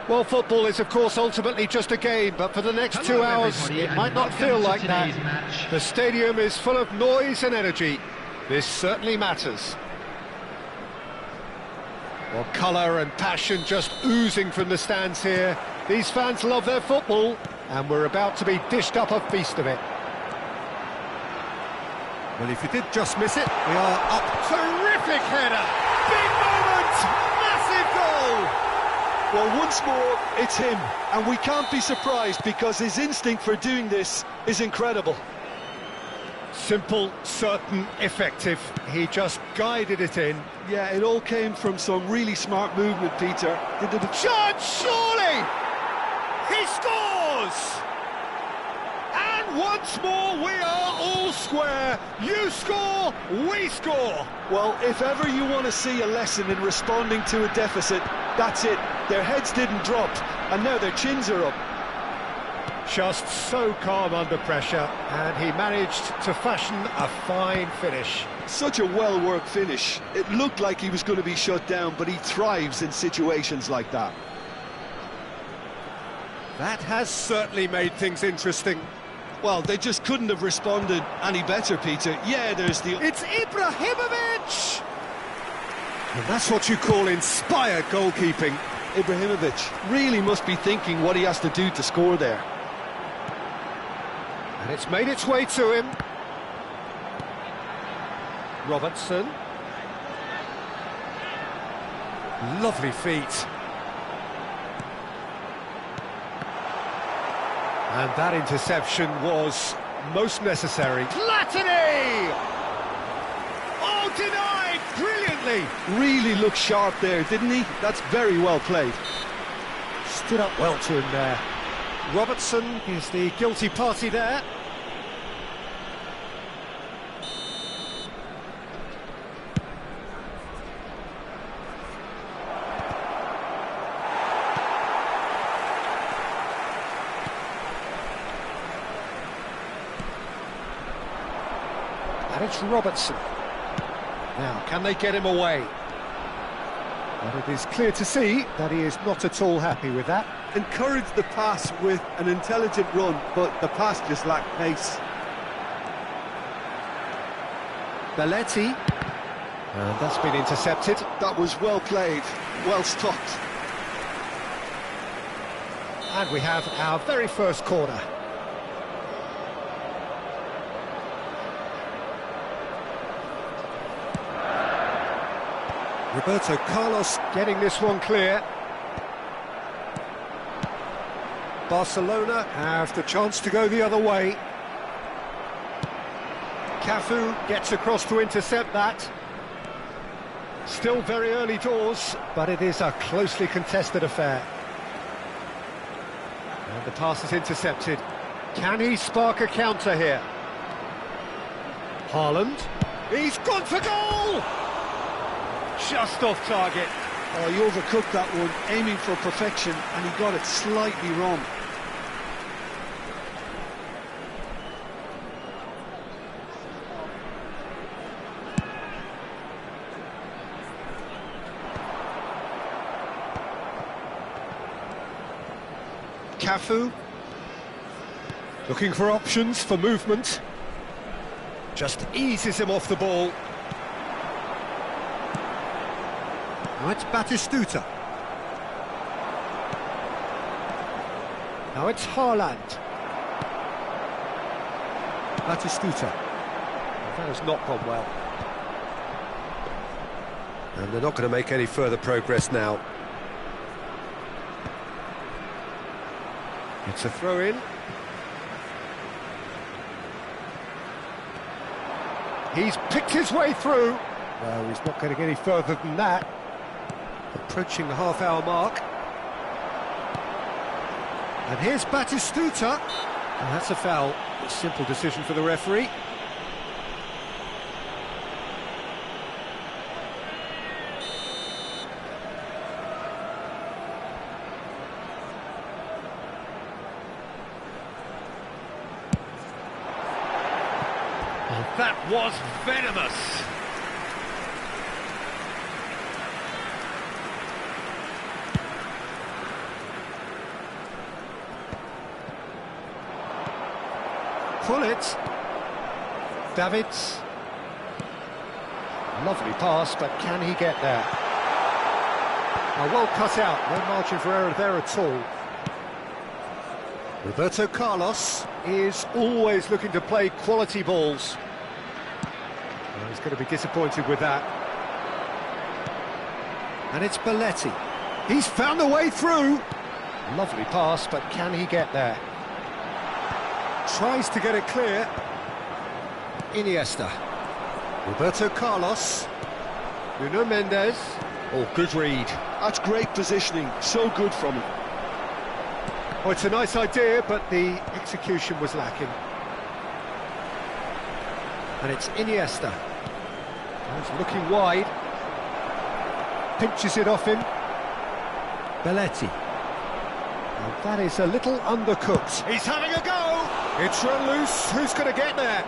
Well, football is, of course, ultimately just a game, but for the next 2 hours, it might not feel like that. The stadium is full of noise and energy. This certainly matters. Well, colour and passion just oozing from the stands here. These fans love their football, and we're about to be dished up a feast of it. Well, if you did just miss it, we are up. Terrific header! Big moment! Massive goal! Well, once more, it's him, and we can't be surprised because his instinct for doing this is incredible. Simple, certain, effective. He just guided it in. Yeah, it all came from some really smart movement, Peter. Chance, surely! He scores! And once more, we are all square. You score, we score. Well, if ever you want to see a lesson in responding to a deficit, that's it. Their heads didn't drop, and now their chins are up. Just so calm under pressure, and he managed to fashion a fine finish. Such a well-worked finish. It looked like he was going to be shut down, but he thrives in situations like that. That has certainly made things interesting. Well, they just couldn't have responded any better, Peter. Yeah, there's the... It's Ibrahimovic! And that's what you call inspired goalkeeping. Ibrahimovic really must be thinking what he has to do to score there. And it's made its way to him. Robertson. Lovely feet. And that interception was most necessary. Platini! Oh, denied brilliantly! Really looked sharp there, didn't he? That's very well played. Stood up well to him there. Robertson is the guilty party there. And it's Robertson. Now, can they get him away? But it is clear to see that he is not at all happy with that. Encouraged the pass with an intelligent run, but the pass just lacked pace. Belletti. And that's been intercepted. That was well played, well stopped. And we have our very first corner. Roberto Carlos getting this one clear. Barcelona have the chance to go the other way. Cafu gets across to intercept that. Still very early doors, but it is a closely contested affair. And the pass is intercepted. Can he spark a counter here? Haaland. He's gone for goal! Just off target. Oh, he overcooked that one, aiming for perfection, and he got it slightly wrong. Cafu. Looking for options for movement. Just eases him off the ball. Now it's Batistuta. Now it's Haaland. Batistuta. That has not gone well. And they're not going to make any further progress now. It's a throw-in. He's picked his way through. Well, he's not getting any further than that. Approaching the half-hour mark. And here's Batistuta. And that's a foul. A simple decision for the referee. That was venomous. pull it. Davids. Lovely pass, but can he get there? Well cut out, no margin for error there at all. Roberto Carlos is always looking to play quality balls. Well, he's going to be disappointed with that. And it's Belletti. He's found a way through. Lovely pass, but can he get there? Tries to get it clear. Iniesta. Roberto Carlos. Nuno Mendes. Oh, good read. That's great positioning, so good from him. Oh, it's a nice idea, but the execution was lacking. And it's Iniesta. He's looking wide. Pinches it off him. Belletti. And that is a little undercooked. He's having a go! It's run loose. Who's going to get there?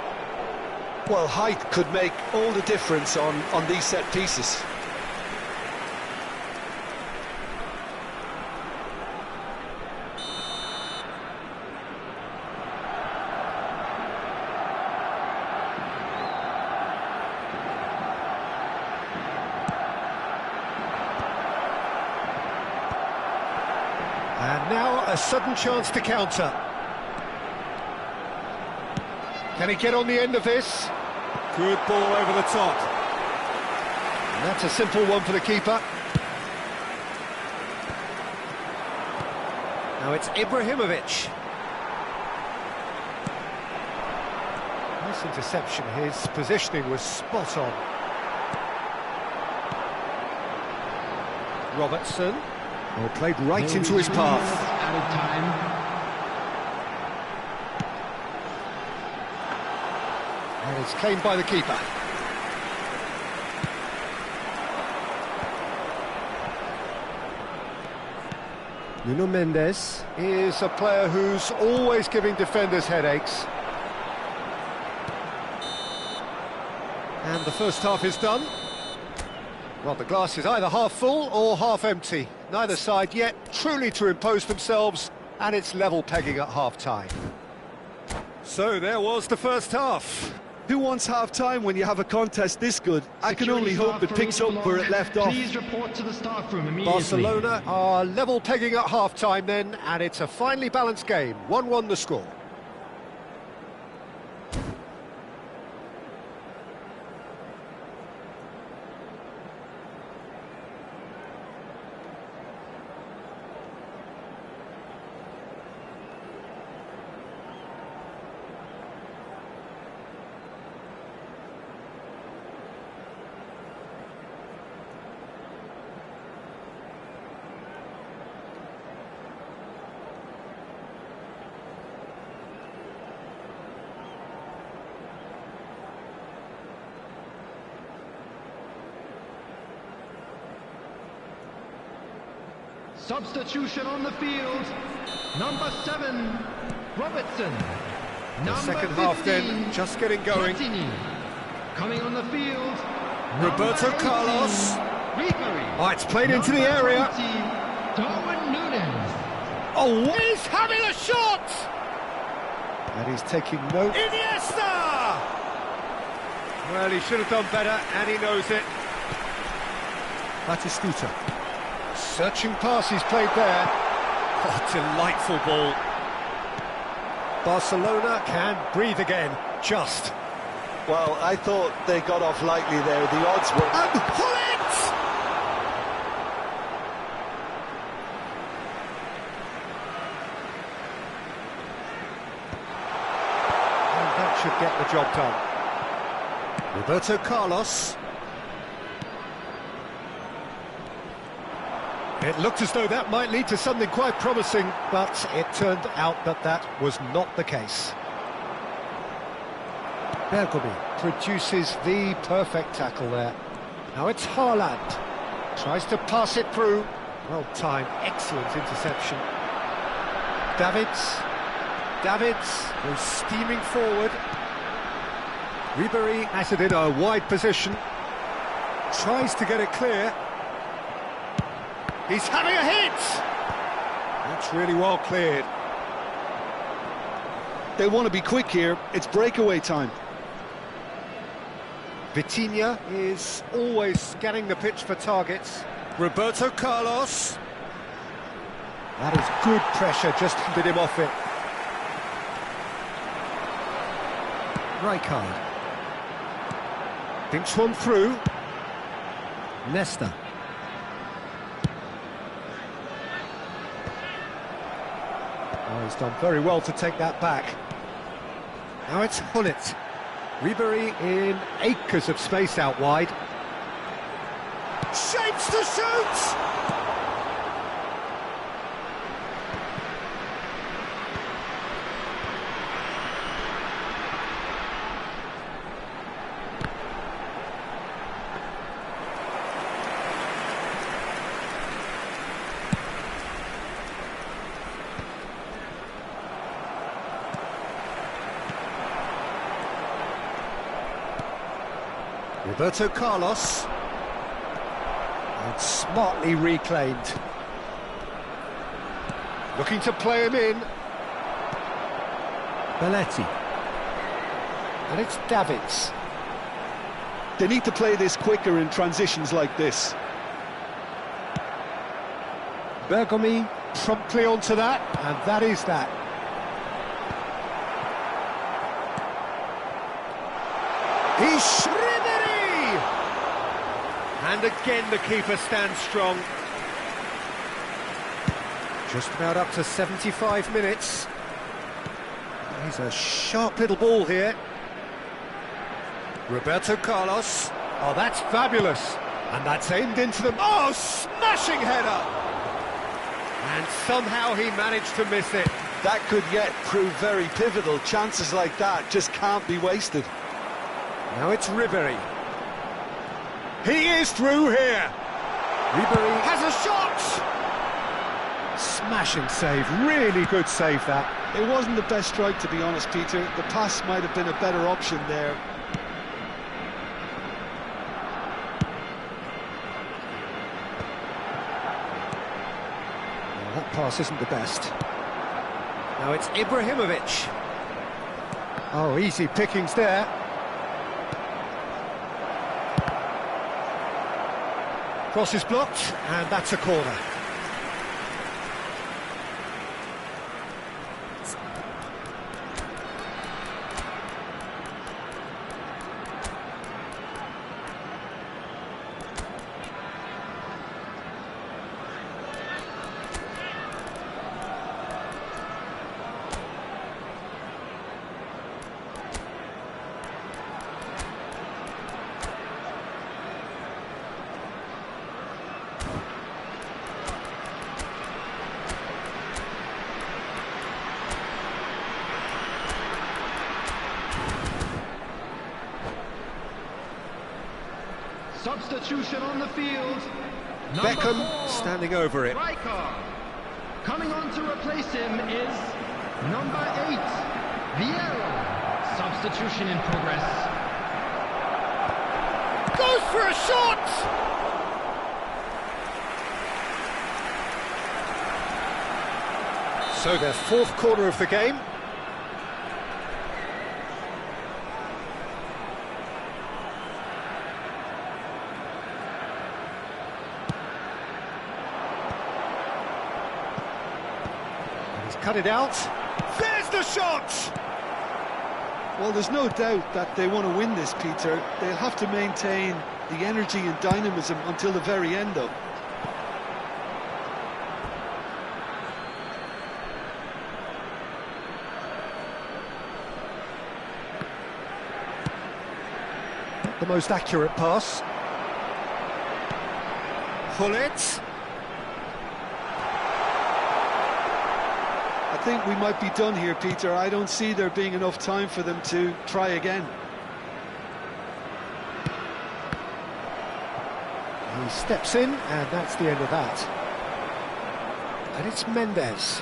Well, height could make all the difference on these set pieces. And now a sudden chance to counter. Can he get on the end of this? Good ball over the top. And that's a simple one for the keeper. Now it's Ibrahimovic. Nice interception. His positioning was spot on. Robertson. Well, played right into his path. Out of time. And it's claimed by the keeper. Nuno Mendes is a player who's always giving defenders headaches. And the first half is done. Well, the glass is either half full or half empty. Neither side yet truly to impose themselves, and it's level pegging at half-time. So there was the first half. Who wants half-time when you have a contest this good? I can only hope it picks up where it left off. Please report to the staff room immediately. Barcelona are level pegging at half-time then, and it's a finely balanced game. 1-1 the score. Substitution on the field. Number 7, Robertson. The second half then, just getting going. Platini. Coming on the field. Roberto Carlos. Ribery. Oh, it's played into the area. 20, Darwin Núñez. Oh, he's having a shot! And he's taking note. Iniesta! Well, he should have done better, and he knows it. Batistuta. Searching pass he's played there. Oh, delightful ball. Barcelona can breathe again, just. Well, I thought they got off lightly there. The odds were... And pull it! And that should get the job done. Roberto Carlos. It looked as though that might lead to something quite promising, but it turned out that that was not the case. Bergomi produces the perfect tackle there. Now it's Haaland. Tries to pass it through. Well timed, excellent interception. Davids goes steaming forward. Ribery has it in a wide position. Tries to get it clear. He's having a hit! That's really well cleared. They want to be quick here. It's breakaway time. Vitinha is always scanning the pitch for targets. Roberto Carlos. That is good pressure, just bit him off it. Rijkaard. Thinks one through. Nesta. Oh, he's done very well to take that back. Now it's Hullet. Ribery in acres of space out wide. Shapes to shoot! Roberto Carlos, and smartly reclaimed. Looking to play him in. Belletti. And it's Davids. They need to play this quicker in transitions like this. Bergomi promptly onto that, and that is that. He's Ribery! And again the keeper stands strong. Just about up to 75 minutes. He's a sharp little ball here. Roberto Carlos. Oh, that's fabulous. And that's aimed into the... Oh, smashing header! And somehow he managed to miss it. That could yet prove very pivotal. Chances like that just can't be wasted. Now it's Ribery. He is through here. Ribery has a shot! Smashing save, really good save that. It wasn't the best strike, to be honest, Peter. The pass might have been a better option there. Well, that pass isn't the best. Now it's Ibrahimovic. Oh, easy pickings there. Cross is blocked, and that's a corner. Substitution on the field. Beckham standing over it. Rijkaard. Coming on to replace him is number 8, Vieira. Substitution in progress. Goes for a shot! So their fourth corner of the game. Cut it out. There's the shot! Well, there's no doubt that they want to win this, Peter. They'll have to maintain the energy and dynamism until the very end, though. The most accurate pass. Hullet. I think we might be done here, Peter. I don't see there being enough time for them to try again. He steps in, and that's the end of that. And it's Mendes.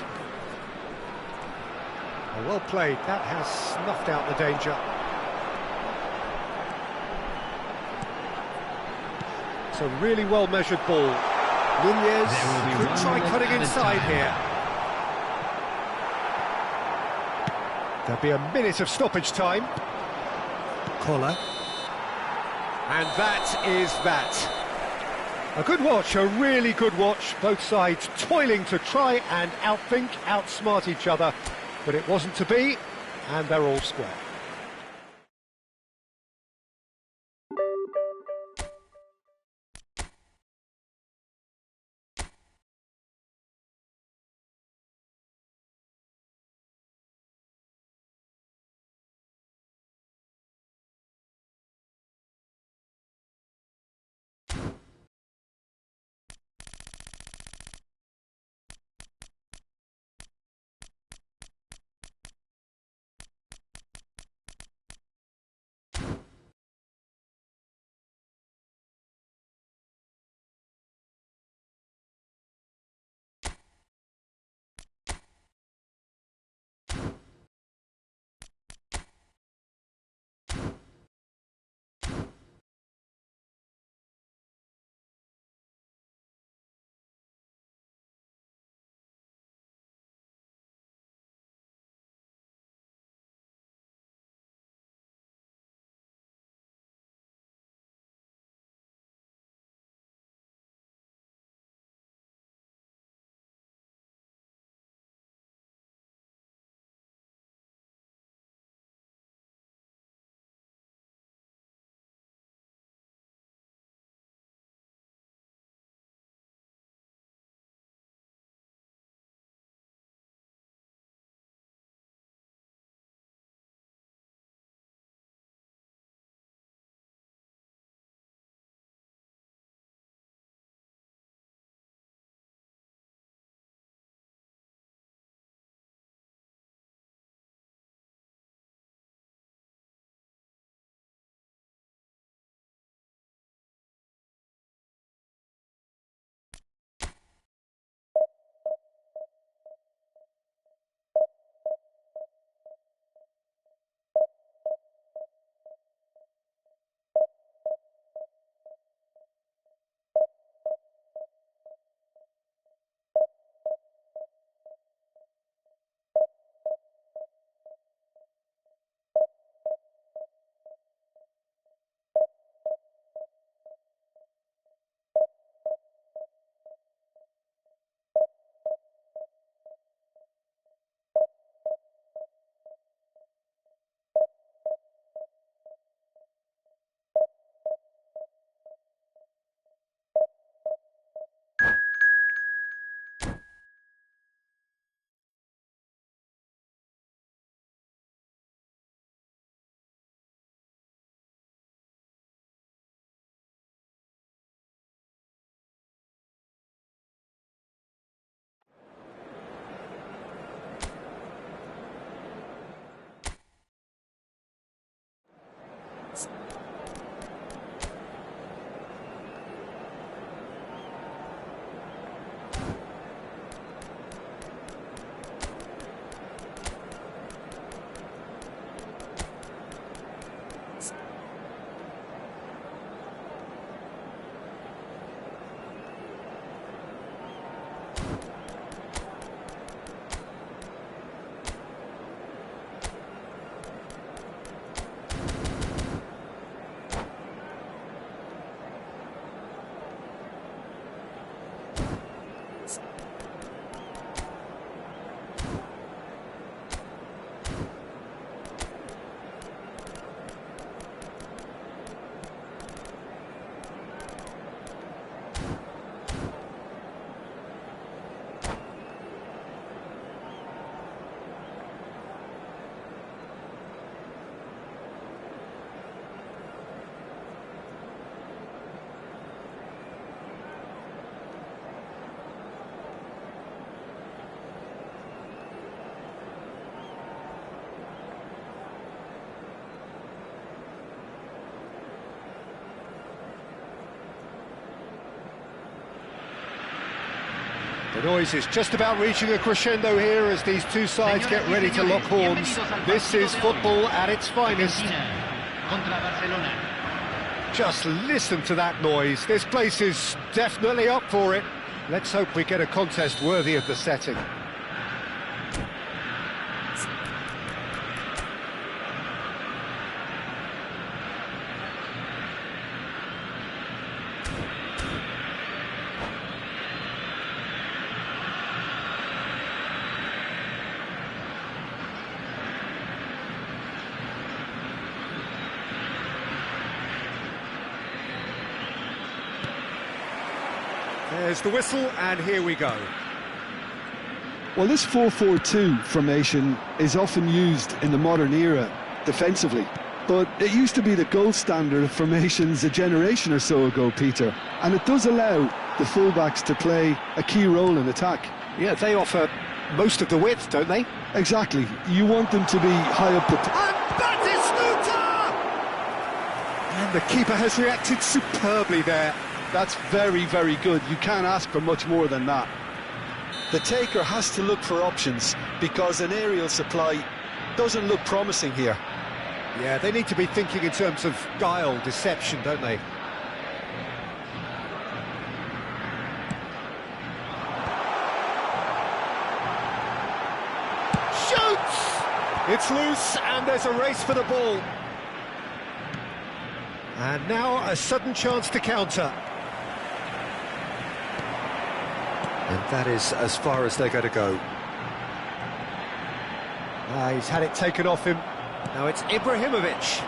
Oh, well played. That has snuffed out the danger. It's a really well-measured ball. Nunez could try cutting inside here. There'll be a minute of stoppage time. Collar. And that is that. A good watch, a really good watch. Both sides toiling to try and outthink, outsmart each other. But it wasn't to be, and they're all square. The noise is just about reaching a crescendo here as these two sides get ready to lock horns. This is football at its finest. Just listen to that noise. This place is definitely up for it. Let's hope we get a contest worthy of the setting. There's the whistle, and here we go. Well, this 4-4-2 formation is often used in the modern era defensively, but it used to be the gold standard of formations a generation or so ago, Peter, and it does allow the fullbacks to play a key role in attack. Yeah, they offer most of the width, don't they? Exactly. You want them to be high up the... And the keeper has reacted superbly there. That's very, very good. You can't ask for much more than that. The taker has to look for options because an aerial supply doesn't look promising here. Yeah, they need to be thinking in terms of guile, deception, don't they? Shoots! It's loose, and there's a race for the ball. And now a sudden chance to counter. And that is as far as they're going to go. He's had it taken off him. Now it's Ibrahimovic.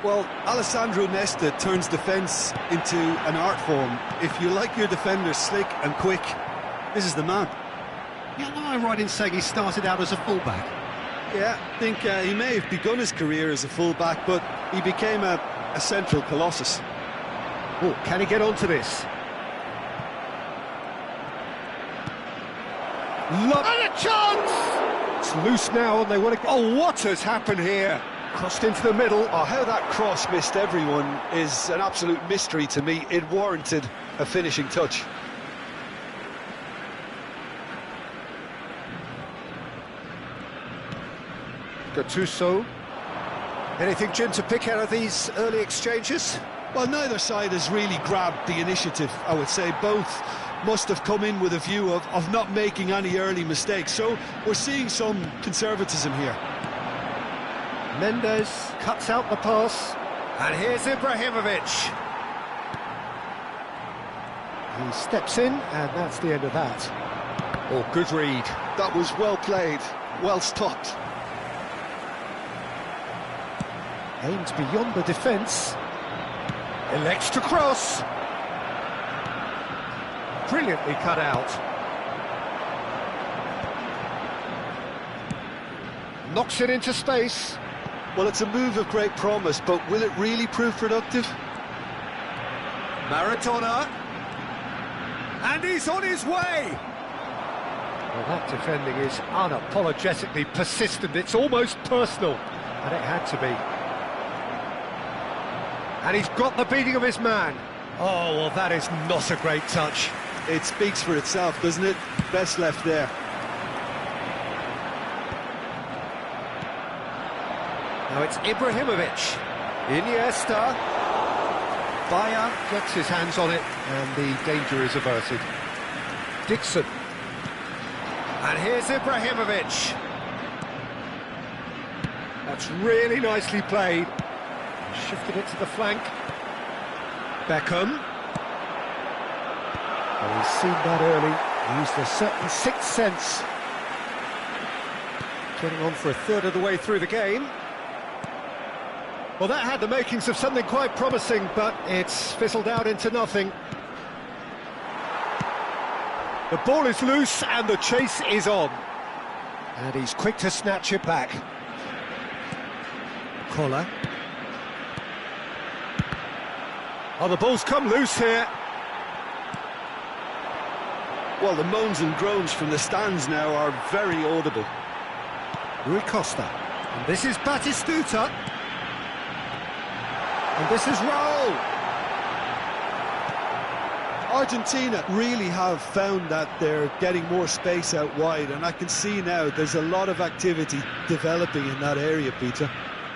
Well, Alessandro Nesta turns defence into an art form. If you like your defender slick and quick, this is the man. Yeah, am I right in saying he started out as a fullback? Yeah, I think he may have begun his career as a fullback, but he became a central colossus. Oh, can he get onto this? And a chance! It's loose now, and they want to... Oh, what has happened here? Crossed into the middle. Oh, how that cross missed everyone is an absolute mystery to me. It warranted a finishing touch. Gattuso. Anything, Jim, to pick out of these early exchanges? Well, neither side has really grabbed the initiative, I would say. Both must have come in with a view of not making any early mistakes. So we're seeing some conservatism here. Mendes cuts out the pass. And here's Ibrahimovic. He steps in, and that's the end of that. Oh, good read. That was well played, well stopped. Aimed beyond the defence. Elects to cross. Brilliantly cut out. Knocks it into space. Well, it's a move of great promise, but will it really prove productive? Maradona. And he's on his way. Well, that defending is unapologetically persistent. It's almost personal. And it had to be. And he's got the beating of his man. Oh, well, that is not a great touch. It speaks for itself, doesn't it? Best left there. Now it's Ibrahimovic. Iniesta. Bayer gets his hands on it, and the danger is averted. Dixon. And here's Ibrahimovic. That's really nicely played. Shifted it to the flank. Beckham. Well, he's seen that early. Used a certain sixth sense. Getting on for a third of the way through the game. Well, that had the makings of something quite promising, but it's fizzled out into nothing. The ball is loose and the chase is on. And he's quick to snatch it back. Kola. Oh, the ball's come loose here. Well, the moans and groans from the stands now are very audible. Rui Costa. And this is Batistuta. And this is Raul. Argentina really have found that they're getting more space out wide, and I can see now there's a lot of activity developing in that area, Peter.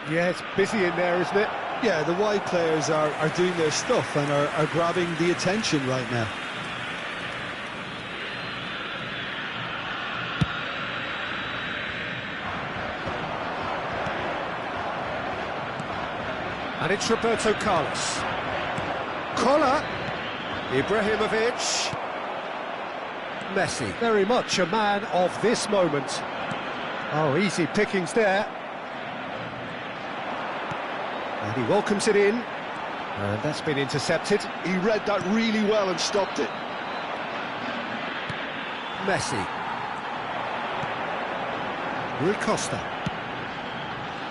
Yeah, it's busy in there, isn't it? Yeah, the wide players are doing their stuff and are grabbing the attention right now. And it's Roberto Carlos. Kola. Ibrahimovic. Messi. Very much a man of this moment. Oh, easy pickings there. And he welcomes it in. And that's been intercepted. He read that really well and stopped it. Messi. Rui Costa.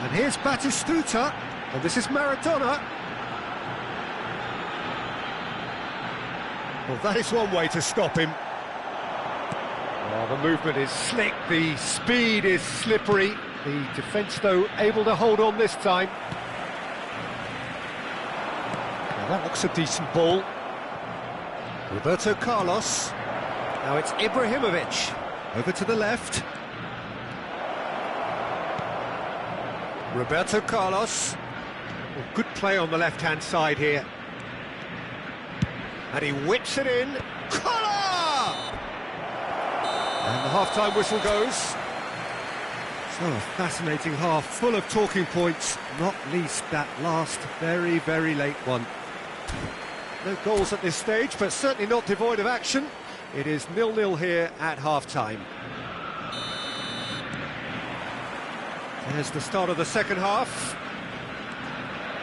And here's Batistuta. And this is Maradona. Well, that is one way to stop him. Oh, the movement is slick, the speed is slippery. The defence, though, able to hold on this time. Now, that looks a decent ball. Roberto Carlos. Now it's Ibrahimovic. Over to the left. Roberto Carlos. Well, good play on the left-hand side here. And he whips it in. Collar! And the half-time whistle goes. So a fascinating half, full of talking points, not least that last very, very late one. No goals at this stage, but certainly not devoid of action. It is 0-0 here at half-time. There's the start of the second half.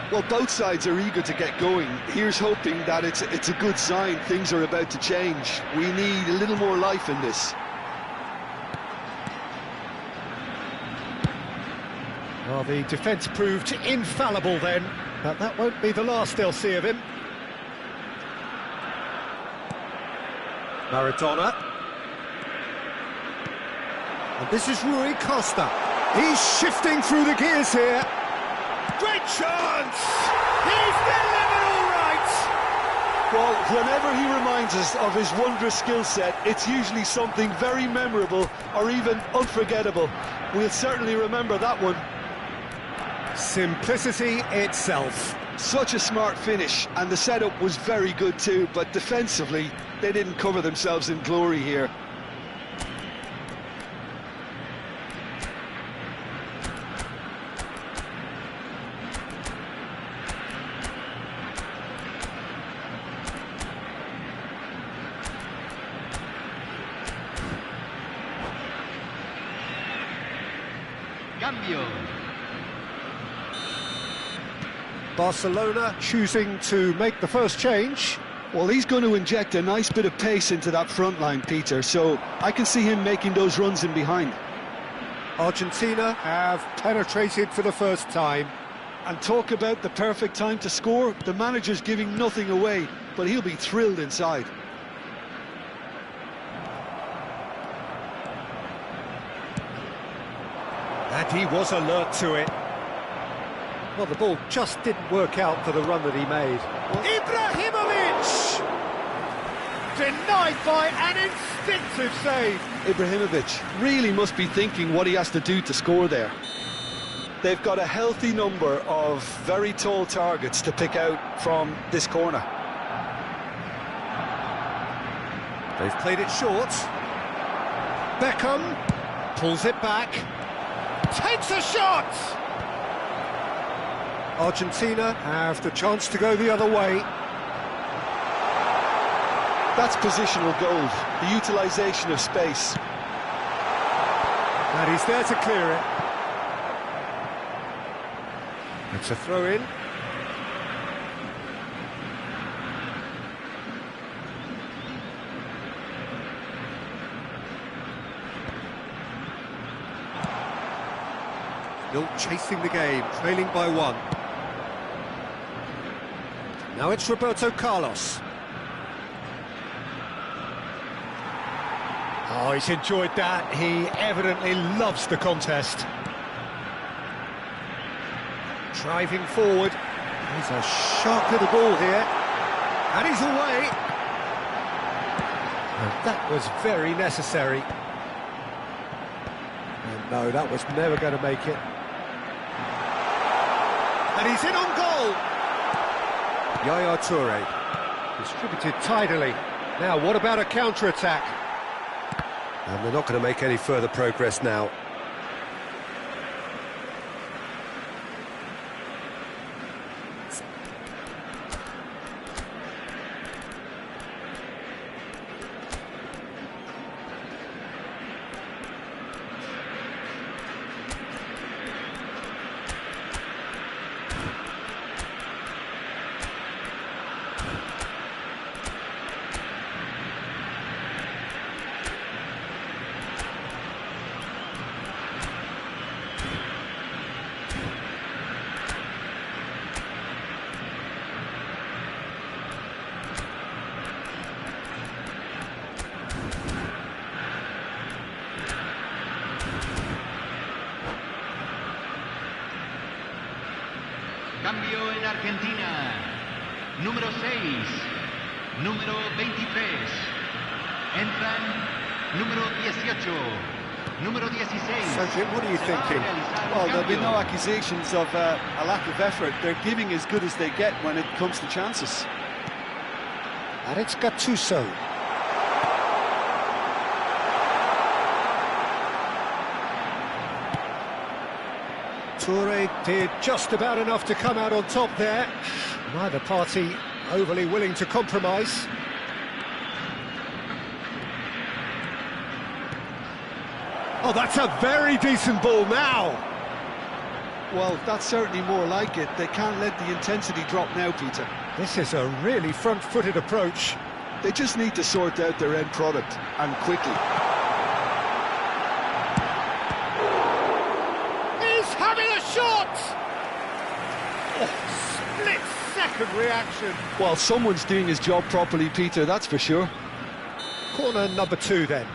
Well, both sides are eager to get going. Here's hoping that it's a good sign. Things are about to change. We need a little more life in this. Well, the defence proved infallible then, but that won't be the last they'll see of him. Maradona. And this is Rui Costa. He's shifting through the gears here. Great chance! He's delivered all right! Well, whenever he reminds us of his wondrous skill set, it's usually something very memorable or even unforgettable. We'll certainly remember that one. Simplicity itself. Such a smart finish, and the setup was very good too, but defensively, they didn't cover themselves in glory here. Cambio. Barcelona choosing to make the first change. Well, he's going to inject a nice bit of pace into that front line, Peter, so I can see him making those runs in behind. Argentina have penetrated for the first time. And talk about the perfect time to score. The manager's giving nothing away, but he'll be thrilled inside. And he was alert to it. Well, the ball just didn't work out for the run that he made. Ibrahimovic! Denied by an instinctive save. Ibrahimovic really must be thinking what he has to do to score there. They've got a healthy number of very tall targets to pick out from this corner. They've played it short. Beckham pulls it back. Takes a shot! Argentina have the chance to go the other way. That's positional gold, the utilisation of space. And he's there to clear it. It's a throw-in. Still chasing the game, trailing by one. Now it's Roberto Carlos. Oh, he's enjoyed that. He evidently loves the contest. Driving forward. He's a sharp little ball here. And he's away. And that was very necessary. And no, that was never going to make it. And he's in on goal. Yaya Toure, distributed tidily. Now, what about a counter-attack? And they're not going to make any further progress now. Cambio en Argentina. Número 6, número 23. Entran número 18, número 16. So, Jim, what are you thinking? Well, there'll be no accusations of a lack of effort. They're giving as good as they get when it comes to chances. And it's Gattuso. Toure did just about enough to come out on top there. Neither party overly willing to compromise. Oh, that's a very decent ball now. Well, that's certainly more like it. They can't let the intensity drop now, Peter. This is a really front-footed approach. They just need to sort out their end product, and quickly. He's having a shot! Oh, split-second reaction. Well, someone's doing his job properly, Peter, that's for sure. Corner number 2 then.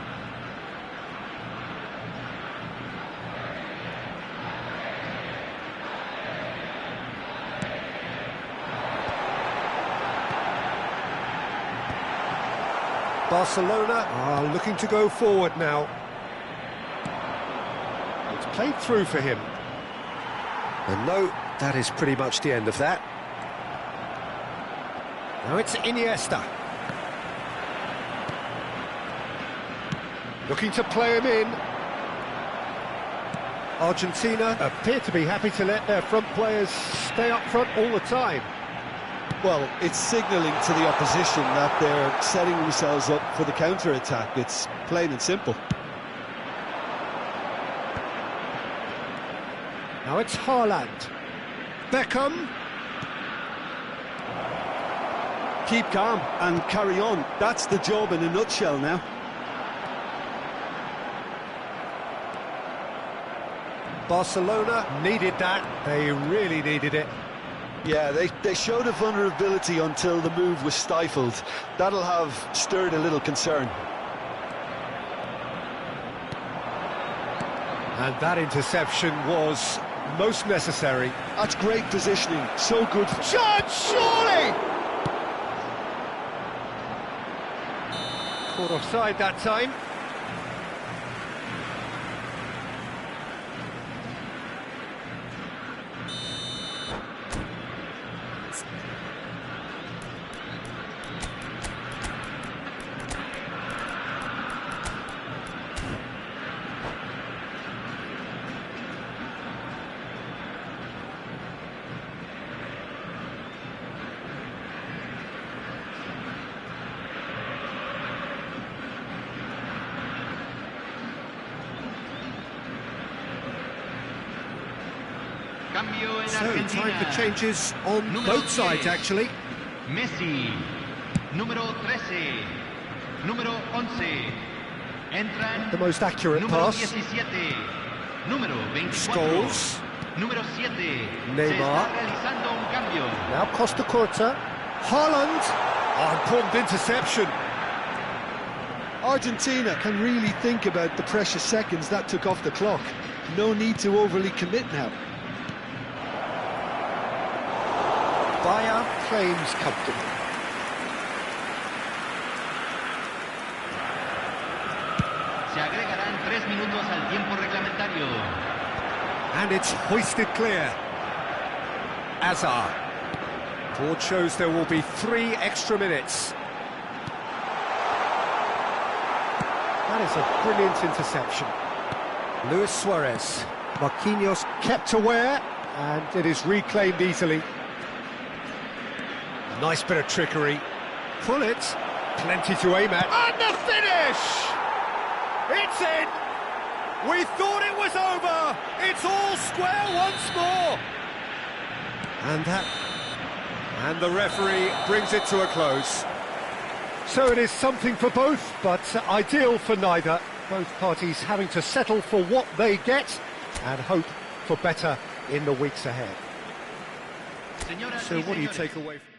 Barcelona are looking to go forward now. It's played through for him. And no, that is pretty much the end of that. Now it's Iniesta. Looking to play him in. Argentina appear to be happy to let their front players stay up front all the time. Well, it's signalling to the opposition that they're setting themselves up for the counter-attack. It's plain and simple. Now it's Haaland. Beckham. Keep calm and carry on. That's the job in a nutshell now. Barcelona needed that. They really needed it. Yeah, they showed a vulnerability until the move was stifled. That'll have stirred a little concern. And that interception was most necessary. That's great positioning, so good. Shot, surely! Caught offside that time. So, time for changes on both sides, actually. Messi, número 13, número 11. Entran The most accurate número pass. 17, número 24, Scholes. número 7. Neymar. Se está realizando un cambio. Now Costa Curta. Haaland. Oh, important interception. Argentina can really think about the precious seconds that took off the clock. No need to overly commit now. Bayern claims comfortable. Se agregarán 3 minutos al tiempo reglamentario. And it's hoisted clear. Azar. Board shows there will be 3 extra minutes. That is a brilliant interception. Luis Suarez. Marquinhos kept aware, and it is reclaimed easily. Nice bit of trickery. Pull it. Plenty to aim at. And the finish! It's in! We thought it was over! It's all square once more! And the referee brings it to a close. So it is something for both, but ideal for neither. Both parties having to settle for what they get and hope for better in the weeks ahead. So what do you take away from